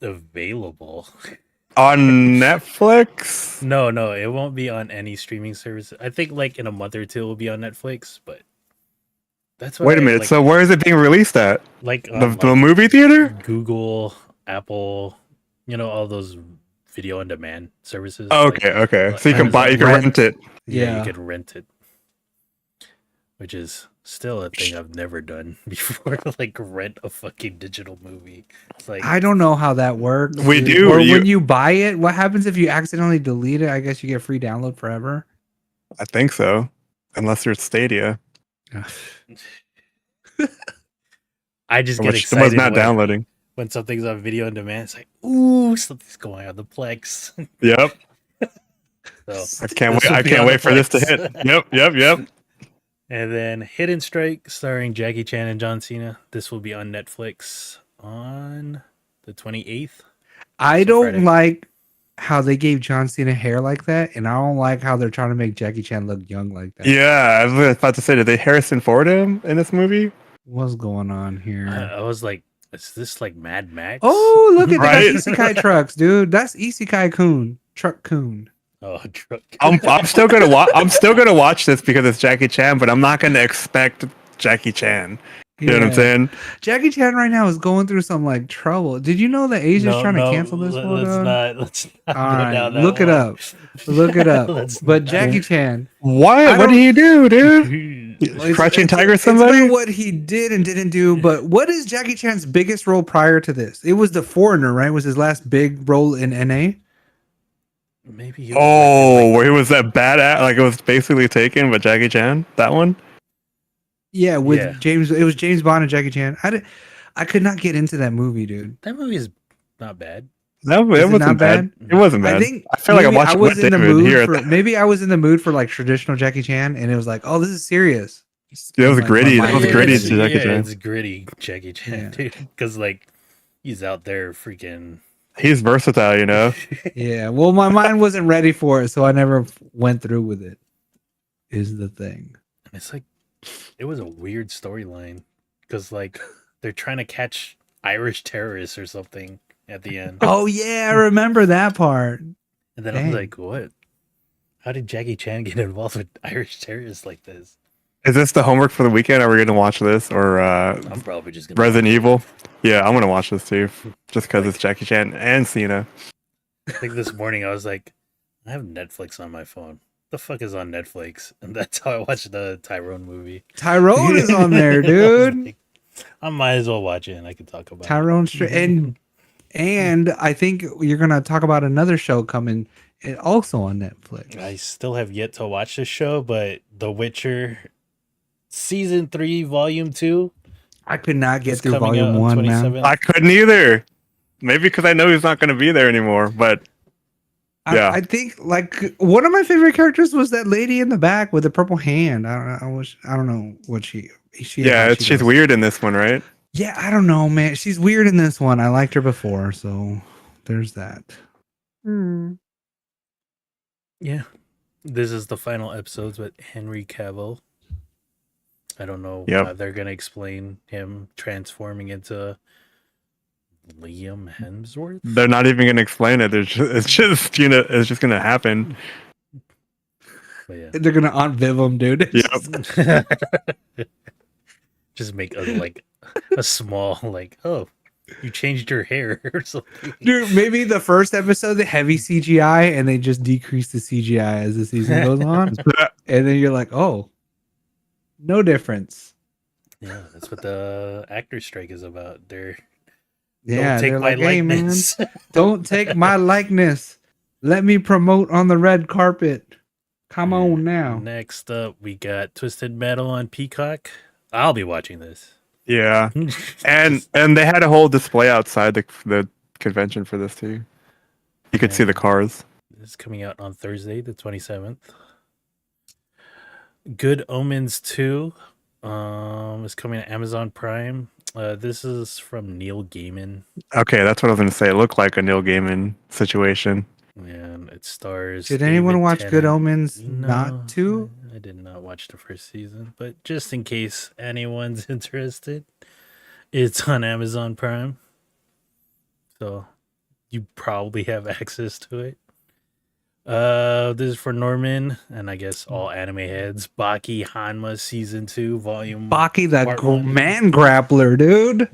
available. on Netflix? No, it won't be on any streaming service. I think like in a month or two it will be on Netflix, but that's what Wait a minute. Like, So where is it being released at? like, The movie theater? Google, Apple, all those video on demand services. Oh, like- okay. like So you can buy, you can Rent. rent it. Yeah, Yeah. you can rent it, which is still a thing I've never done before. Like rent a fucking digital movie. It's like I don't know how that works. We dude. do, Or you- when you buy it, what happens if you accidentally delete it? I guess you get free download forever. I think so, unless you're at Stadia, I just get which was excited not downloading. when something's on video on demand. It's like, ooh, something's going on the Plex. Yep. So, I can't This wait. will I be can't on wait for this to Netflix. hit. Yep. and then Hidden Strike, starring Jackie Chan and John Cena. This will be on Netflix on the 28th. I So don't Friday. like how they gave John Cena hair like that, and I don't like how they're trying to make Jackie Chan look young like that. Yeah, I was about to say, did they Harrison Ford him in this movie? What's going on here? I was like, is this like Mad Max? Oh, look at Right? that Isekai trucks, dude. That's Isekai Kun. Truck Kun. Oh, truck. I'm still gonna watch. I'm still gonna watch this because it's Jackie Chan, but I'm not gonna expect Jackie Chan. You know what I'm saying? Jackie Chan right now is going through some like trouble. Did you know that Asia's trying to cancel this one? Let's not All go right, down that look it one. up. Look it up. Let's But not. Jackie Chan, What? I What don't- did he do, dude? Crouching Tiger, It's somebody? about what he did and didn't do. But what is Jackie Chan's biggest role prior to this? It was The Foreigner, right? Was his last big role in NA? Maybe he was Oh, where he was that badass, like it was basically Taken, but Jackie Chan, that one. Yeah, with Yeah. James. It was James Bond and Jackie Chan. I could not get into that movie, dude. that movie is not bad. No, Is it it wasn't not bad. bad? It wasn't bad. I think I feel like I maybe watched was with in the David mood here. for maybe I was in the mood for like traditional Jackie Chan, and it was like, oh, this is serious. It was like, gritty. my That was mind gritty is- to Jackie yeah, Chan. it's gritty Jackie Chan, Yeah. dude. Because like he's out there freaking. He's versatile, you know. Yeah, well, my mind wasn't ready for it, so I never went through with it. Is the thing. And it's like it was a weird storyline because like they're trying to catch Irish terrorists or something at the end, Oh yeah, I remember that part. and then I dang. was like, what? How did Jackie Chan get involved with Irish terrorists like this? Is this the homework for the weekend? Are we gonna watch this or I'm probably just gonna Resident Evil? Yeah, I'm gonna watch this too, just because it's Jackie Chan and Cena. I think this morning I was like, I have Netflix on my phone. The fuck is on Netflix? And that's how I watched the Tyrone movie. Tyrone is on there, I was dude. like, I might as well watch it and I can talk about Tyrone it. Straight and I think you're gonna talk about another show coming, also on Netflix. I still have yet to watch this show, but The Witcher Season 3, Volume 2. I could not get is through coming out volume on one, man. 27th. I couldn't either. Maybe because I know he's not gonna be there anymore. But yeah. I think like one of my favorite characters was that lady in the back with the purple hand. I don't know what she yeah, she's does. weird in this one, right? Yeah, I don't know, man. She's weird in this one. I liked her before, so there's that. Yeah. This is the final episodes with Henry Cavill. I don't know Yep. how they're going to explain him transforming into Liam Hemsworth. They're not even gonna explain it. It's just it's just gonna happen. But yeah. They're gonna Aunt Viv him, dude. Yep. Just make a small like, oh, you changed your hair or something. Dude, maybe the first episode the heavy CGI and they just decrease the CGI as the season goes on, and then you're like, oh, no difference. Yeah, that's what the actor strike is about. Yeah, Don't take they're my like, hey, man, likeness. don't take my likeness. Let me promote on the red carpet. Come on now. Next up, we got Twisted Metal on Peacock. I'll be watching this. Yeah, and they had a whole display outside the convention for this too. You could see the cars. This is coming out on Thursday, the 27th. Good Omens 2 is coming to Amazon Prime. This is from Neil Gaiman. Okay, that's what I was gonna say. It looked like a Neil Gaiman situation. And it stars. Did anyone David watch Good Tennant. Omens No, not to? I did not watch the first season, but just in case anyone's interested, it's on Amazon Prime. So you probably have access to it. This is for Norman, and I guess all anime heads. Baki Hanma Season 2, Volume Baki, that Part one. man grappler, dude.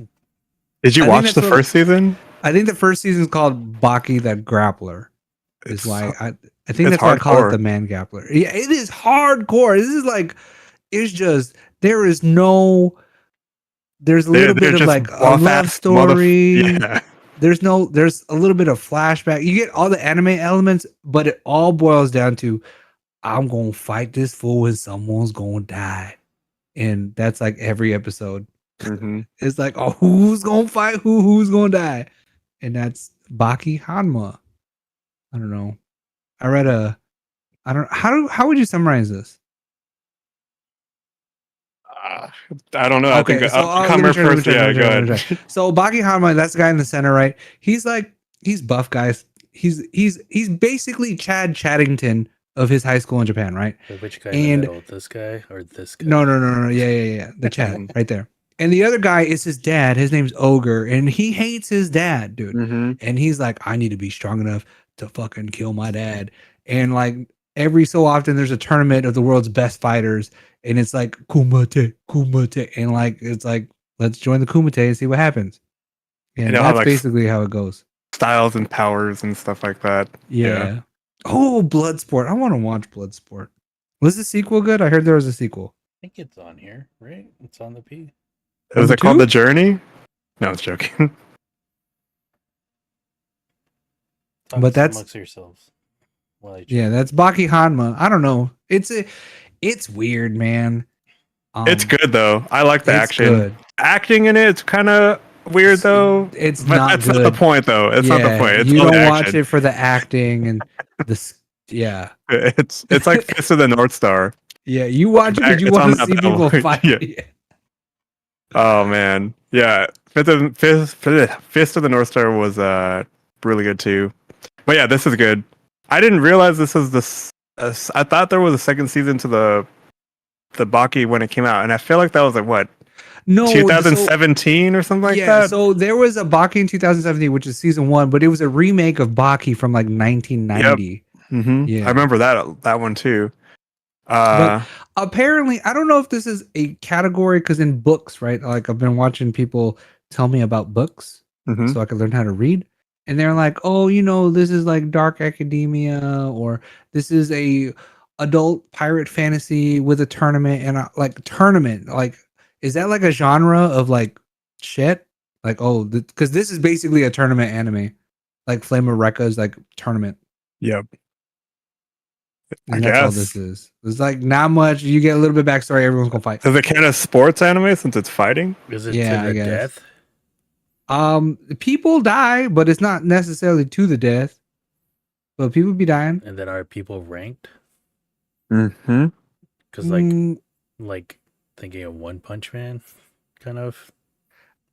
Did you I think watch that's the what- first season? I think the first season is called Baki, that grappler. Is It's why I think it's that's why I call hardcore. it the man grappler. Yeah, it is hardcore. This is like, it's just there is no. There's a little They're bit of just like a buff love ass story. Yeah. There's a little bit of flashback. You get all the anime elements, but it all boils down to I'm gonna fight this fool and someone's gonna die. And that's like every episode. hmm It's like, oh, who's gonna fight who's gonna die? And that's Baki Hanma. I don't know. How would you summarize this? I don't know. Okay, I think so, upcomer let me first. try, Yeah, let me go try, let me ahead. try. So Baki Hanma, that's the guy in the center, right? He's buff, guys. He's basically Chad Chaddington of his high school in Japan, right? Which guy in And- the middle? This guy or this guy? No. Yeah. The Chad right there. And the other guy is his dad. His name's Ogre, and he hates his dad, dude. hmm And he's like, I need to be strong enough to fucking kill my dad. And like every so often, there's a tournament of the world's best fighters, and it's like kumate, and like it's like Let's join the Kumite and see what happens. And they'll have, that's like, basically how it goes. styles and powers and stuff like that. Yeah. Oh, Bloodsport. I want to watch Bloodsport. Was the sequel good? I heard there was a sequel. I think it's on here, right? It's on the P. Was Number it called two? The Journey? No, I was joking. Talk But that's- amongst yourselves. While I check. Yeah, that's Baki Hanma. I don't know. It's weird, man. It's good though. I like the it's action. good. Acting in it's kind of weird though. It's But not that's good. not the point though. It's not the point. It's you all don't the watch action. it for the acting and this. Yeah, It's like Fist of the North Star. yeah. You watch it because you It's on want to that see people level. fight. Yeah. Oh man, yeah. Fist of the North Star was really good too. But yeah, this is good. I didn't realize this was this. I thought there was a second season to the Baki when it came out, and I feel like that was like what No, 2017 or something like yeah. that. So there was a Baki in 2017, which is season 1, but it was a remake of Baki from like 1990. Yeah. I remember that one too. But apparently, I don't know if this is a category because in books, right? Like I've been watching people tell me about books mhm. so I can learn how to read. And they're like, oh, this is like dark academia, or this is a adult pirate fantasy with a tournament and tournament. Like, is that like a genre of like shit? Like, because this is basically a tournament anime. Like Flame of Recca is like tournament. Yep. And that's all this is. There's like not much. You get a little bit backstory. Everyone's gonna fight. Is it kind of sports anime since it's fighting? Is it Yeah, to I the guess. death? People die, but it's not necessarily to the death. But people be dying. And then are people ranked? Mm-hmm. Because like thinking of One Punch Man, kind of.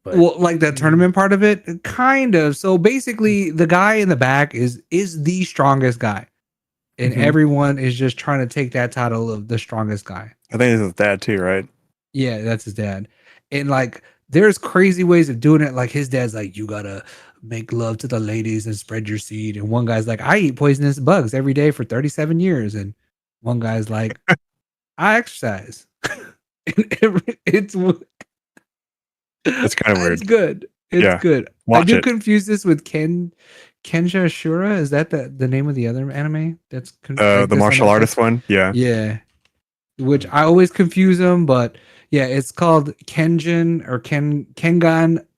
But Well, like the tournament part of it, kind of. So basically, the guy in the back is the strongest guy, and Mhm. everyone is just trying to take that title of the strongest guy. I think it's his dad too, right? Yeah, that's his dad. And like, there's crazy ways of doing it. Like his dad's like, you gotta make love to the ladies and spread your seed. And one guy's like, I eat poisonous bugs every day for 37 years. And one guy's like, I exercise. It's It's kind of weird. It's good. It's Yeah. good. I Watch do it. confuse this with Kensha Shura. Is that the name of the other anime? That's The martial artist one. Yeah. Yeah, which I always confuse them, but yeah, it's called Kengan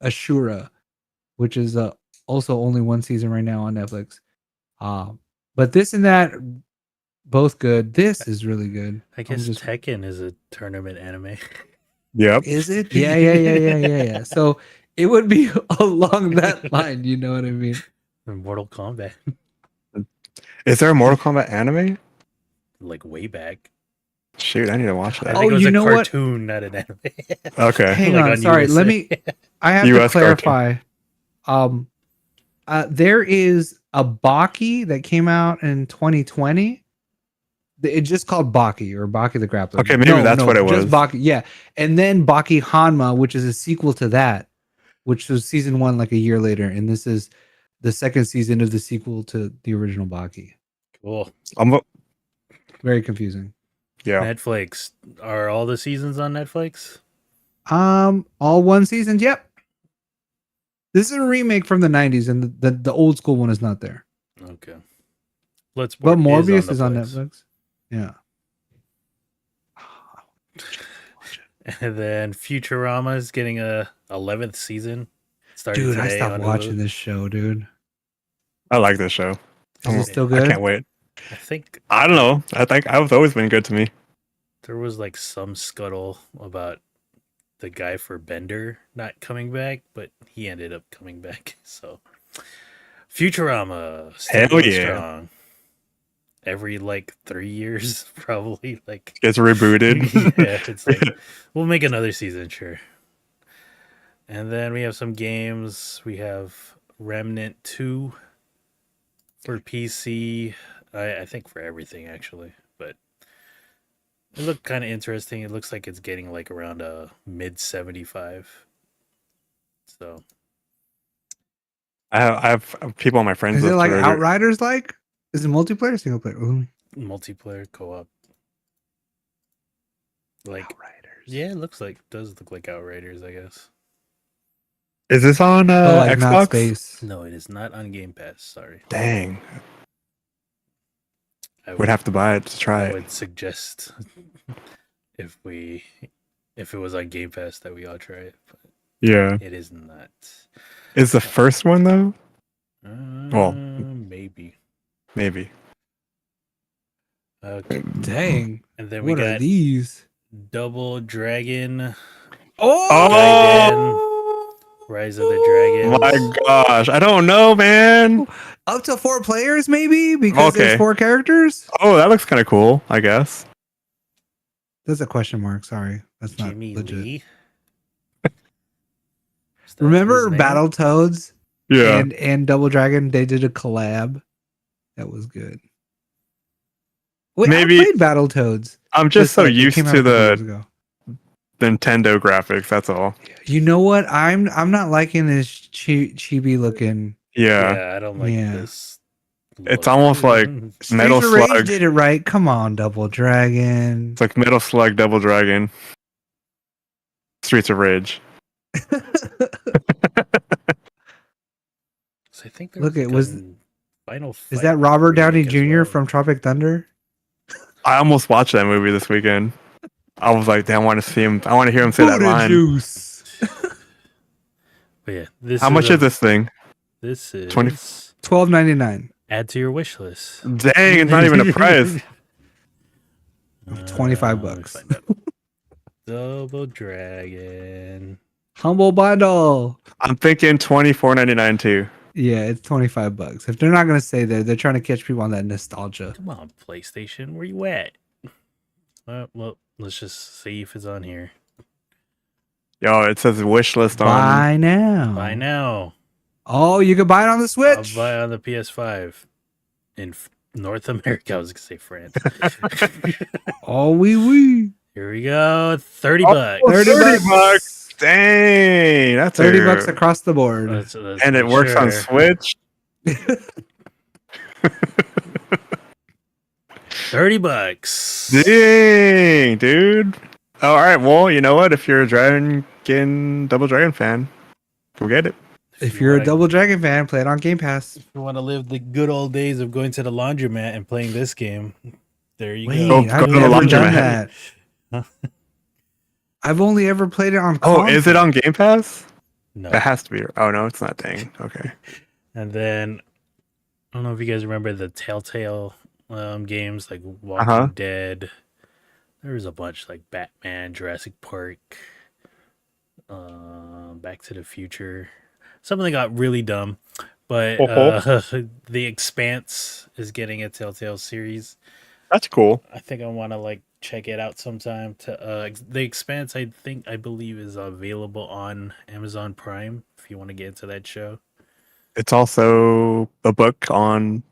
Ashura, which is also only one season right now on Netflix. But this and that, both good. This is really good. I guess Tekken is a tournament anime. Yep. Is it? Yeah. So it would be along that line. You know what I mean? Mortal Kombat, Is there a Mortal Kombat anime? like way back. Shoot, I need to watch I that. think it was you a know what? cartoon, not an anime. Okay. Hang Like on. on Sorry. Let USA. me. I have US to clarify. There is a Baki that came out in 2020. It's just called Baki or Baki the Grappler. Okay, maybe that's what it Just was. Baki, yeah. And then Baki Hanma, which is a sequel to that, which was season 1 like a year later, and this is the second season of the sequel to the original Baki. Cool. Very confusing. Yeah. Netflix. Are all the seasons on Netflix? All one season. Yep. This is a remake from the 90s, and the old school one is not there. Okay. But But Morbius is on Netflix. Yeah. And then Futurama is getting a 11th season. Starting Dude, I today stopped on watching Hulu. this show, dude. I like this show. Is it still I good? can't wait. I think I don't know. I think it's always been good to me. there was like some scuttle about the guy for Bender not coming back, but he ended up coming back. So Futurama, still Hell going yeah. strong. Every like 3 years, probably like It's rebooted. yeah, it's like we'll make another season, sure. And then we have some games. We have Remnant 2 for PC. I think for everything actually, but it looked kind of interesting. It looks like it's getting like around a mid 75. So I have people on my friends Is it list like who are- Outriders? Like, is it multiplayer or single player? Ooh, multiplayer co-op. Like Outriders. yeah, it does look like Outriders, I guess. Is this on But like not Xbox? space. No, it is not on Game Pass. Sorry. Dang, I would have to buy it to try I it. would suggest if it was on Game Pass that we all try it, but Yeah. it is not. Is the first one though? Well, Maybe. maybe. Okay. Dang. And then we What are got these? Double Dragon, Oh Rise of the Dragons. my gosh! I don't know, man. Up to 4 players, maybe? Because Okay. there's 4 characters? Oh, that looks kind of cool. I guess. That's a question mark. Sorry. That's not Jimmy legit. Lee. Is that Remember his name? Battletoads Yeah. and Double Dragon? They did a collab. That was good. Wait, Maybe- I played Battletoads. I'm just so like, it used came out to a couple years the ago. Nintendo graphics. That's all. You know what? I'm not liking this chibi looking. Yeah. Yeah, I don't like Yeah. this. It's look. almost like Metal Streets of Rage Slug. did it right. Come on, Double Dragon. It's like Metal Slug, Double Dragon, Streets of Rage. So I think there Look, was it was- a Final Is Fight that Robert Downey remake as Jr. well. from Tropic Thunder? I almost watched that movie this weekend. I was like, damn, I want to see him. I want to hear him say that Buddha line. juice. But yeah, this How much is this thing? This is 20 $12.99. Add to your wish list. Dang, it's not even a price. $25 let me bucks. find out. Double Dragon. Humble bundle. I'm thinking $24.99 too. Yeah, it's $25. If they're not gonna say that, they're trying to catch people on that nostalgia. Come on, PlayStation, where you at? Well, let's just see if it's on here. Yo, it says wish list on. Buy now. Buy now. Oh, you can buy it on the I'll Switch. buy on the PS5 in North America. I was gonna say France. Oh, wee. Here we go. 30 Oh, bucks. 30 bucks. Dang, that's $30 across the board. Let's and it make works on sure. Switch. 30 bucks. Dang, dude. Oh, all right. Well, you know what? If you're a Double Dragon fan, go get it. If you're a Double Dragon fan, play it on Game Pass. If you want to live the good old days of going to the laundromat and playing this game, there you Wait, go. Go I've to the never laundromat. done that. Huh? I've only ever played it on. Oh, is it on Game Pass? No. It has to be. Oh no, it's not. Dang. Okay. And then I don't know if you guys remember the Telltale games like Walking Uh-huh. Dead. There was a bunch like Batman, Jurassic Park, Back to the Future. Some of them got really dumb, but The Expanse is getting a Telltale series. That's cool. I think I want to like check it out sometime. The Expanse, I believe, is available on Amazon Prime if you want to get into that show. It's also a book on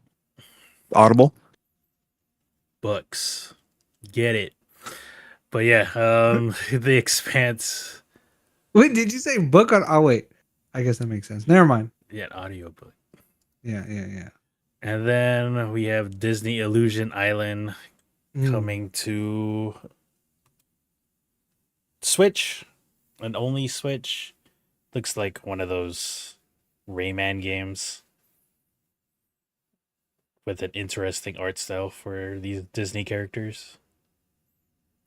Audible. Books, get it. But yeah, The Expanse, Wait, did you say book on? Oh wait, I guess that makes sense. Never mind. yeah, audiobook. Yeah. And then we have Disney Illusion Island Mm. coming to Switch, and only Switch. Looks like one of those Rayman games with an interesting art style for these Disney characters.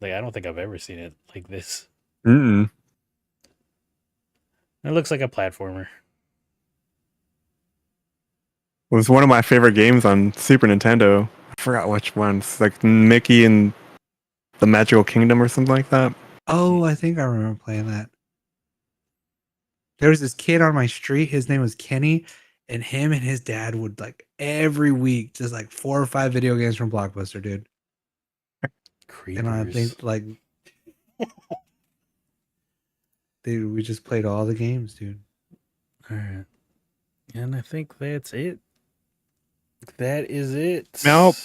Like, I don't think I've ever seen it like this. Mm-mm. It looks like a platformer. It was one of my favorite games on Super Nintendo. I forgot which one. It's like Mickey and the Magical Kingdom or something like that. Oh, I think I remember playing that. There was this kid on my street. His name was Kenny, and him and his dad would like every week just like 4 or 5 video games from Blockbuster, dude. Creepers. And I think like, dude, we just played all the games, dude. All right. And I think that's it. That is it. Nope.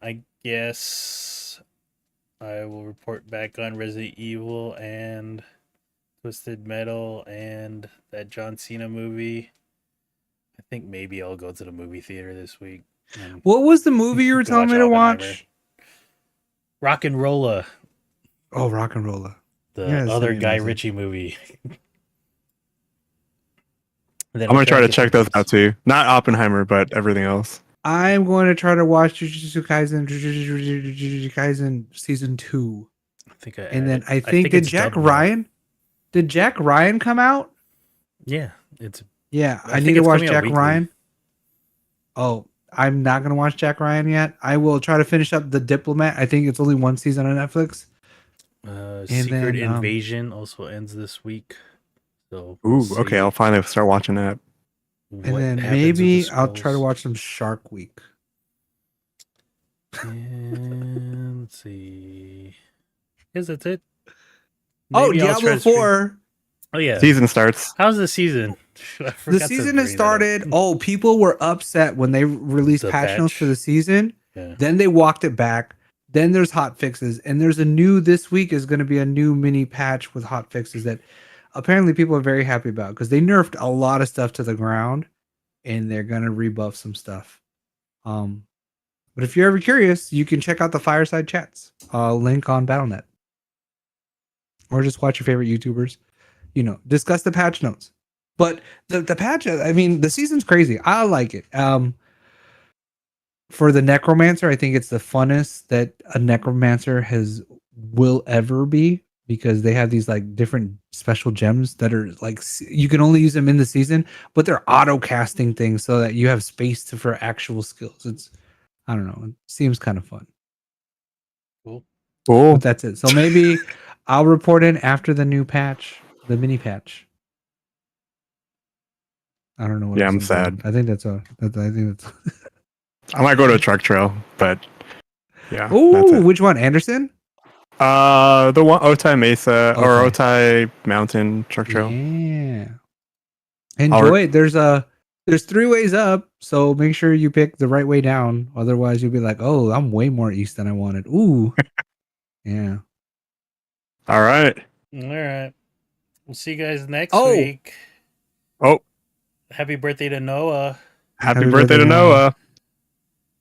I guess I will report back on Resident Evil and Twisted Metal and that John Cena movie. I think maybe I'll go to the movie theater this week. and What was the movie you were telling me to Oppenheimer. watch? Rock and Rolla. Oh, Rock and Rolla. the Yeah, other same, Guy same. Ritchie movie. I'm gonna try to check those out too. Not Oppenheimer, but everything else. I'm going to try to watch Jujutsu Kaisen season 2, I think and then I think it's dubbed now. Did Jack Ryan come out? Yeah, it's. Yeah, I I think need to it's watch coming out Jack weekly. Ryan. Oh, I'm not gonna watch Jack Ryan yet. I will try to finish up The Diplomat. I think it's only one season on Netflix. Secret then, Invasion also ends this week. So Ooh, okay. I'll finally start watching that. And then maybe I'll try to watch some Shark Week. And let's see. Yes, that's it. Oh, Maybe I'll try Diablo to stream- 4. Oh yeah. Season starts. How's the season? I The forgot to season has bring that up. started. Oh, people were upset when they released The patch notes patch. for the season. Yeah. Then they walked it back. Then there's hot fixes. And there's this week is going to be a new mini patch with hot fixes that apparently people are very happy about because they nerfed a lot of stuff to the ground and they're going to rebuff some stuff. But if you're ever curious, you can check out the Fireside Chats link on Battle.net. Or just watch your favorite YouTubers, discuss the patch notes. But the patch, I mean, the season's crazy. I like it. For the Necromancer, I think it's the funnest that a Necromancer will ever be because they have these like different special gems that are like you can only use them in the season, but they're auto casting things so that you have space for actual skills. I don't know. It seems kind of fun. Cool. But that's it. So maybe I'll report in after the new patch, the mini patch. I don't know what. Yeah, else I'm doing. sad. I think that's all. I think that's. I might go to a truck trail, but yeah. Oh, that's it. which one? Anderson? The one Otai Mesa or Okay. Otai Mountain truck trail. Yeah. Enjoy it. There's 3 ways up, so make sure you pick the right way down. Otherwise, you'll be like, "Oh, I'm way more east than I wanted." Ooh. Yeah. All right. All right. We'll see you guys next Oh. week. Oh, Happy birthday to Noah. happy birthday to Noah.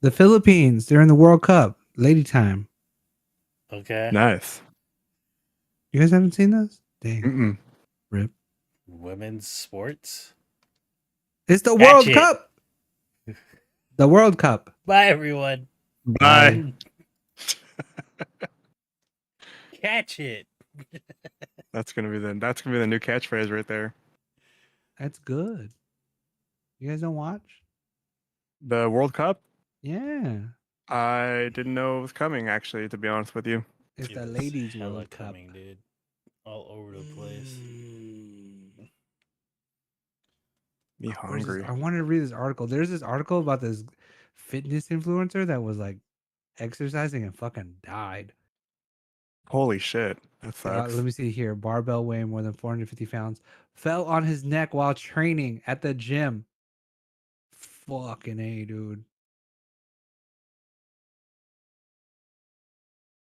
The Philippines during the World Cup, lady time. Okay. Nice. You guys haven't seen this? Dang. Mm-mm. Rip. Women's sports. It's the Catch World it. Cup. The World Cup. Bye, everyone. Bye. Catch it. That's gonna be the new catchphrase right there. That's good. You guys don't watch? The World Cup? Yeah. I didn't know it was coming, actually, to be honest with you. It's Dude, the it's ladies hella World Cup. coming, dude. All over the place. Me hungry. I wanted to read this article. There's this article about this fitness influencer that was like exercising and fucking died. Holy shit. That sucks. Let me see here. Barbell weighing more than 450 pounds. Fell on his neck while training at the gym. Fucking A, dude.